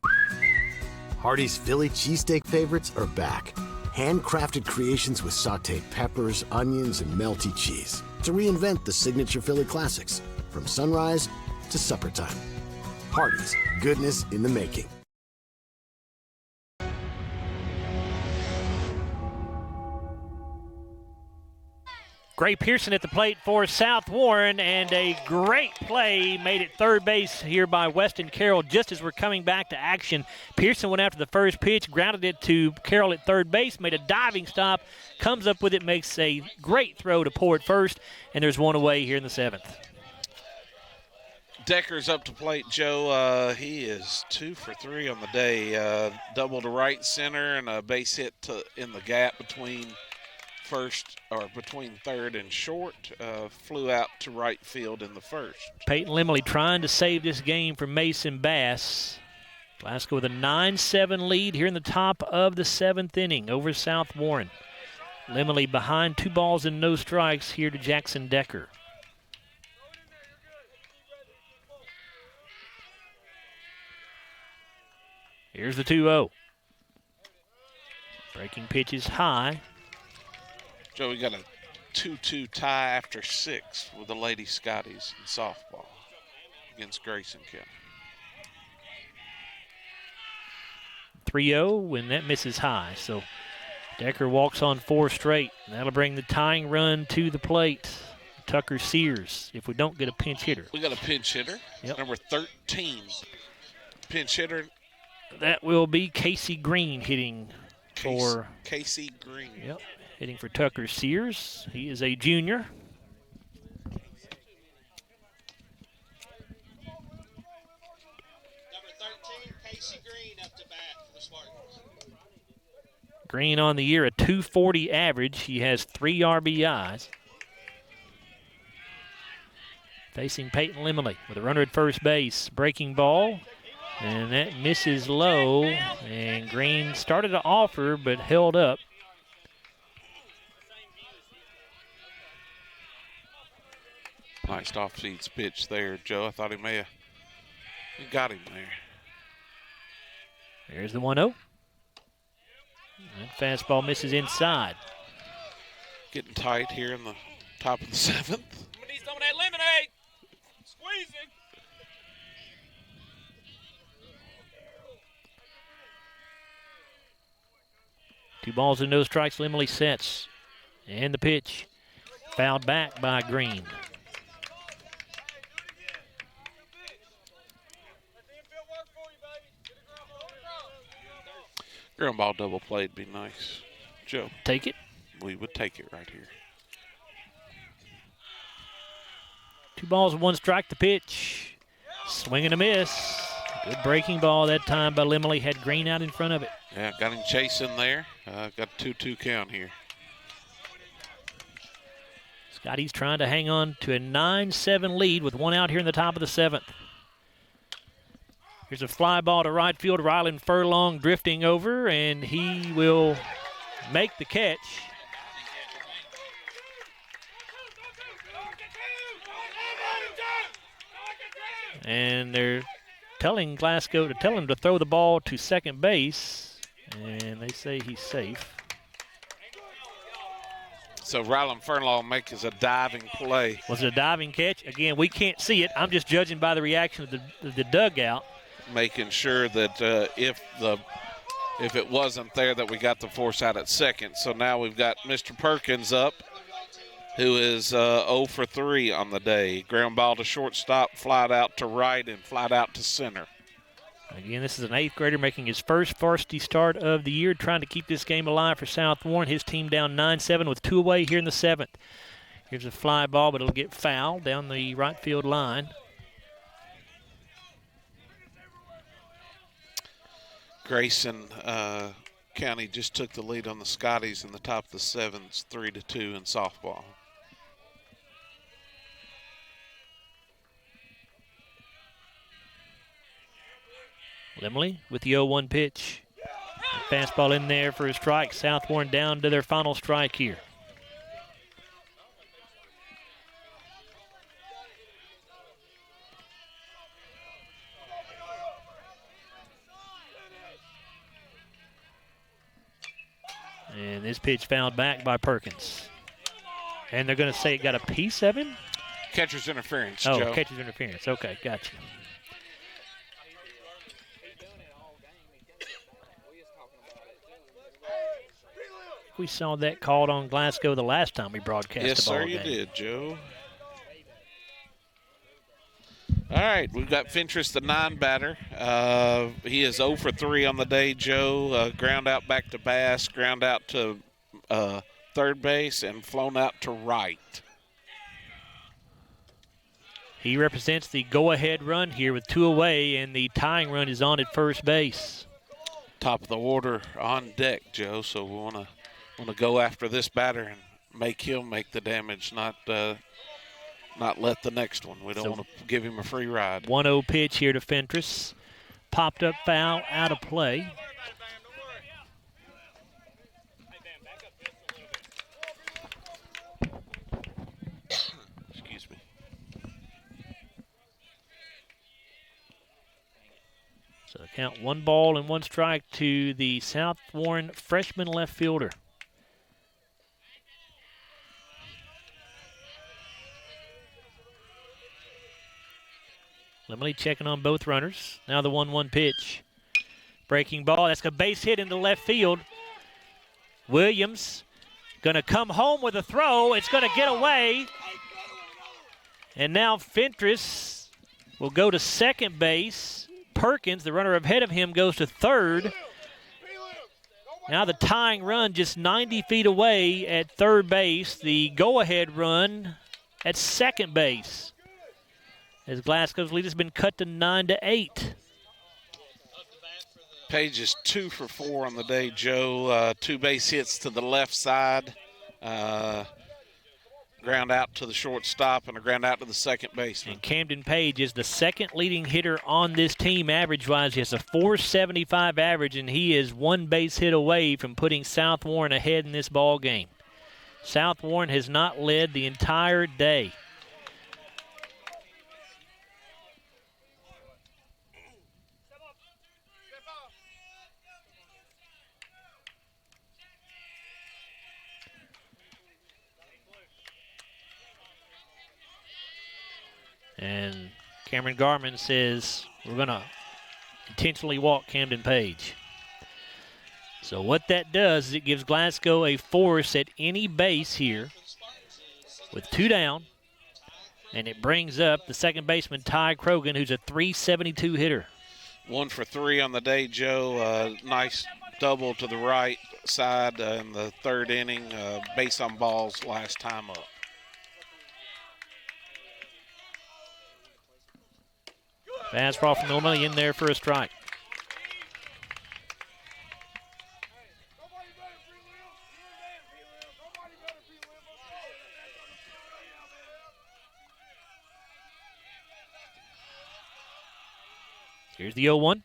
Hardee's Philly cheesesteak favorites are back. Handcrafted creations with sauteed peppers, onions, and melty cheese to reinvent the signature Philly classics from sunrise to supper time. Hardee's, goodness in the making. Gray Pearson at the plate for South Warren, and a great play made at third base here by Weston Carroll just as we're coming back to action. Pearson went after the first pitch, grounded it to Carroll at third base, made a diving stop, comes up with it, makes a great throw to Poor at first, and there's 1 away here in the 7th. Decker's up to plate, Joe. He is 2 for 3 on the day. Double to right center and a base hit in the gap between third and short, flew out to right field in the first. Peyton Limley trying to save this game from Mason Bass. Glasgow with a 9-7 lead here in the top of the 7th inning over South Warren. Limley behind 2 balls and no strikes here to Jackson Decker. Here's the 2-0. Breaking pitch is high. Joe, we got a 2-2 tie after 6 with the Lady Scotties in softball against Grayson County. 3-0 when that misses high. So Decker walks on 4 straight. That'll bring the tying run to the plate. Tucker Sears, if we don't get a pinch hitter. We got a pinch hitter. Yep. Number 13. Pinch hitter. That will be Casey Green hitting for Casey Green. Yep. Hitting for Tucker Sears. He is a junior. Number 13, Casey Green up to bat for the Spartans. Green on the year, a 240 average. He has 3 RBIs. Facing Peyton Limley with a runner at first base. Breaking ball. And that misses low. And Green started to offer but held up. Nice off-seeds pitch there, Joe. I thought he may have got him there. There's the 1-0. That fastball misses inside. Getting tight here in the top of the 7th. Need some of that lemonade. Squeezing. Two balls and no strikes. Limley sets. And the pitch. Fouled back by Green. Ground ball double play would be nice. Joe. Take it? We would take it right here. 2 balls and 1 strike. The pitch. Swing and a miss. Good breaking ball that time by Limley. Had Green out in front of it. Yeah, got him chasing there. Got a 2-2 count here. Scotty's trying to hang on to a 9-7 lead with one out here in the top of the 7th. Here's a fly ball to right field. Rylan Furlong drifting over, and he will make the catch. And they're telling Glasgow to tell him to throw the ball to second base, and they say he's safe. So Rylan Furlong makes a diving play. Was it a diving catch? Again, we can't see it. I'm just judging by the reaction of the dugout. Making sure that if it wasn't there, that we got the force out at second. So now we've got Mr. Perkins up, who is 0 for 3 on the day. Ground ball to shortstop, flied out to right, and flied out to center. Again, this is an 8th grader making his first varsity start of the year, trying to keep this game alive for South Warren. His team down 9-7 with 2 away here in the 7th. Here's a fly ball, but it'll get fouled down the right field line. Grayson County just took the lead on the Scotties in the top of the 7s, 3-2 in softball. Limley with the 0-1 pitch. Fastball in there for a strike. South Warren down to their final strike here. And this pitch fouled back by Perkins. And they're going to say it got a piece of him? Catcher's interference, Oh, Joe. catcher's interference. Okay, gotcha. We saw that called on Glasgow the last time we broadcast Yes, the ball sir, you game. did, Joe. All right, we've got Fentress, the 9 batter. He is 0 for 3 on the day, Joe. Ground out back to Bass, ground out to third base, and flown out to right. He represents the go-ahead run here with 2 away, and the tying run is on at first base. Top of the order on deck, Joe, so we want to go after this batter and make him make the damage, not let the next one. We don't want to give him a free ride. 1-0 pitch here to Fentress. Popped up foul, out of play. Excuse me. So count 1 ball and 1 strike to the South Warren freshman left fielder. Limley checking on both runners. Now the 1-1 pitch. Breaking ball. That's a base hit into left field. Williams going to come home with a throw. It's going to get away. And now Fentress will go to second base. Perkins, the runner ahead of him, goes to third. Now the tying run just 90 feet away at third base. The go-ahead run at second base, as Glasgow's lead has been cut to 9-8. Page is 2 for 4 on the day, Joe. 2 base hits to the left side. Ground out to the shortstop and a ground out to the second baseman. And Camden Page is the second leading hitter on this team average-wise. He has a .475 average, and he is 1 base hit away from putting South Warren ahead in this ball game. South Warren has not led the entire day. And Cameron Garman says we're going to intentionally walk Camden Page. So what that does is it gives Glasgow a force at any base here with 2 down. And it brings up the second baseman, Ty Krogan, who's a .372 hitter. 1 for 3 on the day, Joe. Nice double to the right side in the 3rd inning. Base on balls last time up. Fastball from Illinois in there for a strike. Here's the 0-1.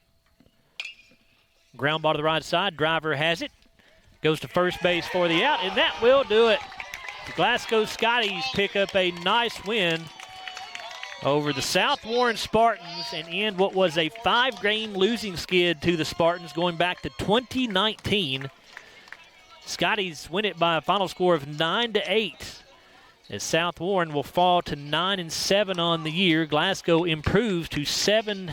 Ground ball to the right side. Driver has it. Goes to first base for the out, and that will do it. The Glasgow Scotties pick up a nice win over the South Warren Spartans and end what was a 5-game losing skid to the Spartans going back to 2019. Scotties win it by a final score of 9-8. As South Warren will fall to 9-7 on the year, Glasgow improves to 7-8.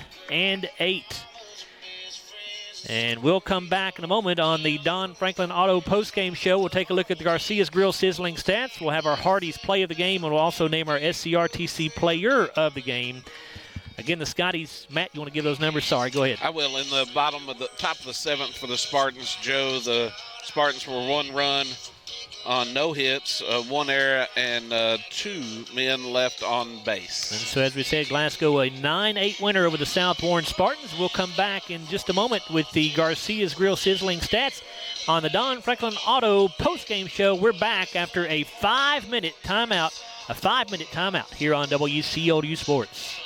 And we'll come back in a moment on the Don Franklin Auto postgame show. We'll take a look at the Garcia's Grill sizzling stats. We'll have our Hardee's play of the game, and we'll also name our SCRTC player of the game. Again, the Scotties, Matt, you want to give those numbers? Sorry, go ahead. I will. In the top of the 7th for the Spartans, Joe, the Spartans were 1 run on no hits, 1 error, and 2 men left on base. And so, as we said, Glasgow a 9-8 winner over the South Warren Spartans. We'll come back in just a moment with the Garcia's Grill sizzling stats on the Don Franklin Auto postgame show. We're back after a 5-minute timeout here on WCLU Sports.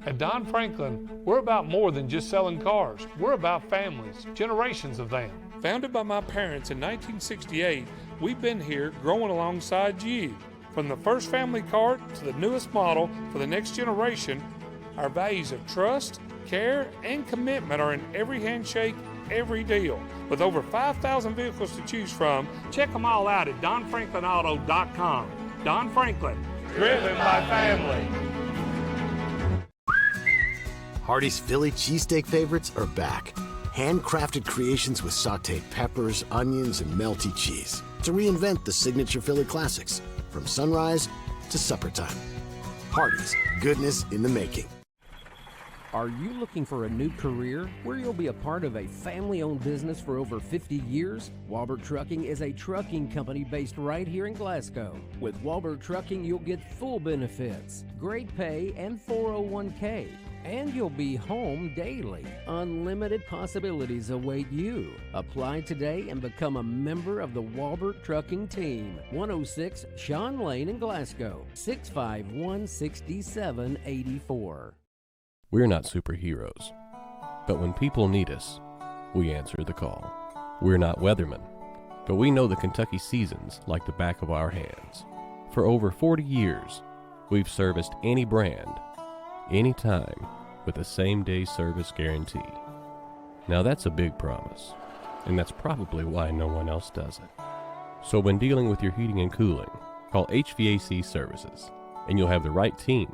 At Don Franklin, we're about more than just selling cars. We're about families, generations of them. Founded by my parents in 1968, we've been here growing alongside you. From the first family car to the newest model for the next generation, our values of trust, care, and commitment are in every handshake, every deal. With over 5,000 vehicles to choose from, check them all out at DonFranklinAuto.com. Don Franklin, driven by family. Hardee's Philly cheesesteak favorites are back. Handcrafted creations with sauteed peppers, onions, and melty cheese to reinvent the signature Philly classics from sunrise to supper time. Hardee's, goodness in the making. Are you looking for a new career where you'll be a part of a family-owned business for over 50 years? Walbert Trucking is a trucking company based right here in Glasgow. With Walbert Trucking, you'll get full benefits, great pay, and 401k. And you'll be home daily. Unlimited possibilities await you. Apply today and become a member of the Walbert Trucking team. 106 Sean Lane in Glasgow, 651-6784. We're not superheroes, but when people need us, we answer the call. We're not weathermen, but we know the Kentucky seasons like the back of our hands. For over 40 years, we've serviced any brand, anytime, with a same-day service guarantee. Now that's a big promise, and that's probably why no one else does it. So when dealing with your heating and cooling, call HVAC Services, and you'll have the right team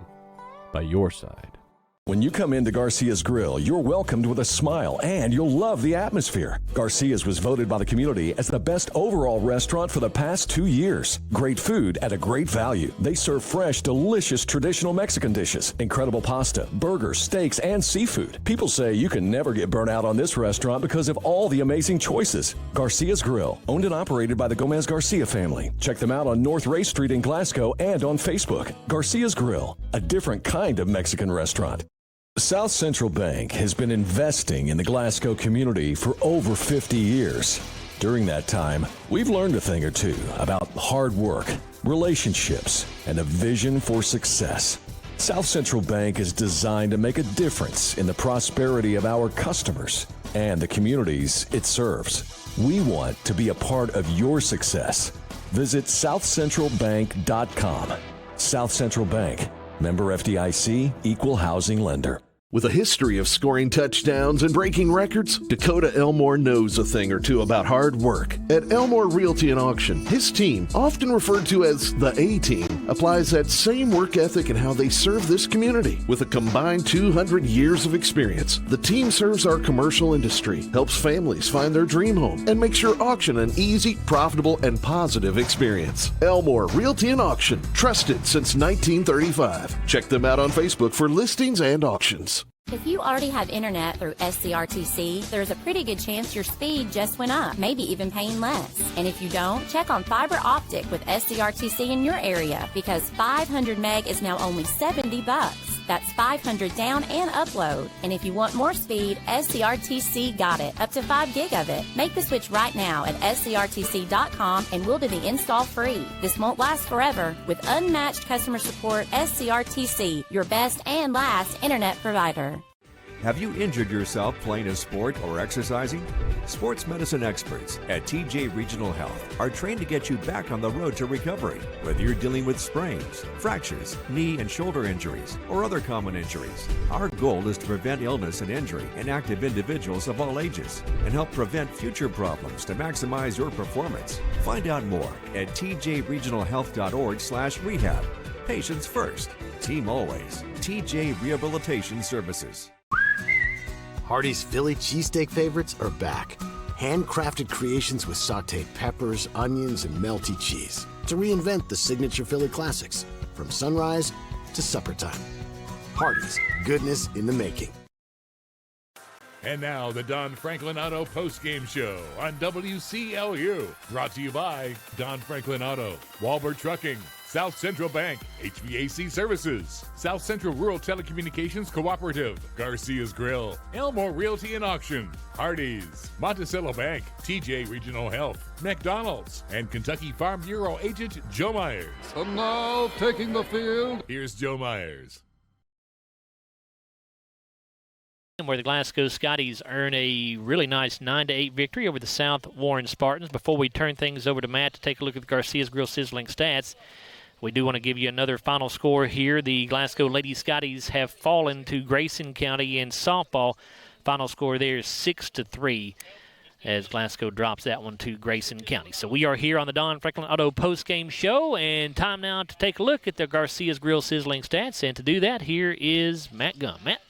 by your side. When you come into Garcia's Grill, you're welcomed with a smile and you'll love the atmosphere. Garcia's was voted by the community as the best overall restaurant for the past 2 years. Great food at a great value. They serve fresh, delicious traditional Mexican dishes, incredible pasta, burgers, steaks, and seafood. People say you can never get burnt out on this restaurant because of all the amazing choices. Garcia's Grill, owned and operated by the Gomez Garcia family. Check them out on North Ray Street in Glasgow and on Facebook. Garcia's Grill, a different kind of Mexican restaurant. South Central Bank has been investing in the Glasgow community for over 50 years. During that time, we've learned a thing or two about hard work, relationships, and a vision for success. South Central Bank is designed to make a difference in the prosperity of our customers and the communities it serves. We want to be a part of your success. Visit southcentralbank.com. South Central Bank. Member FDIC, Equal Housing Lender. With a history of scoring touchdowns and breaking records, Dakota Elmore knows a thing or two about hard work. At Elmore Realty and Auction, his team, often referred to as the A-Team, applies that same work ethic in how they serve this community. With a combined 200 years of experience, the team serves our commercial industry, helps families find their dream home, and makes your auction an easy, profitable, and positive experience. Elmore Realty and Auction, trusted since 1935. Check them out on Facebook for listings and auctions. If you already have internet through SCRTC, there's a pretty good chance your speed just went up, maybe even paying less. And if you don't, check on fiber optic with SCRTC in your area, because 500 meg is now only $70. That's 500 down and upload. And if you want more speed, SCRTC got it, up to 5 gig of it. Make the switch right now at scrtc.com and we'll do the install free. This won't last forever. With unmatched customer support, SCRTC, your best and last internet provider. Have you injured yourself playing a sport or exercising? Sports medicine experts at TJ Regional Health are trained to get you back on the road to recovery. Whether you're dealing with sprains, fractures, knee and shoulder injuries, or other common injuries, our goal is to prevent illness and injury in active individuals of all ages and help prevent future problems to maximize your performance. Find out more at tjregionalhealth.org/rehab. Patients first, team always. TJ Rehabilitation Services. Hardee's Philly cheesesteak favorites are back. Handcrafted creations with sauteed peppers, onions, and melty cheese to reinvent the signature Philly classics from sunrise to supper time. Hardee's, goodness in the making. And now the Don Franklin Auto postgame show on WCLU. Brought to you by Don Franklin Auto, Walbert Trucking, South Central Bank, HVAC Services, South Central Rural Telecommunications Cooperative, Garcia's Grill, Elmore Realty and Auction, Hardee's, Monticello Bank, TJ Regional Health, McDonald's, and Kentucky Farm Bureau agent Joe Myers. And now taking the field, here's Joe Myers. Where the Glasgow Scotties earn a really nice 9-8 victory over the South Warren Spartans. Before we turn things over to Matt to take a look at the Garcia's Grill sizzling stats, we do want to give you another final score here. The Glasgow Lady Scotties have fallen to Grayson County in softball. Final score there is 6-3 as Glasgow drops that one to Grayson County. So we are here on the Don Franklin Auto postgame show, and time now to take a look at the Garcia's Grill sizzling stats. And to do that, here is Matt Gunn. Matt?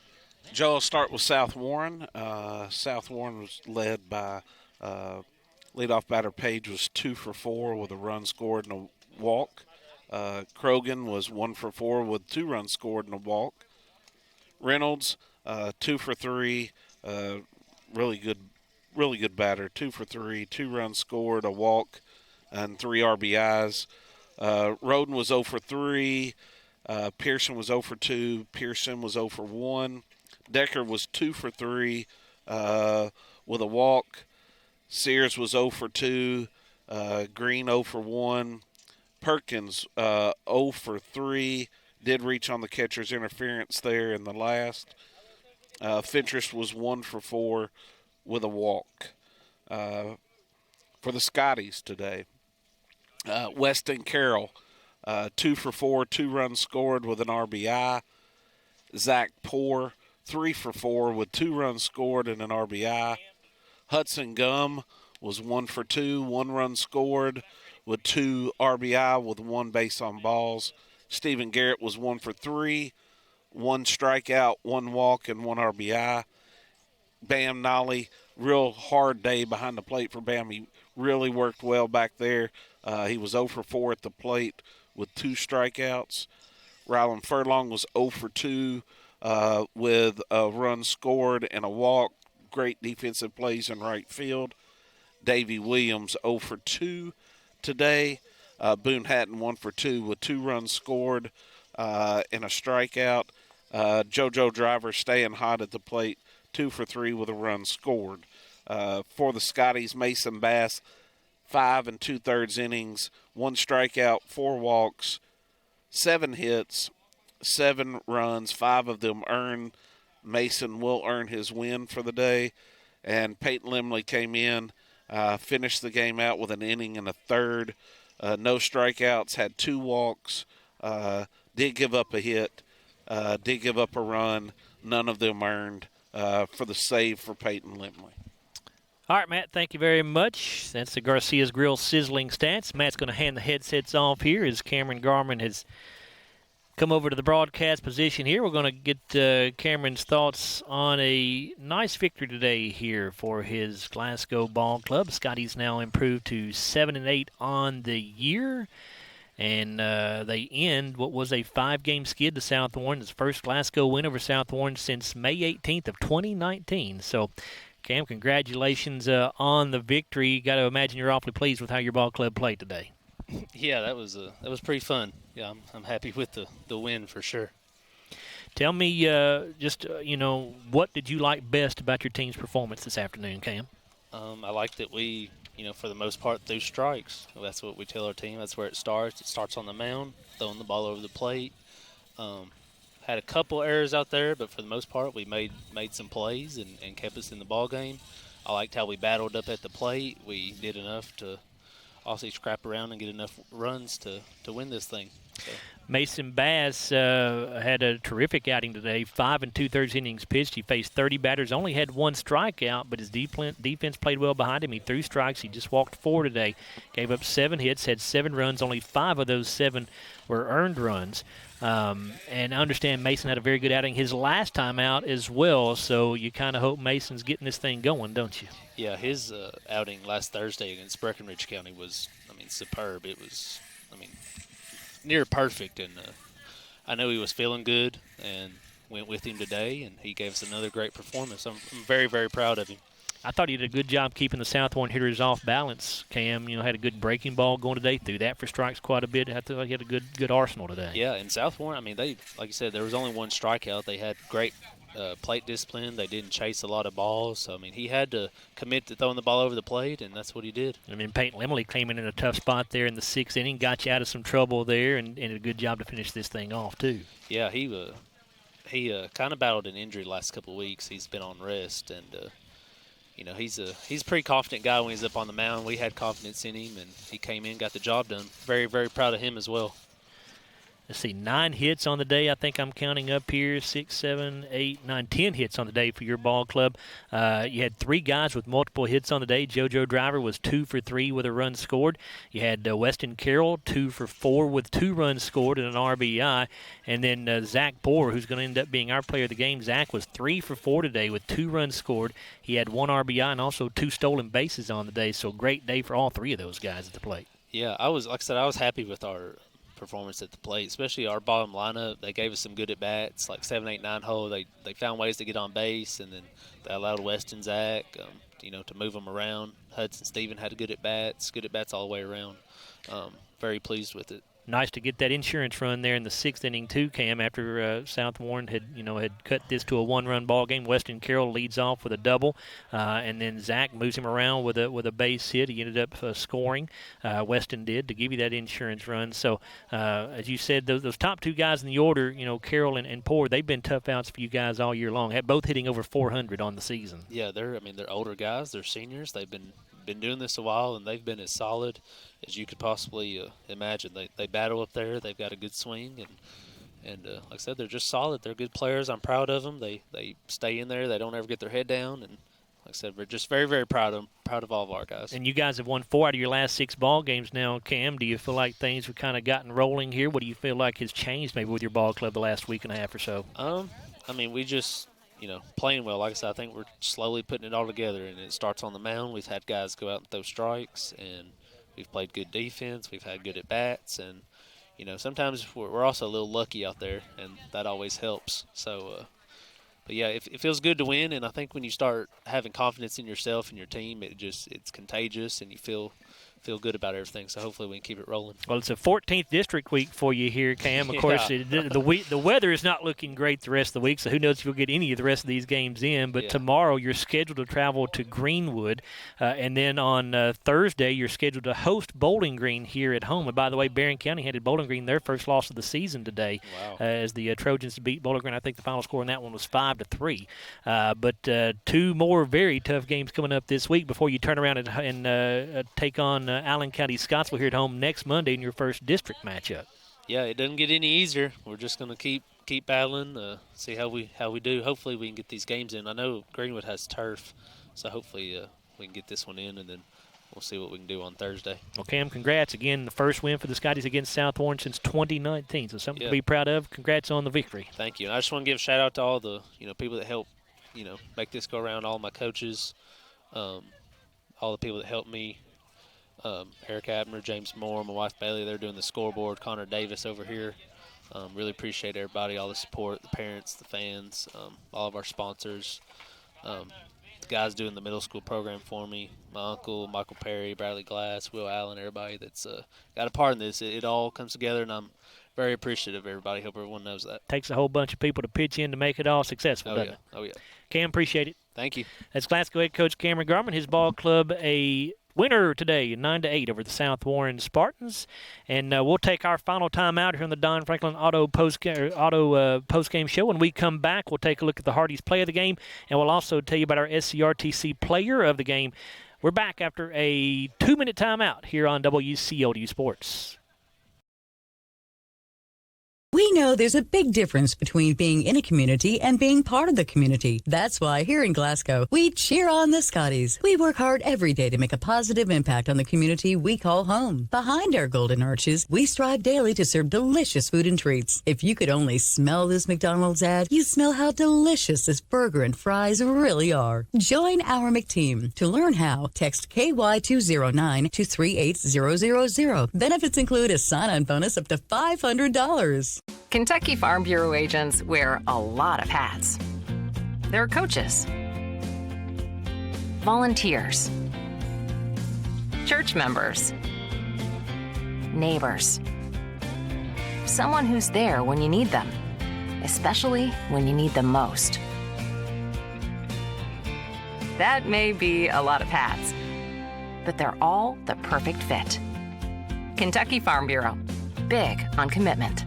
Joe, I'll start with South Warren. South Warren was led by leadoff batter Page was 2 for 4 with a run scored and a walk. Krogan was 1 for 4 with 2 runs scored and a walk. Reynolds 2 for 3, really good batter. 2 for 3, 2 runs scored, a walk, and 3 RBIs. Roden was 0 for 3. Pearson was 0 for 2. Pearson was 0 for 1. Decker was 2 for 3 with a walk. Sears was 0 for 2. Green 0 for 1. Perkins 0 for 3. Did reach on the catcher's interference there in the last. Fentress was 1 for 4 with a walk. For the Scotties today, Weston Carroll 2 for 4, 2 runs scored with an RBI. Zach Poore 3 for 4 with 2 runs scored and an RBI. Hudson Gum was 1 for 2, 1 run scored with 2 RBI with 1 base on balls. Stephen Garrett was 1 for 3, 1 strikeout, 1 walk, and 1 RBI. Bam Nolly, real hard day behind the plate for Bam. He really worked well back there. He was 0 for 4 at the plate with 2 strikeouts. Rylan Furlong was 0 for 2 with a run scored and a walk. Great defensive plays in right field. Davey Williams 0 for 2 today. Boone Hatton 1 for 2 with 2 runs scored and a strikeout. JoJo Driver staying hot at the plate, 2 for 3 with a run scored. For the Scotties, Mason Bass, 5 2/3 innings, 1 strikeout, 4 walks, 7 hits, 7 runs, 5 of them earned. Mason will earn his win for the day. And Peyton Limley came in, finished the game out with an inning and a third. No strikeouts, had 2 walks, did give up a hit, did give up a run. None of them earned for the save for Peyton Limley. All right, Matt, thank you very much. That's the Garcia's Grill sizzling stats. Matt's going to hand the headsets off here as Cameron Garman has come over to the broadcast position here. We're going to get Cameron's thoughts on a nice victory today here for his Glasgow ball club. Scotty's now improved to 7-8 on the year. And they end what was a 5-game skid to South Warren. It's the first Glasgow win over South Warren since May 18th of 2019. So, Cam, congratulations on the victory. Got to imagine you're awfully pleased with how your ball club played today. Yeah, that was pretty fun. Yeah, I'm happy with the win for sure. Tell me what did you like best about your team's performance this afternoon, Cam? I like that we, for the most part, threw strikes. That's what we tell our team. That's where it starts. It starts on the mound, throwing the ball over the plate. Had a couple errors out there, but for the most part, we made some plays and kept us in the ball game. I liked how we battled up at the plate. We did enough to also scrap around and get enough runs to win this thing. So. Mason Bass had a terrific outing today, 5 2/3 innings pitched. He faced 30 batters, only had 1 strikeout, but his defense played well behind him. He threw strikes. He just walked 4 today, gave up 7 hits, had 7 runs. Only 5 of those 7 were earned runs. And I understand Mason had a very good outing his last time out as well, so you kind of hope Mason's getting this thing going, don't you? Yeah, his outing last Thursday against Breckenridge County was, superb. It was, near perfect, and I know he was feeling good and went with him today, and he gave us another great performance. I'm very, very proud of him. I thought he did a good job keeping the South Warren hitters off balance, Cam. Had a good breaking ball going today, threw that for strikes quite a bit. I thought he had a good arsenal today. Yeah, and South Warren, they, like you said, there was only 1 strikeout. They had great plate discipline. They didn't chase a lot of balls. So, he had to commit to throwing the ball over the plate, and that's what he did. Peyton Lemley came in a tough spot there in the 6th inning, got you out of some trouble there, and did a good job to finish this thing off, too. Yeah, he kind of battled an injury the last couple of weeks. He's been on rest, and he's a pretty confident guy when he's up on the mound. We had confidence in him, and he came in, got the job done. Very, very proud of him as well. Let's see, 9 hits on the day. I think I'm counting up here, 6, 7, 8, 9, 10 hits on the day for your ball club. You had 3 guys with multiple hits on the day. JoJo Driver was 2 for 3 with a run scored. You had Weston Carroll, 2 for 4 with 2 runs scored and an RBI. And then Zach Bohr, who's going to end up being our player of the game. Zach was 3 for 4 today with 2 runs scored. He had 1 RBI and also 2 stolen bases on the day. So great day for all 3 of those guys at the plate. Yeah, I was happy with our performance at the plate, especially our bottom lineup. They gave us some good at bats, like 7, 8, 9 hole. They found ways to get on base, and then they allowed Weston, Zach, to move them around. Hudson Stephen had good at bats all the way around. Very pleased with it. Nice to get that insurance run there in the 6th inning too, Cam. After South Warren had cut this to a 1-run ball game, Weston Carroll leads off with a double, and then Zach moves him around with a base hit. He ended up scoring. Weston did to give you that insurance run. So as you said, those top 2 guys in the order, Carroll and Poor, they've been tough outs for you guys all year long. Both hitting over 400 on the season. Yeah, they're older guys. They're seniors. They've been doing this a while, and they've been as solid as you could possibly imagine. They battle up there. They've got a good swing, and like I said, they're just solid. They're good players. I'm proud of them. They stay in there. They don't ever get their head down, and like I said, we're just very, very proud of them. Proud of all of our guys. And you guys have won 4 out of your last 6 ball games now, Cam. Do you feel like things have kind of gotten rolling here? What do you feel like has changed maybe with your ball club the last week and a half or so? We just playing well. Like I said, I think we're slowly putting it all together, and it starts on the mound. We've had guys go out and throw strikes, and we've played good defense. We've had good at bats, and sometimes we're also a little lucky out there, and that always helps. So, but yeah, it feels good to win, and I think when you start having confidence in yourself and your team, it's contagious, and you feel good about everything. So hopefully we can keep it rolling. Well, it's a 14th district week for you here, Cam. Of course, the weather is not looking great the rest of the week, so who knows if you'll get any of the rest of these games in. But tomorrow you're scheduled to travel to Greenwood, and then on Thursday you're scheduled to host Bowling Green here at home. And by the way, Barron County handed Bowling Green their first loss of the season today. Wow. As the Trojans beat Bowling Green. I think the final score in that one was 5-3. But 2 more very tough games coming up this week before you turn around and take on Allen County Scottsville here at home next Monday in your first district matchup. Yeah, it doesn't get any easier. We're just going to keep battling, see how we do. Hopefully we can get these games in. I know Greenwood has turf, so hopefully we can get this one in, and then we'll see what we can do on Thursday. Well, Cam, congrats again. The first win for the Scotties against South Warren since 2019, so something to be proud of. Congrats on the victory. Thank you. And I just want to give a shout out to all the people that help make this go around. All my coaches, all the people that helped me Eric Abner, James Moore, my wife Bailey, they're doing the scoreboard. Connor Davis over here. Really appreciate everybody, all the support, the parents, the fans, all of our sponsors. The guys doing the middle school program for me, my uncle, Michael Perry, Bradley Glass, Will Allen, everybody that's got a part in this. It all comes together, and I'm very appreciative of everybody. Hope everyone knows that. Takes a whole bunch of people to pitch in to make it all successful, doesn't it? Oh, yeah. Cam, appreciate it. Thank you. That's Glasgow head coach Cameron Garman. His ball club a winner today, 9-8 over the South Warren Spartans. And we'll take our final time out here on the Don Franklin Auto post-game show. When we come back, we'll take a look at the Hardy's play of the game, and we'll also tell you about our SCRTC player of the game. We're back after a 2-minute timeout here on WCLU Sports. We know there's a big difference between being in a community and being part of the community. That's why here in Glasgow, we cheer on the Scotties. We work hard every day to make a positive impact on the community we call home. Behind our golden arches, we strive daily to serve delicious food and treats. If you could only smell this McDonald's ad, you'd smell how delicious this burger and fries really are. Join our McTeam. To learn how, text KY209 to 38000. Benefits include a sign-on bonus up to $500. Kentucky Farm Bureau agents wear a lot of hats. They're coaches, volunteers, church members, neighbors, someone who's there when you need them, especially when you need them most. That may be a lot of hats, but they're all the perfect fit. Kentucky Farm Bureau, big on commitment.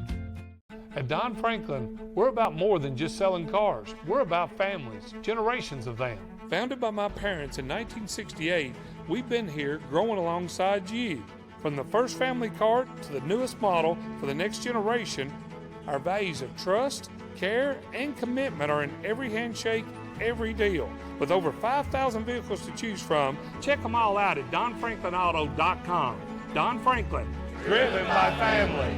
At Don Franklin, we're about more than just selling cars. We're about families, generations of them. Founded by my parents in 1968, we've been here growing alongside you. From the first family car to the newest model for the next generation, our values of trust, care, and commitment are in every handshake, every deal. With over 5,000 vehicles to choose from, check them all out at DonFranklinAuto.com. Don Franklin, driven by family.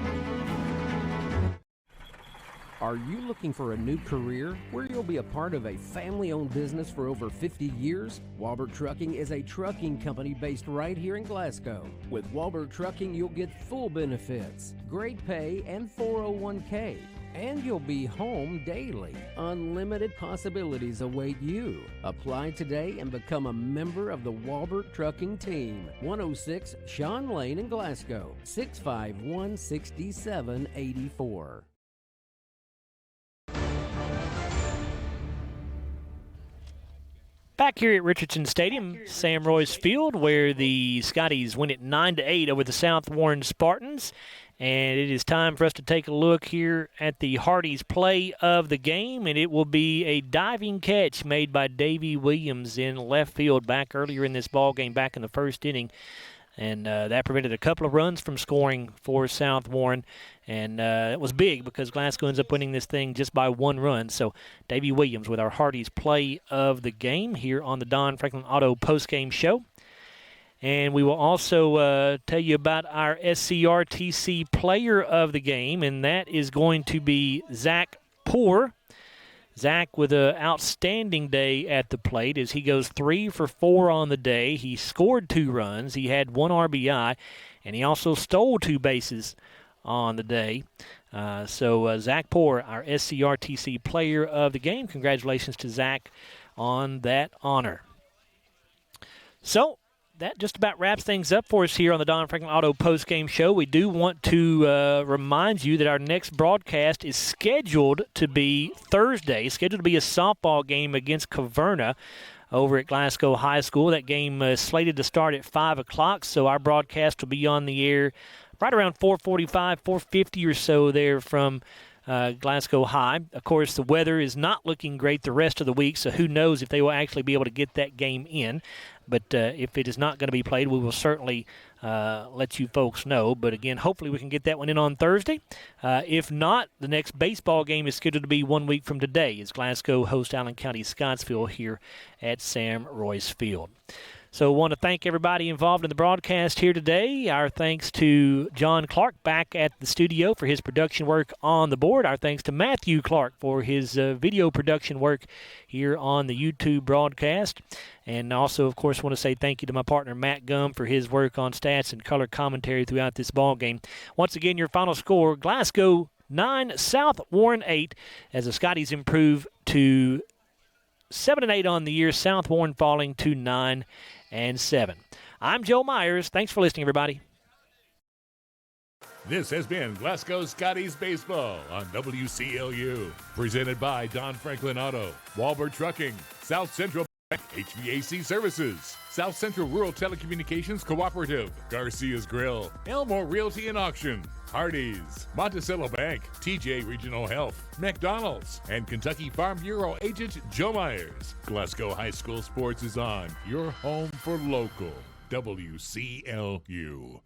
Are you looking for a new career where you'll be a part of a family-owned business for over 50 years? Walbert Trucking is a trucking company based right here in Glasgow. With Walbert Trucking, you'll get full benefits, great pay, and 401k. And you'll be home daily. Unlimited possibilities await you. Apply today and become a member of the Walbert Trucking team. 106 Sean Lane in Glasgow, 651-6784. Back here at Richardson Stadium, Sam Royse Field, where the Scotties win it 9-8 over the South Warren Spartans. And it is time for us to take a look here at the Hardy's play of the game, and it will be a diving catch made by Davey Williams in left field back earlier in this ball game, back in the first inning. And that prevented a couple of runs from scoring for South Warren. And it was big because Glasgow ends up winning this thing just by 1 run. So Davey Williams with our Hardy's play of the game here on the Don Franklin Auto postgame show. And we will also tell you about our SCRTC player of the game, and that is going to be Zach Poor. Zach with an outstanding day at the plate as he goes 3 for 4 on the day. He scored 2 runs. He had 1 RBI, and he also stole 2 bases on the day. So Zach Poor, our SCRTC player of the game. Congratulations to Zach on that honor. So that just about wraps things up for us here on the Don Franklin Auto postgame show. We do want to remind you that our next broadcast is scheduled to be Thursday, scheduled to be a softball game against Caverna over at Glasgow High School. That game is slated to start at 5 o'clock, so our broadcast will be on the air right around 4:45, 4:50 or so there from Glasgow High. Of course, the weather is not looking great the rest of the week, so who knows if they will actually be able to get that game in. But if it is not going to be played, we will certainly let you folks know. But again, hopefully we can get that one in on Thursday. If not, the next baseball game is scheduled to be 1 week from today as Glasgow hosts Allen County Scottsville here at Sam Royse Field. So I want to thank everybody involved in the broadcast here today. Our thanks to John Clark back at the studio for his production work on the board. Our thanks to Matthew Clark for his video production work here on the YouTube broadcast. And also, of course, want to say thank you to my partner Matt Gum for his work on stats and color commentary throughout this ball game. Once again, your final score, Glasgow 9, South Warren 8, as the Scotties improve to 7-8 on the year, South Warren falling to 9-7. I'm Joe Myers. Thanks for listening, everybody. This has been Glasgow Scotties Baseball on WCLU. Presented by Don Franklin Auto, Walbert Trucking, South Central Bank, HVAC Services, South Central Rural Telecommunications Cooperative, Garcia's Grill, Elmore Realty and Auction, Hardee's, Monticello Bank, TJ Regional Health, McDonald's, and Kentucky Farm Bureau agent Joe Myers. Glasgow High School Sports is on. Your home for local WCLU.